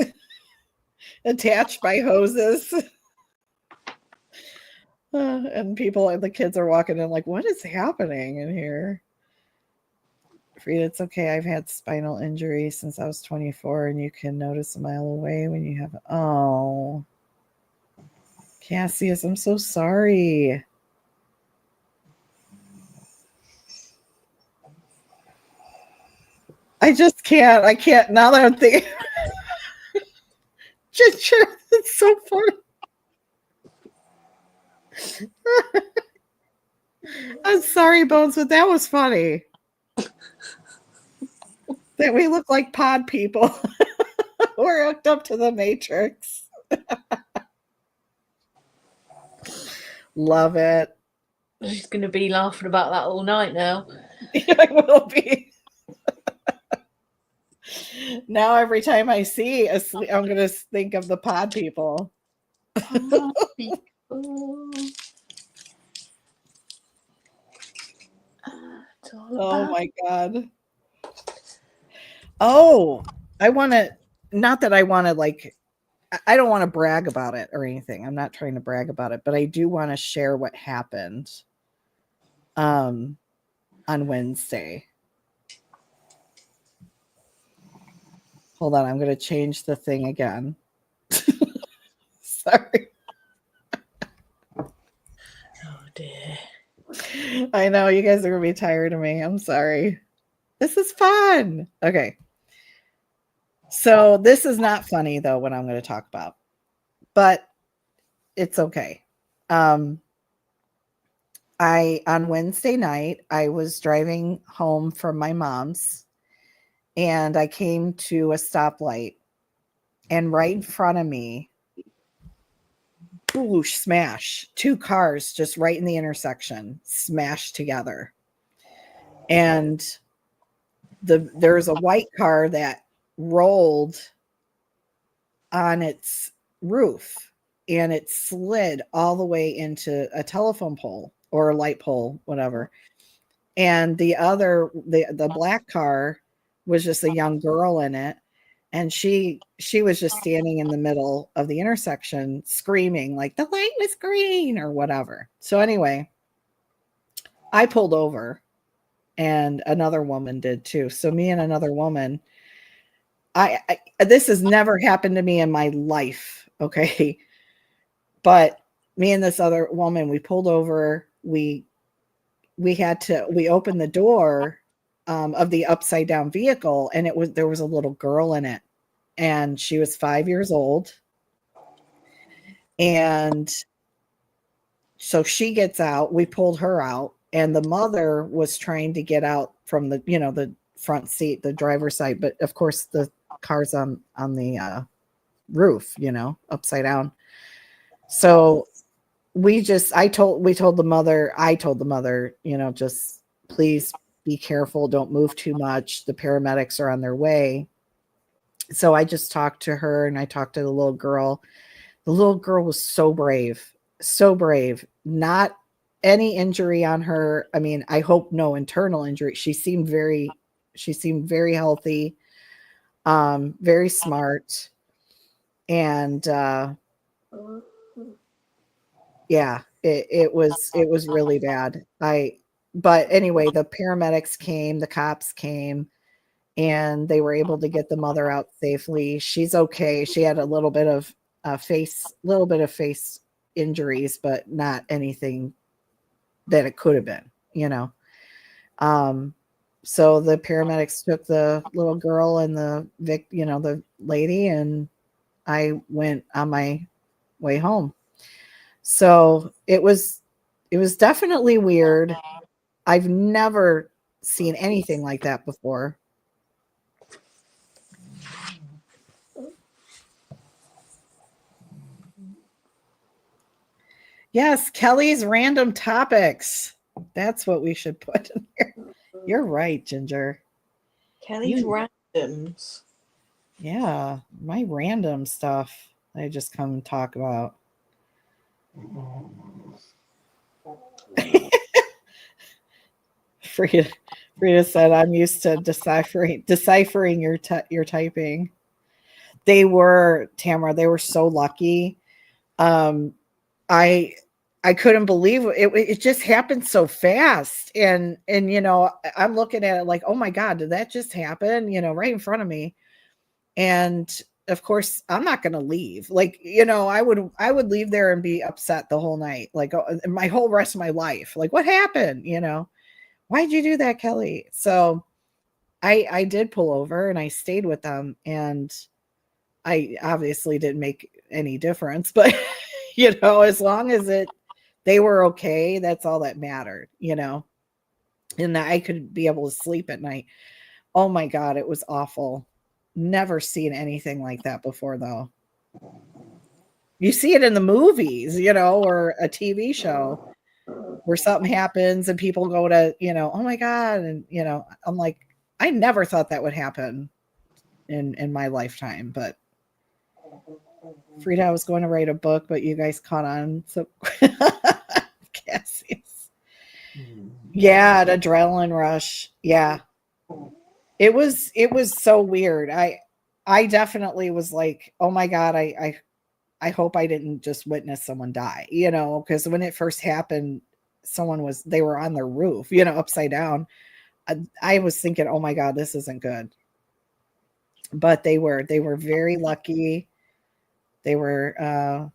attached by hoses. And the kids are walking in like, what is happening in here? Frida, it's okay. I've had spinal injury since I was 24, and you can notice a mile away when you have. Oh, Cassius, I'm so sorry. I just can't. I can't. Now that I'm thinking. Ginger, it's so funny. I'm sorry, Bones, but that was funny. That we look like pod people. We're hooked up to the Matrix. Love it. She's going to be laughing about that all night now. I will be. Now every time I see I'm going to think of the pod people. Oh my God. Oh, I want to, not that I want to like, I don't want to brag about it or anything. I'm not trying to brag about it, but I do want to share what happened on Wednesday. Hold on, I'm going to change the thing again. Sorry. Oh dear. I know you guys are going to be tired of me. I'm sorry. This is fun. Okay. So this is not funny though, what I'm going to talk about, but it's okay. On Wednesday night, I was driving home from my mom's and I came to a stoplight, and right in front of me, boosh, smash, two cars just right in the intersection, smashed together. And there's a white car that rolled on its roof and it slid all the way into a telephone pole or a light pole, whatever. And the black car was just a young girl in it. And she was just standing in the middle of the intersection screaming like the light was green or whatever. So anyway, I pulled over and another woman did too. So me and another woman, this has never happened to me in my life. Okay. But me and this other woman, we pulled over, we opened the door of the upside down vehicle, and there was a little girl in it, and she was 5 years old. And so she gets out, we pulled her out, and the mother was trying to get out from the front seat, the driver's side, but of course the car's on the roof, upside down. So we told the mother, just please be careful, don't move too much, the paramedics are on their way. So I just talked to her, and I talked to the little girl. The little girl was so brave, not any injury on her. I mean, I hope no internal injury. She seemed very She seemed very healthy, very smart. And yeah, it was really bad. But anyway, the paramedics came, the cops came, and they were able to get the mother out safely. She's okay. She had a little bit of face injuries, but not anything that it could have been, So the paramedics took the little girl and the lady, and I went on my way home. So it was definitely weird. I've never seen anything like that before. Yes, Kelly's random topics. That's what we should put in here. You're right, Ginger. Kelly's randoms. Yeah, my random stuff I just come and talk about. Frida said, I'm used to deciphering your typing. They were, Tamara, they were so lucky. I couldn't believe it. It just happened so fast. And I'm looking at it like, oh my God, did that just happen? Right in front of me. And of course, I'm not going to leave. Like, I would leave there and be upset the whole night, like my whole rest of my life. Like, what happened? Why'd you do that, Kelly? So I did pull over and I stayed with them, and I obviously didn't make any difference, but as long as they were okay, that's all that mattered, and that I could be able to sleep at night. Oh my God, it was awful. Never seen anything like that before, though. You see it in the movies, or a TV show where something happens and people go to, oh my God. And, I'm like, I never thought that would happen in my lifetime, but Frida, I was going to write a book, but you guys caught on. So Cassie's. Yeah, an adrenaline rush. Yeah. It was so weird. I definitely was like, oh my God, I hope I didn't just witness someone die, because when it first happened, they were on their roof, upside down. I was thinking, oh my God, this isn't good. But they were very lucky. They were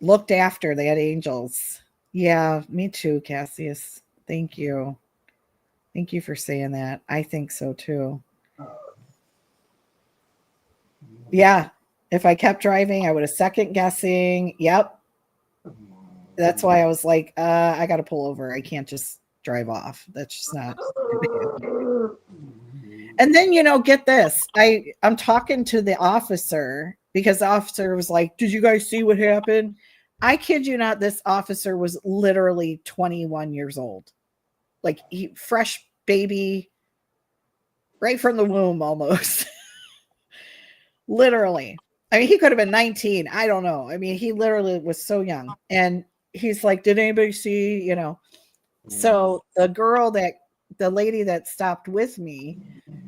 looked after. They had angels. Yeah, me too, Cassius. Thank you. Thank you for saying that. I think so too. Yeah. If I kept driving, I would have second guessing. Yep. That's why I was like, I got to pull over. I can't just drive off. That's just not. And then, get this. I'm talking to the officer, because the officer was like, did you guys see what happened? I kid you not. This officer was literally 21 years old. Like, fresh baby, right from the womb almost. Literally. I mean, he could have been 19. I don't know. I mean, he literally was so young. And he's like, did anybody see, So the lady that stopped with me,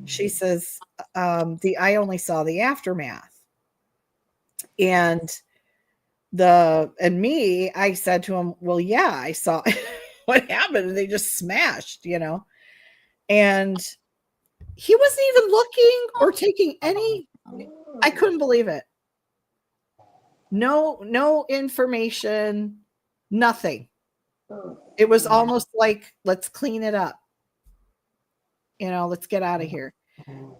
she says, I only saw the aftermath. And I said to him, well, yeah, I saw what happened. And they just smashed, and he wasn't even looking or taking any. I couldn't believe it. No information, nothing. It was almost like, let's clean it up. Let's get out of here.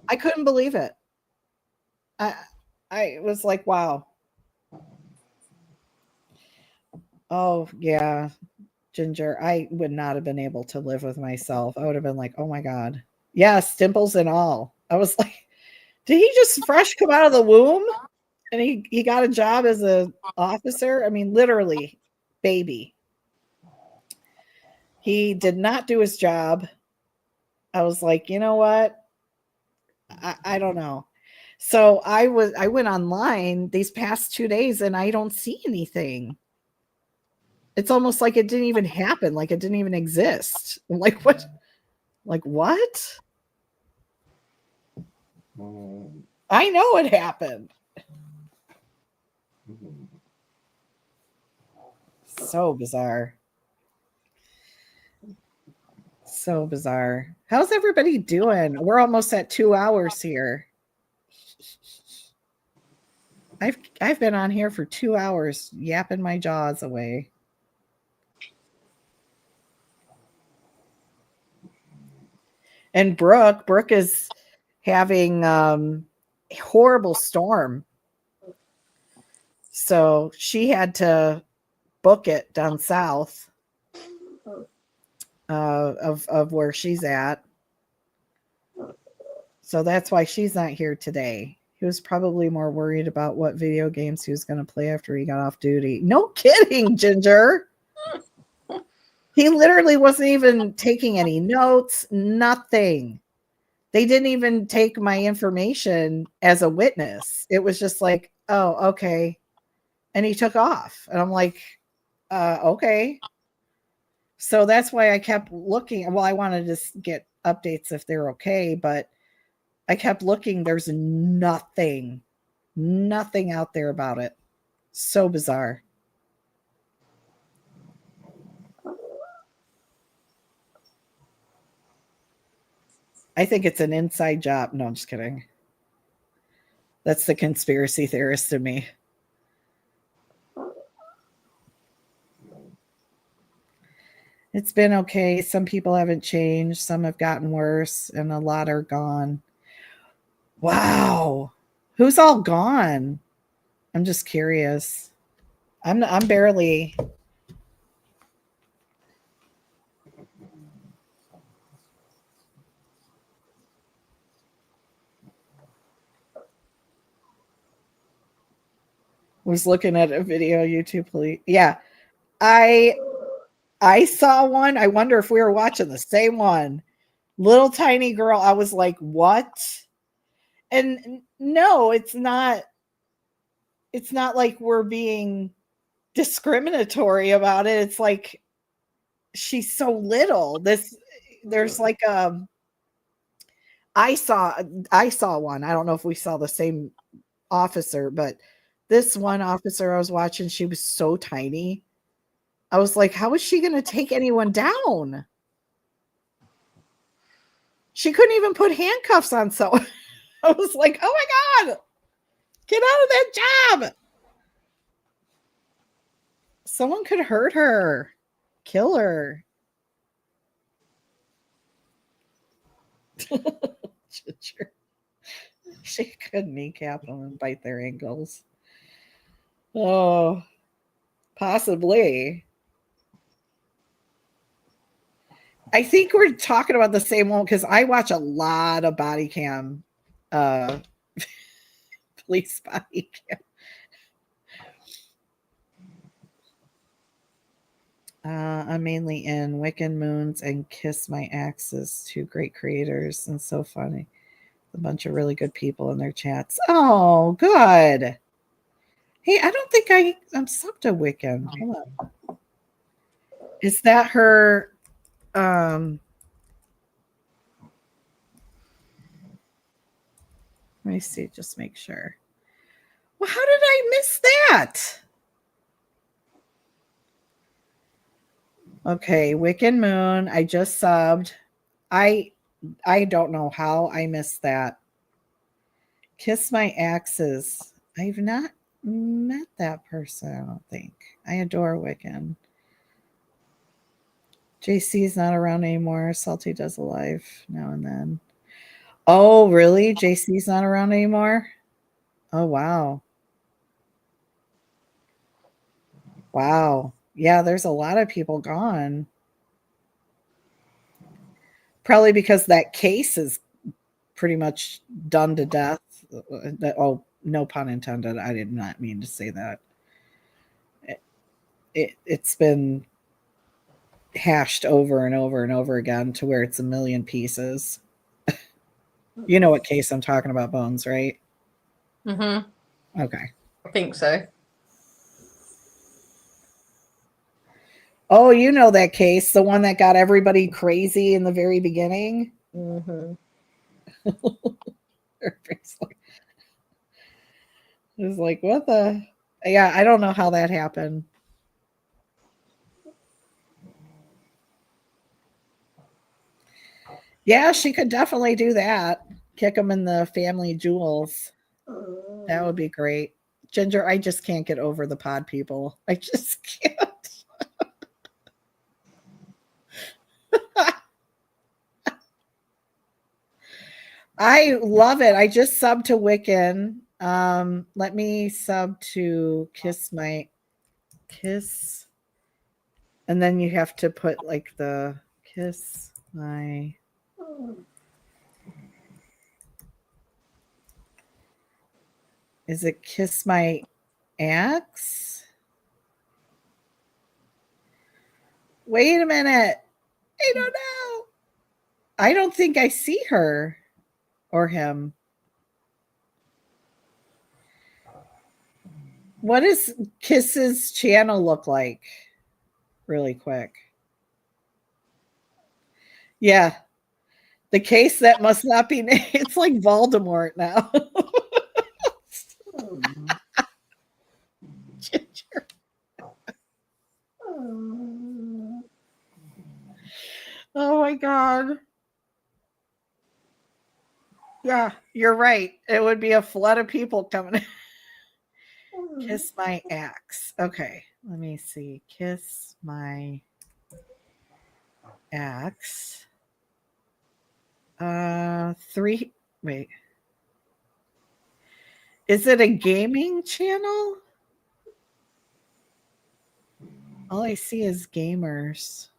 I couldn't believe it. I was like, wow. Oh, yeah. Ginger, I would not have been able to live with myself. I would have been like, oh my God. Yes, dimples and all. I was like, did he just fresh come out of the womb? And he got a job as an officer? I mean, literally, baby. He did not do his job. I was like, you know what? I don't know. So I went online these past 2 days and I don't see anything. It's almost like it didn't even happen. Like it didn't even exist. I'm like, what? Like what? I know it happened. So bizarre. So bizarre. How's everybody doing? We're almost at 2 hours here. I've been on here for 2 hours yapping my jaws away. And Brooke is having horrible storm. So she had to book it down south of where she's at. So that's why she's not here today. He was probably more worried about what video games he was going to play after he got off duty. No kidding, Ginger. He literally wasn't even taking any notes, nothing. They didn't even take my information as a witness. It was just like, oh, okay. And he took off. And I'm like, okay. So that's why I kept looking. Well, I wanted to get updates if they're okay, but I kept looking. There's nothing out there about it. So bizarre. I think it's an inside job. No, I'm just kidding. That's the conspiracy theorist in me. It's been okay. Some people haven't changed. Some have gotten worse, and a lot are gone. Wow. Who's all gone? I'm just curious. I'm barely... was looking at a video YouTube, please. Yeah. I saw one. I wonder if we were watching the same one. Little tiny girl. I was like, what? And no, it's not like we're being discriminatory about it. It's like she's so little. There's like I saw one. I don't know if we saw the same officer, but this one officer I was watching, she was so tiny. I was like, how is she going to take anyone down? She couldn't even put handcuffs on. So I was like, oh my God, get out of that job. Someone could hurt her, kill her. She could kneecap them and bite their ankles. Oh, possibly. I think we're talking about the same one because I watch a lot of body cam, police body cam. I'm mainly in Wiccan Moons and Kiss My Axes, two great creators and so funny. A bunch of really good people in their chats. Oh, good. Hey, I don't think I'm subbed to Wiccan. Hold on. Is that her? Let me see, just make sure. Well, how did I miss that? Okay, Wiccan Moon. I just subbed. I don't know how I missed that. Kiss My Axes. I've not met that person, I don't think. I adore Wiccan. JC's not around anymore. Salty does a live now and then. Oh, really? JC's not around anymore? Oh, wow. Wow. Yeah, there's a lot of people gone. Probably because that case is pretty much done to death. Oh, no pun intended. I did not mean to say that. It's been hashed over and over and over again to where it's a million pieces. You know what case I'm talking about, Bones, right? Mm-hmm. Okay. I think so. Oh, you know that case, the one that got everybody crazy in the very beginning. Mm-hmm. Everybody's like, it's like, what the? Yeah, I don't know how that happened. Yeah, she could definitely do that. Kick them in the family jewels. That would be great. Ginger, I just can't get over the pod people. I just can't. I love it. I just subbed to Wiccan. Let me sub to Kiss, and then you have to put like the Kiss My. Is it Kiss My Axe? Wait a minute. I don't know. I don't think I see her or him. What does Kiss's channel look like? Really quick. Yeah. The case that must not be named. It's like Voldemort now. Ginger. Oh my God. Yeah, you're right. It would be a flood of people coming in. Kiss My Axe. Okay, let me see. Kiss My Axe. Wait. Is it a gaming channel? All I see is gamers.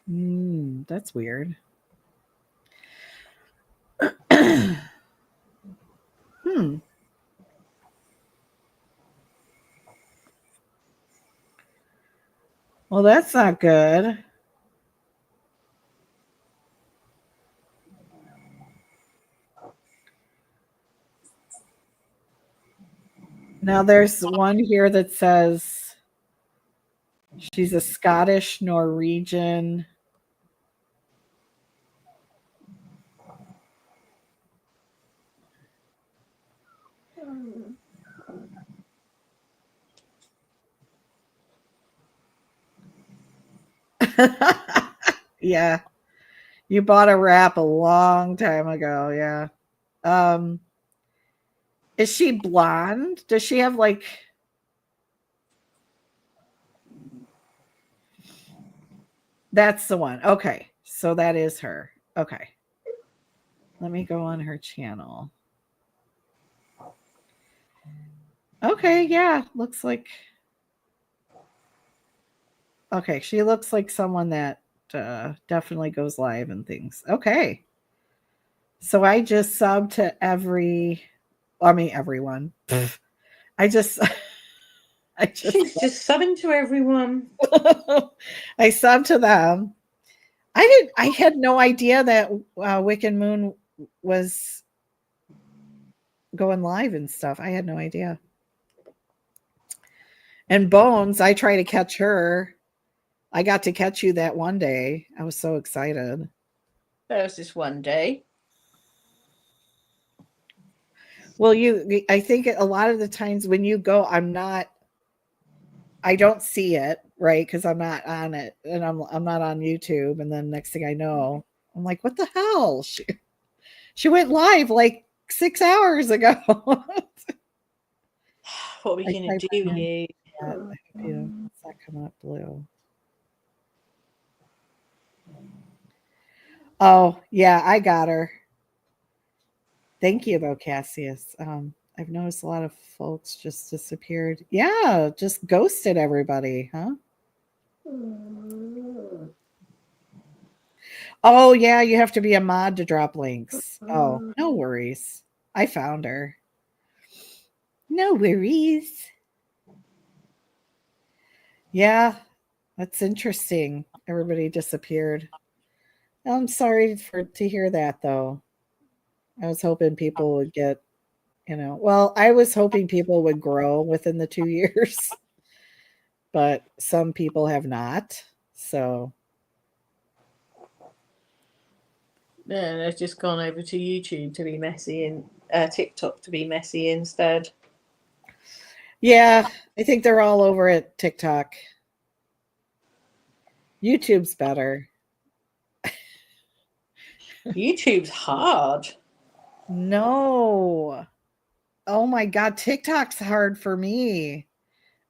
That's weird. Well, that's not good. Now there's one here that says she's a Scottish Norwegian. Yeah. You bought a wrap a long time ago, yeah. Is she blonde? Does she have like That's the one. Okay. So that is her. Okay. Let me go on her channel. Okay, yeah. Looks like Okay, she looks like someone that definitely goes live and things. Okay. So I just subbed to everyone. I just She's just subbing to everyone. I subbed to them. I had no idea that Wiccan Moon was going live and stuff. I had no idea. And Bones, I try to catch her. I got to catch you that one day. I was so excited. There was this one day. Well, I think a lot of the times when you go, I don't see it, right? Because I'm not on it, and I'm not on YouTube. And then next thing I know, I'm like, what the hell? She went live like 6 hours ago. What are we gonna do here? It's not coming up blue. Oh, yeah, I got her. Thank you, though, Cassius. I've noticed a lot of folks just disappeared. Yeah, just ghosted everybody, huh? Oh, yeah, you have to be a mod to drop links. Oh, no worries. I found her. No worries. Yeah, that's interesting. Everybody disappeared. I'm sorry to hear that, though. I was hoping people would get, well, I was hoping people would grow within the 2 years, but some people have not. So Yeah, they've just gone over to YouTube to be messy and TikTok to be messy instead. Yeah, I think they're all over at TikTok. YouTube's better. YouTube's hard. No. Oh my God, TikTok's hard for me.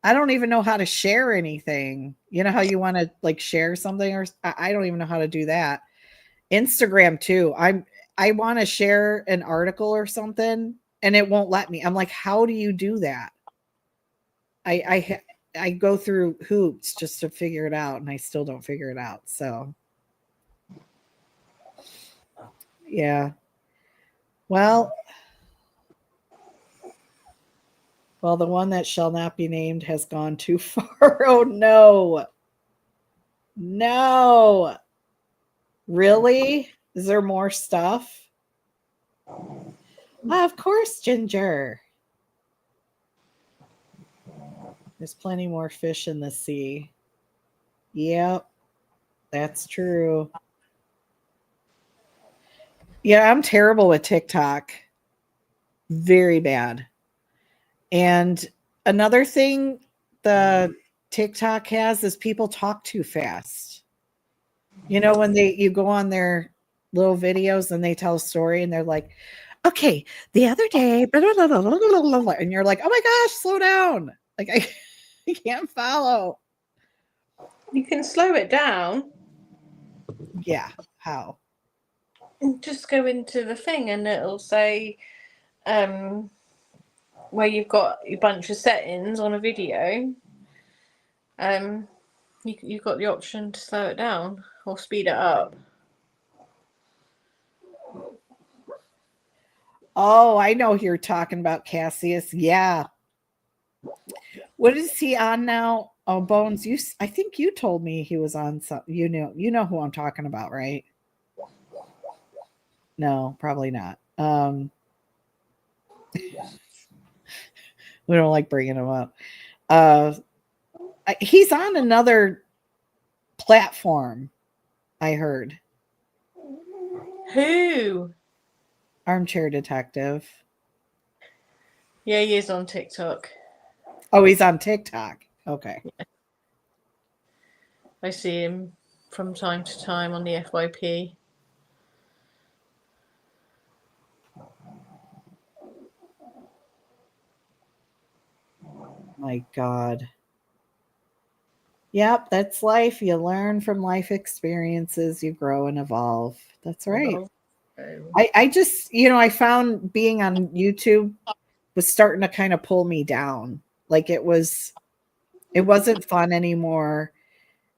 I don't even know how to share anything. You know how you want to like share something, or I don't even know how to do that. Instagram too. I want to share an article or something and it won't let me. I'm like, how do you do that? I go through hoops just to figure it out, and I still don't figure it out. So yeah. Well, the one that shall not be named has gone too far. Oh no. No. Really? Is there more stuff? Of course, Ginger. There's plenty more fish in the sea. Yep, that's true. Yeah, I'm terrible with TikTok. Very bad. And another thing the TikTok has is people talk too fast. You know, when you go on their little videos and they tell a story and they're like, okay, the other day, blah, blah, blah, blah, blah, blah, and you're like, oh my gosh, slow down. Like I can't follow. You can slow it down. Yeah, how? Just go into the thing and it'll say where you've got a bunch of settings on a video. You've got the option to slow it down or speed it up. Oh, I know who you're talking about, Cassius. Yeah. What is he on now? Oh, Bones, I think you told me he was on some, you know who I'm talking about, right? No, probably not. We don't like bringing him up. He's on another platform, I heard. Who? Armchair Detective. Yeah, he is on TikTok. Oh, he's on TikTok. Okay. I see him from time to time on the FYP. My God. Yep, that's life. You learn from life experiences, you grow and evolve. That's right. I just, I found being on YouTube was starting to kind of pull me down. Like it wasn't fun anymore.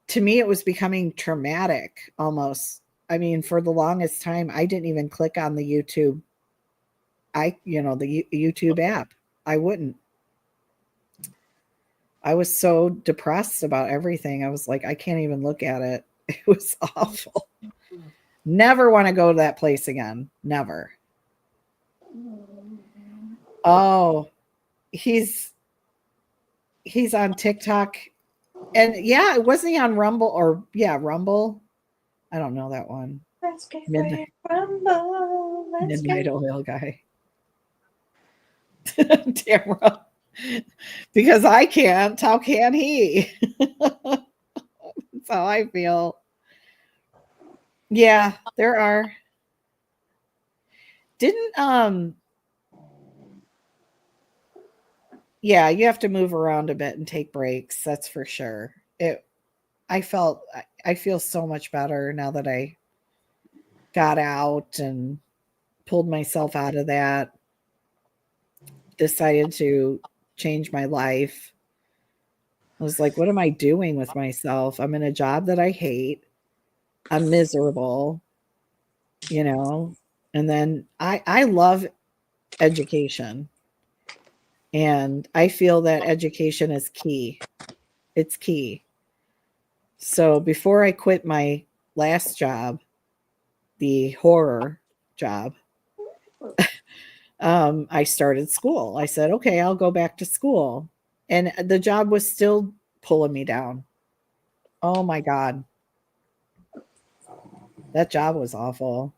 To me, it was becoming traumatic almost. I mean, for the longest time, I didn't even click on the YouTube. The YouTube app. I wouldn't. I was so depressed about everything. I was like, I can't even look at it. It was awful. Never want to go to that place again. Never. Oh, he's on TikTok. And yeah, wasn't he on Rumble Rumble? I don't know that one. Let's get Midnight Rumble. Midnight Oil guy. Tamara. Because I can't. How can he? That's how I feel. Yeah, there are. Yeah, you have to move around a bit and take breaks. That's for sure. I feel so much better now that I got out and pulled myself out of that. Decided to change my life. I was like, what am I doing with myself? I'm in a job that I hate. I'm miserable, and then I love education. And I feel that education is key. It's key. So before I quit my last job, the horror job, I started school. I said, okay, I'll go back to school. And the job was still pulling me down. Oh my God. That job was awful.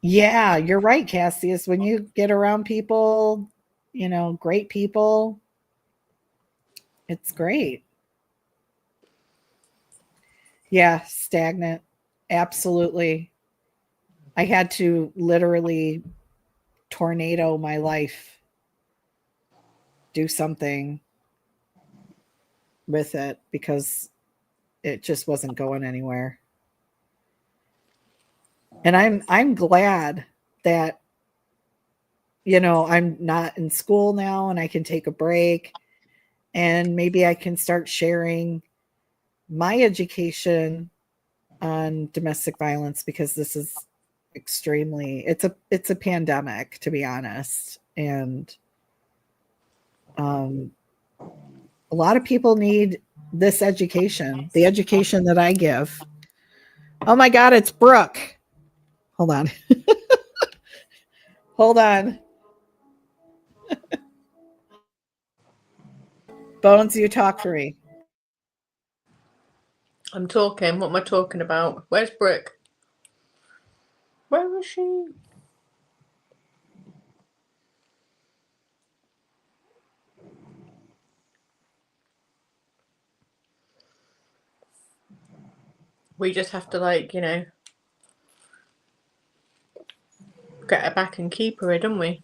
Yeah, you're right, Cassius. When you get around people, great people, it's great. Yeah, stagnant. Absolutely. I had to literally tornado my life, do something with it because it just wasn't going anywhere. And I'm glad that I'm not in school now and I can take a break and maybe I can start sharing my education on domestic violence, because this is it's a pandemic, to be honest. And a lot of people need this education, the education that I give. Oh my God, it's Brooke. Hold on. Hold on. Bones, you talk for me. I'm talking. What am I talking about? Where's Brooke? Where is she? We just have to, get her back and keep her, don't we?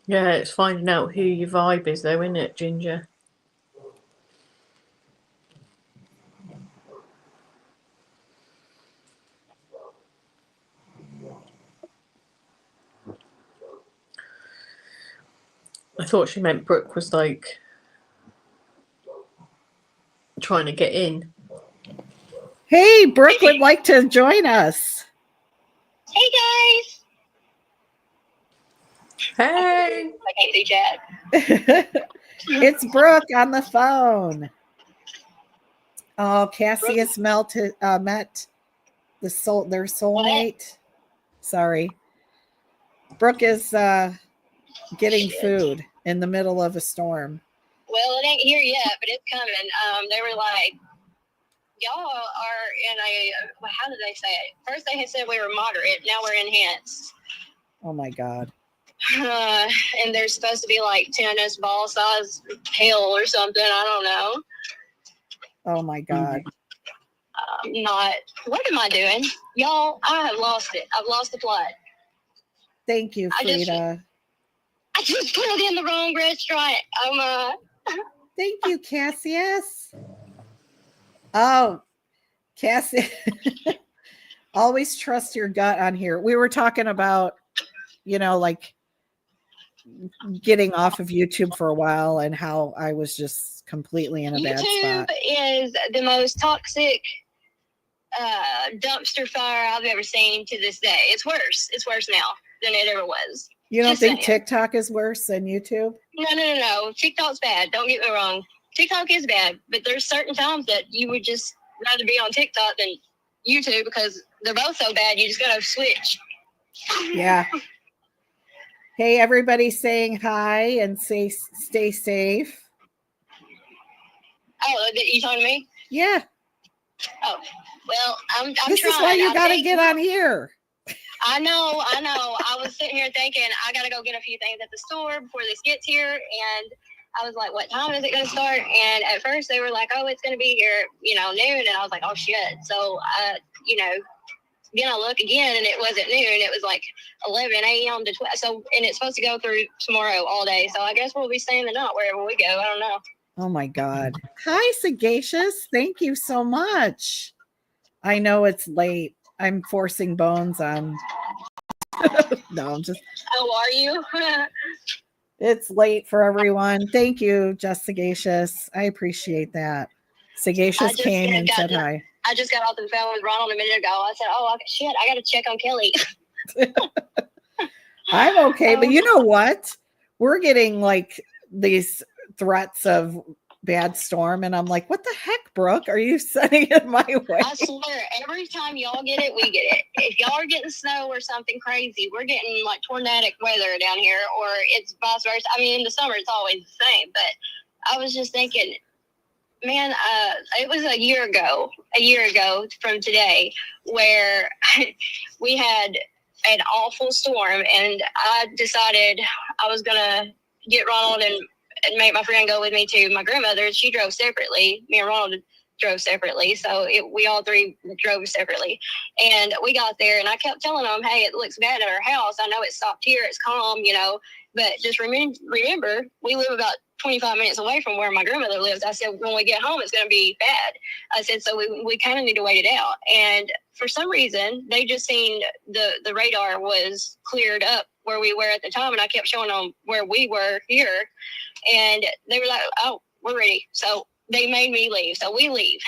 Yeah, it's finding out who your vibe is, though, isn't it, Ginger? I thought she meant Brooke was trying to get in. Hey, Brooke would like to join us. Hey guys. Hey. I can't see chat. It's Brooke on the phone. Oh, Cassius met their soulmate. Sorry. Brooke is getting food in the middle of a storm. Well, it ain't here yet, but it's coming. They were like, y'all are in how did they say it? First they had said we were moderate, now we're enhanced. Oh my God. And there's supposed to be like tennis ball size hail or something. I don't know. Oh my God. What am I doing? Y'all, I have lost it. I've lost the plot. Thank you, Frida. I just put it in the wrong restaurant. Thank you, Cassius. Oh, Cassius. Always trust your gut on here. We were talking about, getting off of YouTube for a while and how I was just completely in a bad spot. YouTube is the most toxic dumpster fire I've ever seen to this day. It's worse. It's worse now than it ever was. You don't think TikTok is worse than YouTube? No. TikTok's bad. Don't get me wrong. TikTok is bad, but there's certain times that you would just rather be on TikTok than YouTube because they're both so bad. You just gotta switch. Yeah. Hey, everybody saying hi and stay safe. Oh, you talking to me? Yeah. Oh, well, I'm this trying. Is why you got to get on here. I know. I was sitting here thinking I got to go get a few things at the store before this gets here. And I was like, what time is it going to start? And at first they were like, oh, it's going to be here, noon. And I was like, oh, shit. So, then I look again and it wasn't noon. It was like 11 a.m. to 12. So, and it's supposed to go through tomorrow all day. So I guess we'll be staying the night wherever we go. I don't know. Oh my God. Hi, Sagacious. Thank you so much. I know it's late. I'm forcing Bones on. No, I'm just. How are you? It's late for everyone. Thank you, just Sagacious. I appreciate that. Sagacious came and said hi. I just got off the phone with Ronald a minute ago. I said, oh, shit, I got to check on Kelly. I'm okay. But you know what? We're getting these threats of bad storm. And I'm like, what the heck, Brooke? Are you sending it my way? I swear, every time y'all get it, we get it. If y'all are getting snow or something crazy, we're getting tornadic weather down here, or it's vice versa. I mean, in the summer, it's always the same. But I was just thinking, Man, it was a year ago from today, where we had an awful storm, and I decided I was gonna get Ronald and make my friend go with me to my grandmother's. She drove separately. Me and Ronald drove separately, so we all three drove separately. And we got there, and I kept telling them, "Hey, it looks bad at our house. I know it stopped here. It's calm, but just remember, we live about 25 minutes away from where my grandmother lives." I said, when we get home, it's going to be bad. I said, so we kind of need to wait it out. And for some reason, they just seen the radar was cleared up where we were at the time. And I kept showing them where we were here. And they were like, oh, we're ready. So they made me leave. So we leave.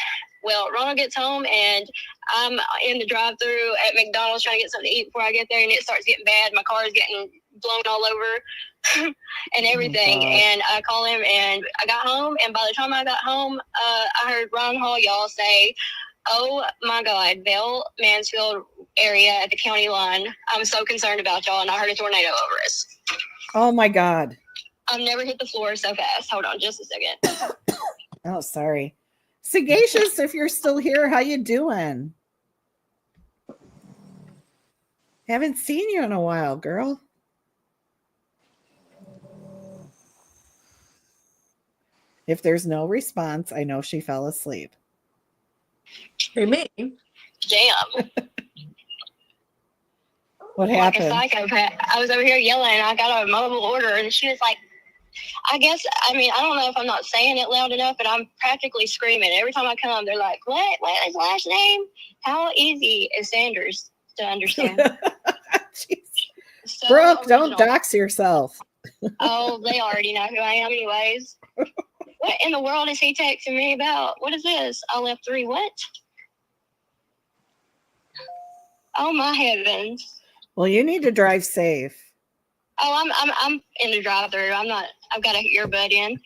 Well, Ronald gets home, and I'm in the drive-thru at McDonald's trying to get something to eat before I get there, and it starts getting bad. My car is getting blown all over and everything. And I call him, and I got home, and by the time I got home, I heard Ron Hall y'all say, "Oh my God, Bell Mansfield area at the county line. I'm so concerned about y'all, and I heard a tornado over us." Oh my God. I've never hit the floor so fast. Hold on just a second. Oh, sorry. Sagacious, if you're still here, how you doing? Haven't seen you in a while, girl. If there's no response, I know she fell asleep. Who, me? Damn. What Like a happened? psychopath. I was over here yelling, and I got a mobile order, and she was like, I don't know if I'm not saying it loud enough, but I'm practically screaming. Every time I come, they're like, what is his last name? How easy is Sanders to understand? Jeez. So Brooke, don't original. dox yourself. Oh, they already know who I am anyways. What in the world is he texting me about? What is this? I left 3 what? Oh my heavens. Well, you need to drive safe. Oh, I'm in the drive-thru. I've got an earbud in.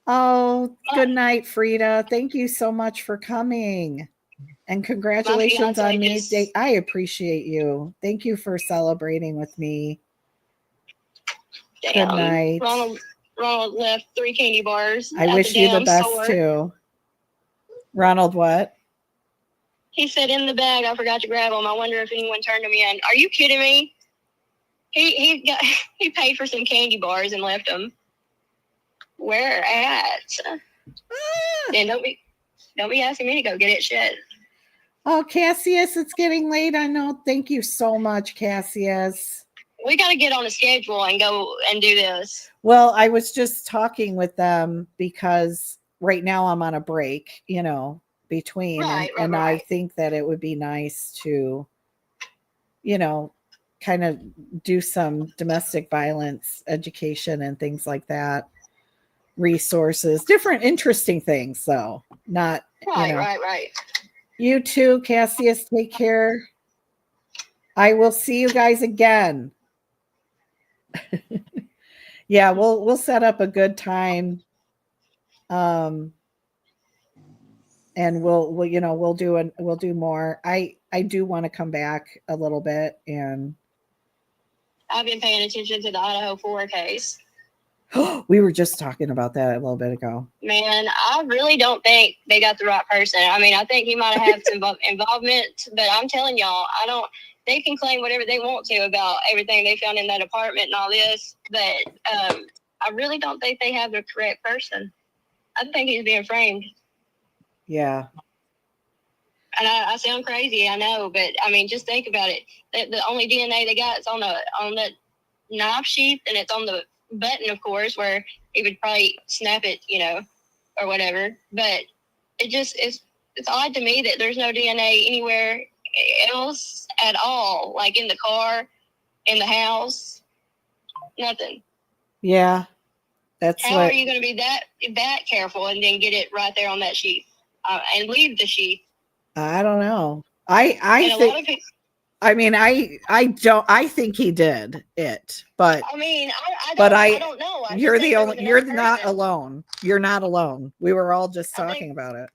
Oh, good night, Frida. Thank you so much for coming. And congratulations My on me. fiance I appreciate you. Thank you for celebrating with me. Damn. Good night. Ronald left 3 candy bars. I at wish you the damn best store. too. Ronald, what? He said in the bag, I forgot to grab them. I wonder if anyone turned them in. Are you kidding me? He paid for some candy bars and left them. Where at? And don't be asking me to go get it. Shit. Oh, Cassius, it's getting late. I know. Thank you so much, Cassius. We got to get on a schedule and go and do this. Well, I was just talking with them because right now I'm on a break, between. And I think that it would be nice to, kind of do some domestic violence education and things like that. Resources, different interesting things, though. Not Right. You too, Cassius. Take care. I will see you guys again. Yeah, we'll set up a good time. And we'll do more. I do want to come back a little bit, and I've been paying attention to the Idaho 4 case. we were just talking about that a little bit ago. Man, I really don't think they got the right person. I mean, I think he might have had some involvement, but I'm telling y'all, they can claim whatever they want to about everything they found in that apartment and all this, but I really don't think they have the correct person. I think he's being framed. Yeah. And I sound crazy, I know, but I mean, just think about it. The only DNA they got is on the knife sheath, and it's on the button, of course, where he would probably snap it, or whatever. But it's odd to me that there's no DNA anywhere else at all, like in the car, in the house, nothing. Yeah, How are you going to be that careful and then get it right there on that sheath and leave the sheath? I don't know. I think he did it, but I mean, I don't know. You're not alone. You're not alone. We were all just talking about it.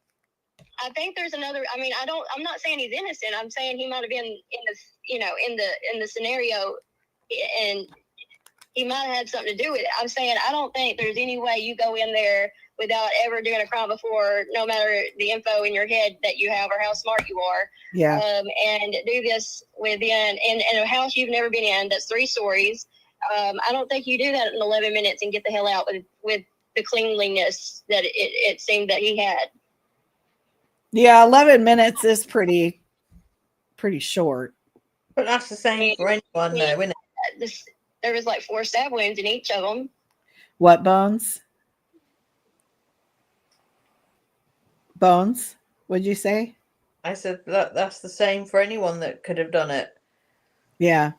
I think there's another. I mean, I'm not saying he's innocent. I'm saying he might have been in the scenario, and he might have had something to do with it. I'm saying I don't think there's any way you go in there without ever doing a crime before, no matter the info in your head that you have or how smart you are. Yeah. And do this within in a house you've never been in that's 3 stories. I don't think you do that in 11 minutes and get the hell out with the cleanliness that it seemed that he had. Yeah, 11 minutes is pretty short. But that's the same for anyone, though, isn't it? There was like 4 stab wounds in each of them. What bones? Bones? What'd you say? I said that's the same for anyone that could have done it. Yeah.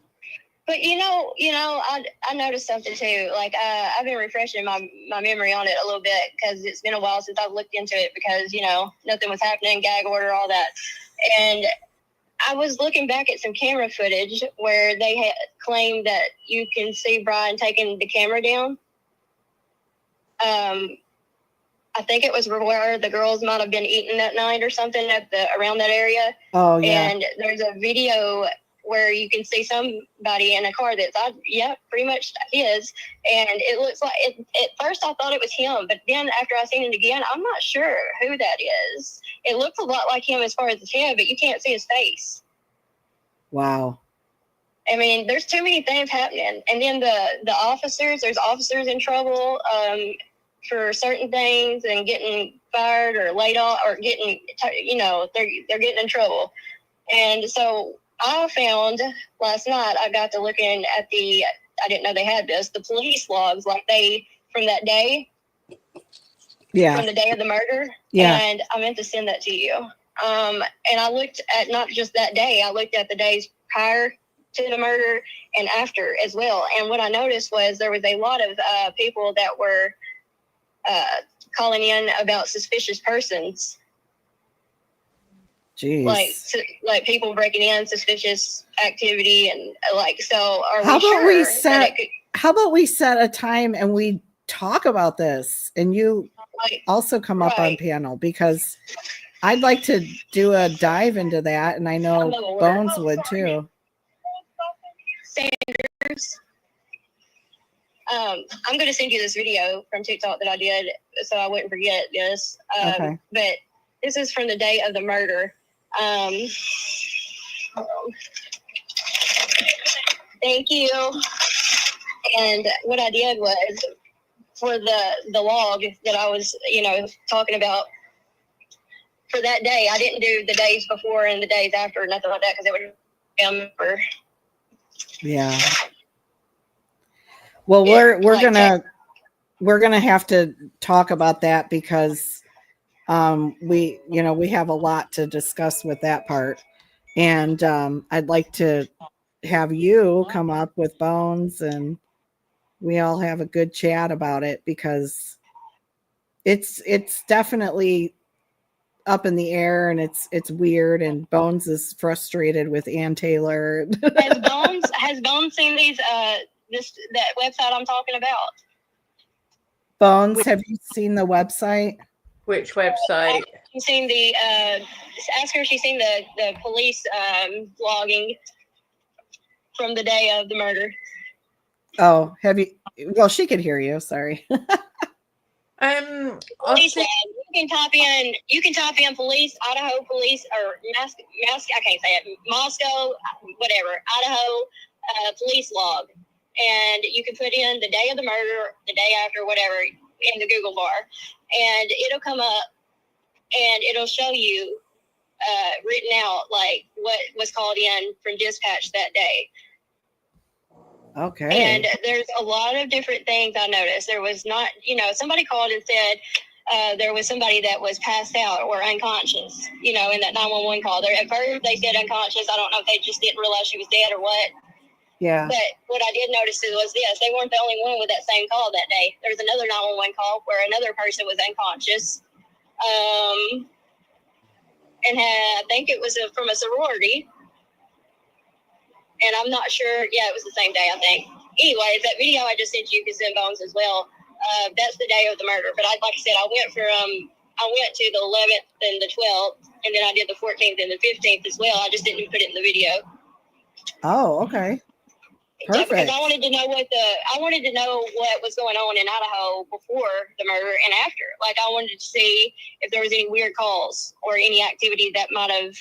But I noticed something too. Like I've been refreshing my memory on it a little bit because it's been a while since I've looked into it because nothing was happening, gag order, all that, and I was looking back at some camera footage where they had claimed that you can see Brian taking the camera down. I think it was where the girls might have been eating that night or something around that area. Oh yeah. And there's a video where you can see somebody in a car that's pretty much his. And it looks like at first I thought it was him, but then after I seen it again, I'm not sure who that is. It looks a lot like him as far as his head, but you can't see his face. Wow. I mean, there's too many things happening. And then the officers, there's officers in trouble for certain things and getting fired or laid off or getting, they're getting in trouble. And so I found last night, I got to looking at I didn't know they had this, the police logs, from that day. Yeah. From the day of the murder. Yeah. And I meant to send that to you. And I looked at not just that day, I looked at the days prior to the murder and after as well. And what I noticed was there was a lot of people that were calling in about suspicious persons. Jeez. Like people breaking in, suspicious activity, and so. How about we set a time and we talk about this, and you also come up on panel, because I'd like to do a dive into that, and I know Bones would too. Sanders. I'm going to send you this video from TikTok that I did so I wouldn't forget this. Okay. But this is from the day of the murder. Thank you. And what I did was for the log that I was, talking about for that day, I didn't do the days before and the days after, nothing like that, because it would remember. Yeah. Well, we're gonna have to talk about that because we have a lot to discuss with that part, and I'd like to have you come up with Bones and we all have a good chat about it, because it's definitely up in the air and it's weird, and Bones is frustrated with Ann Taylor. Has Bones seen these that website I'm talking about? Bones, have you seen the website? Which website? She's seen ask her if she's seen the police logging from the day of the murder. Oh, have you? Well, she could hear you. Sorry. Police log. You can type in police, Idaho police, or I can't say it. Moscow, whatever, Idaho police log. And you can put in the day of the murder, the day after, whatever, in the Google bar. And it'll come up and it'll show you written out like what was called in from dispatch that day. Okay. And there's a lot of different things I noticed. There was not, somebody called and said there was somebody that was passed out or unconscious, in that 911 call. At first they said unconscious. I don't know if they just didn't realize she was dead or what. Yeah. But what I did notice was this: they weren't the only one with that same call that day. There was another 911 call where another person was unconscious. And I think it was from a sorority. And I'm not sure. Yeah, it was the same day, I think. Anyways, that video I just sent you can send Bones as well. That's the day of the murder. But like I said, I went to the 11th and the 12th, and then I did the 14th and the 15th as well. I just didn't put it in the video. Oh, okay. So, because Perfect. I wanted to know what was going on in Idaho before the murder and after. Like, I wanted to see if there was any weird calls or any activity that might have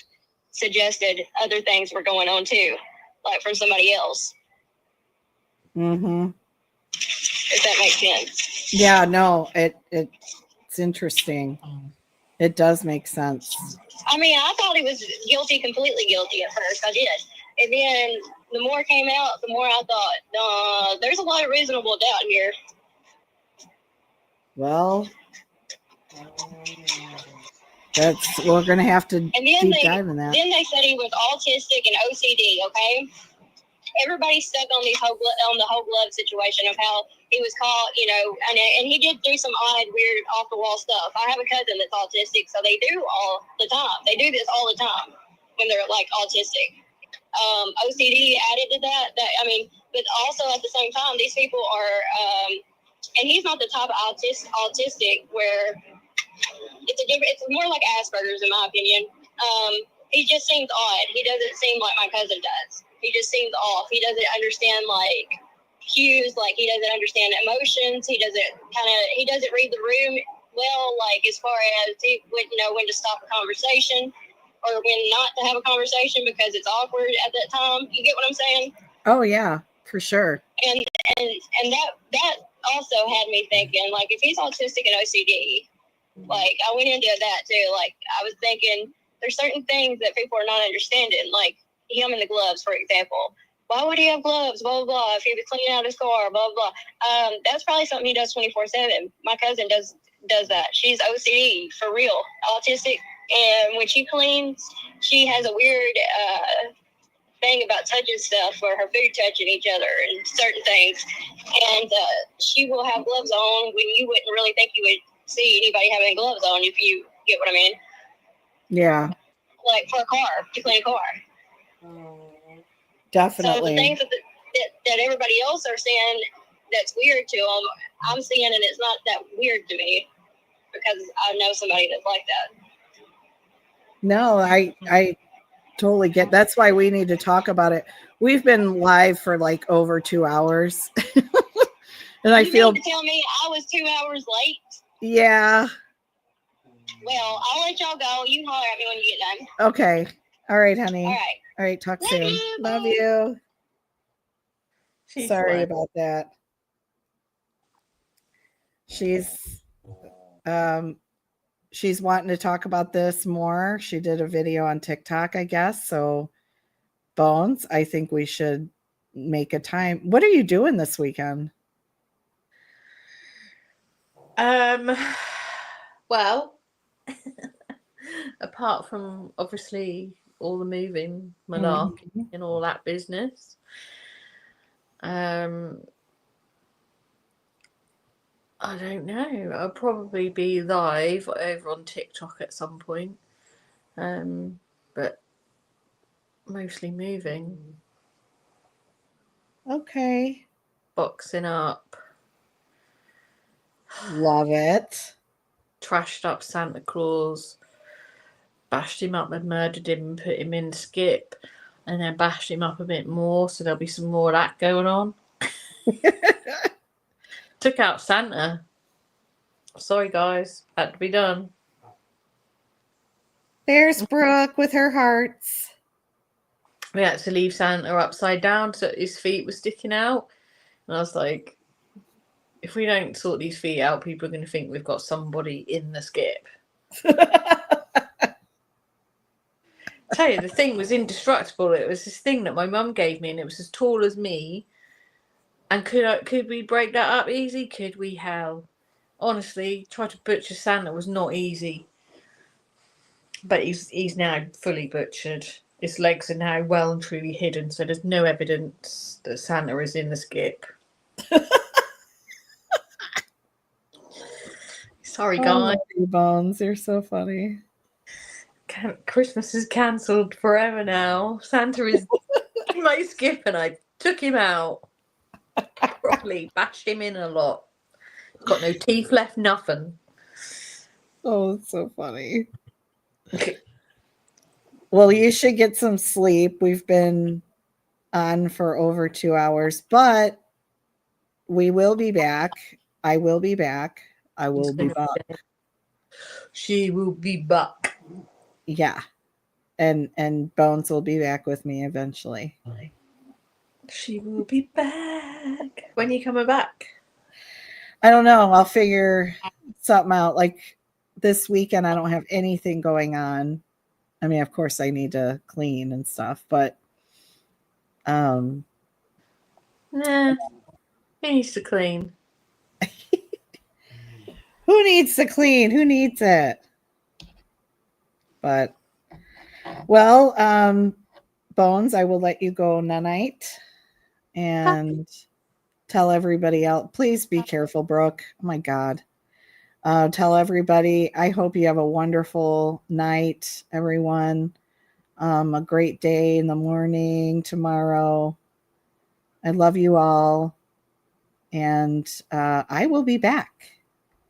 suggested other things were going on too, like from somebody else. Mm-hmm. If that makes sense. Yeah, no, it's interesting. It does make sense. I mean, I thought he was completely guilty at first. I did. And then the more came out, the more I thought, there's a lot of reasonable doubt here. Well, we're gonna have to And then deep dive in that. Then they said he was autistic and OCD. Okay, everybody's stuck on on the whole glove situation of how he was caught, and he did do some odd, weird, off the wall stuff. I have a cousin that's autistic, so they do all the time. They do this all the time when they're like autistic. OCD added to that. But also at the same time, these people are, and he's not the type of autistic where it's more like Asperger's in my opinion. He just seems odd. He doesn't seem like my cousin does. He just seems off. He doesn't understand like cues, like he doesn't understand emotions. He doesn't read the room well, like as far as he would know when to stop a conversation or when not to have a conversation because it's awkward at that time. You get what I'm saying? Oh yeah, for sure. And that also had me thinking, like, if he's autistic and OCD, like I went into that too. Like I was thinking there's certain things that people are not understanding, like him in the gloves, for example. Why would he have gloves? Blah, blah, blah. If he was cleaning out his car, blah, blah. That's probably something he does 24/7. My cousin does that. She's OCD for real, autistic. And when she cleans, she has a weird thing about touching stuff or her food touching each other and certain things. And she will have gloves on when you wouldn't really think you would see anybody having gloves on, if you get what I mean. Yeah. Like for a car, to clean a car. Definitely. So the things that everybody else are saying that's weird to them, I'm seeing, and it's not that weird to me because I know somebody that's like that. No, I totally get. That's why we need to talk about it. We've been live for like over 2 hours, and I feel. You tell me I was 2 hours late. Yeah. Well, I'll let y'all go. You can holler at me when you get done. Okay. All right, honey. All right. All right. Talk Love soon. you. Love Bye. you. She's Sorry fine. about that. She's wanting to talk about this more. She did a video on TikTok, I guess. So, Bones, I think we should make a time. What are you doing this weekend? Well, apart from obviously all the moving, malarkey, and all that business, I don't know. I'll probably be live over on TikTok at some point, but mostly moving, Okay. boxing up, Love it. trashed up Santa Claus, bashed him up and murdered him and put him in skip, and then bashed him up a bit more, so there'll be some more of that going on. Took out Santa. Sorry, guys. Had to be done. There's Brooke with her hearts. We had to leave Santa upside down so his feet were sticking out. And I was like, if we don't sort these feet out, people are going to think we've got somebody in the skip. Tell you, the thing was indestructible. It was this thing that my mum gave me, and it was as tall as me. And could we break that up easy? Could we? Hell. Honestly, try to butcher Santa was not easy. But he's now fully butchered. His legs are now well and truly hidden, so there's no evidence that Santa is in the skip. Sorry, guys. You, Bones. You're so funny. Christmas is cancelled forever now. Santa is in my skip, and I took him out. Properly bashed him in a lot. Got no teeth left, nothing. Oh, it's so funny. Well, you should get some sleep. We've been on for over 2 hours, but we will be back. I will be back. I will be back. She will be back. Yeah. And Bones will be back with me eventually. She will be back. When are you coming back? I don't know. I'll figure something out. Like this weekend, I don't have anything going on. I mean, of course, I need to clean and stuff, but Nah. He needs to clean. who needs to clean? Who needs it? But well, Bones, I will let you go night and tell everybody else. Please be careful, Brooke. Oh my God. Tell everybody, I hope you have a wonderful night, everyone. A great day in the morning tomorrow. I love you all. And I will be back.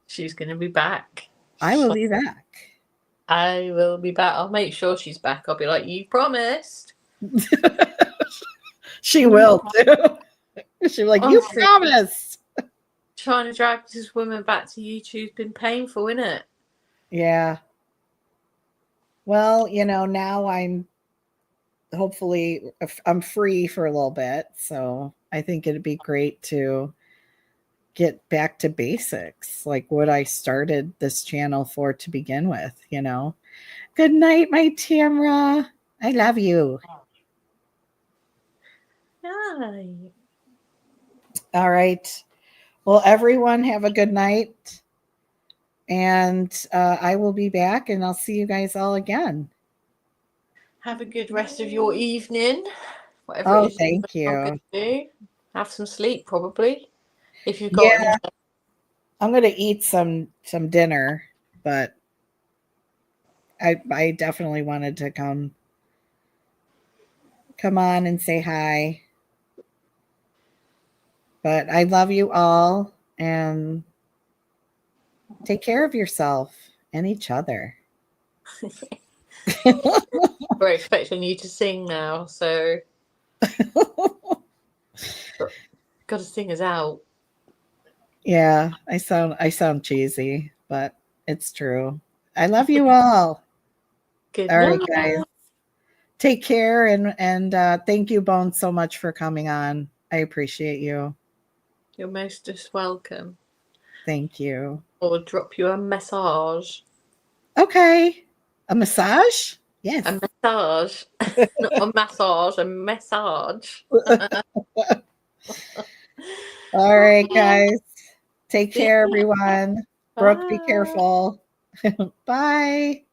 She's going to be back. I will be back. I will be back. I'll make sure she's back. I'll be like, you promised. She will too. She'll be like, you Honestly. promised. Trying to drag this woman back to YouTube's been painful, isn't it? Yeah. Well, now I'm free for a little bit. So I think it'd be great to get back to basics, like what I started this channel for to begin with, Good night, my Tamra. I love you. Hi. All right. Well, everyone have a good night. And I will be back and I'll see you guys all again. Have a good rest of your evening. Whatever it is thank you. Going to do. Have some sleep, probably. If you've got any. I'm going to eat some dinner, but I definitely wanted to come on and say hi. But I love you all and take care of yourself and each other. We're expecting you to sing now, so got to sing us out. Yeah, I sound cheesy, but it's true. I love you all. Good All right, night. guys. Take care and thank you, Bones, so much for coming on. I appreciate you. You're most welcome. Thank you. Or drop you a massage. Okay. A massage? Yes. A massage. Not a massage, a massage. All right, guys. Take care, everyone. Brooke, be careful. Bye.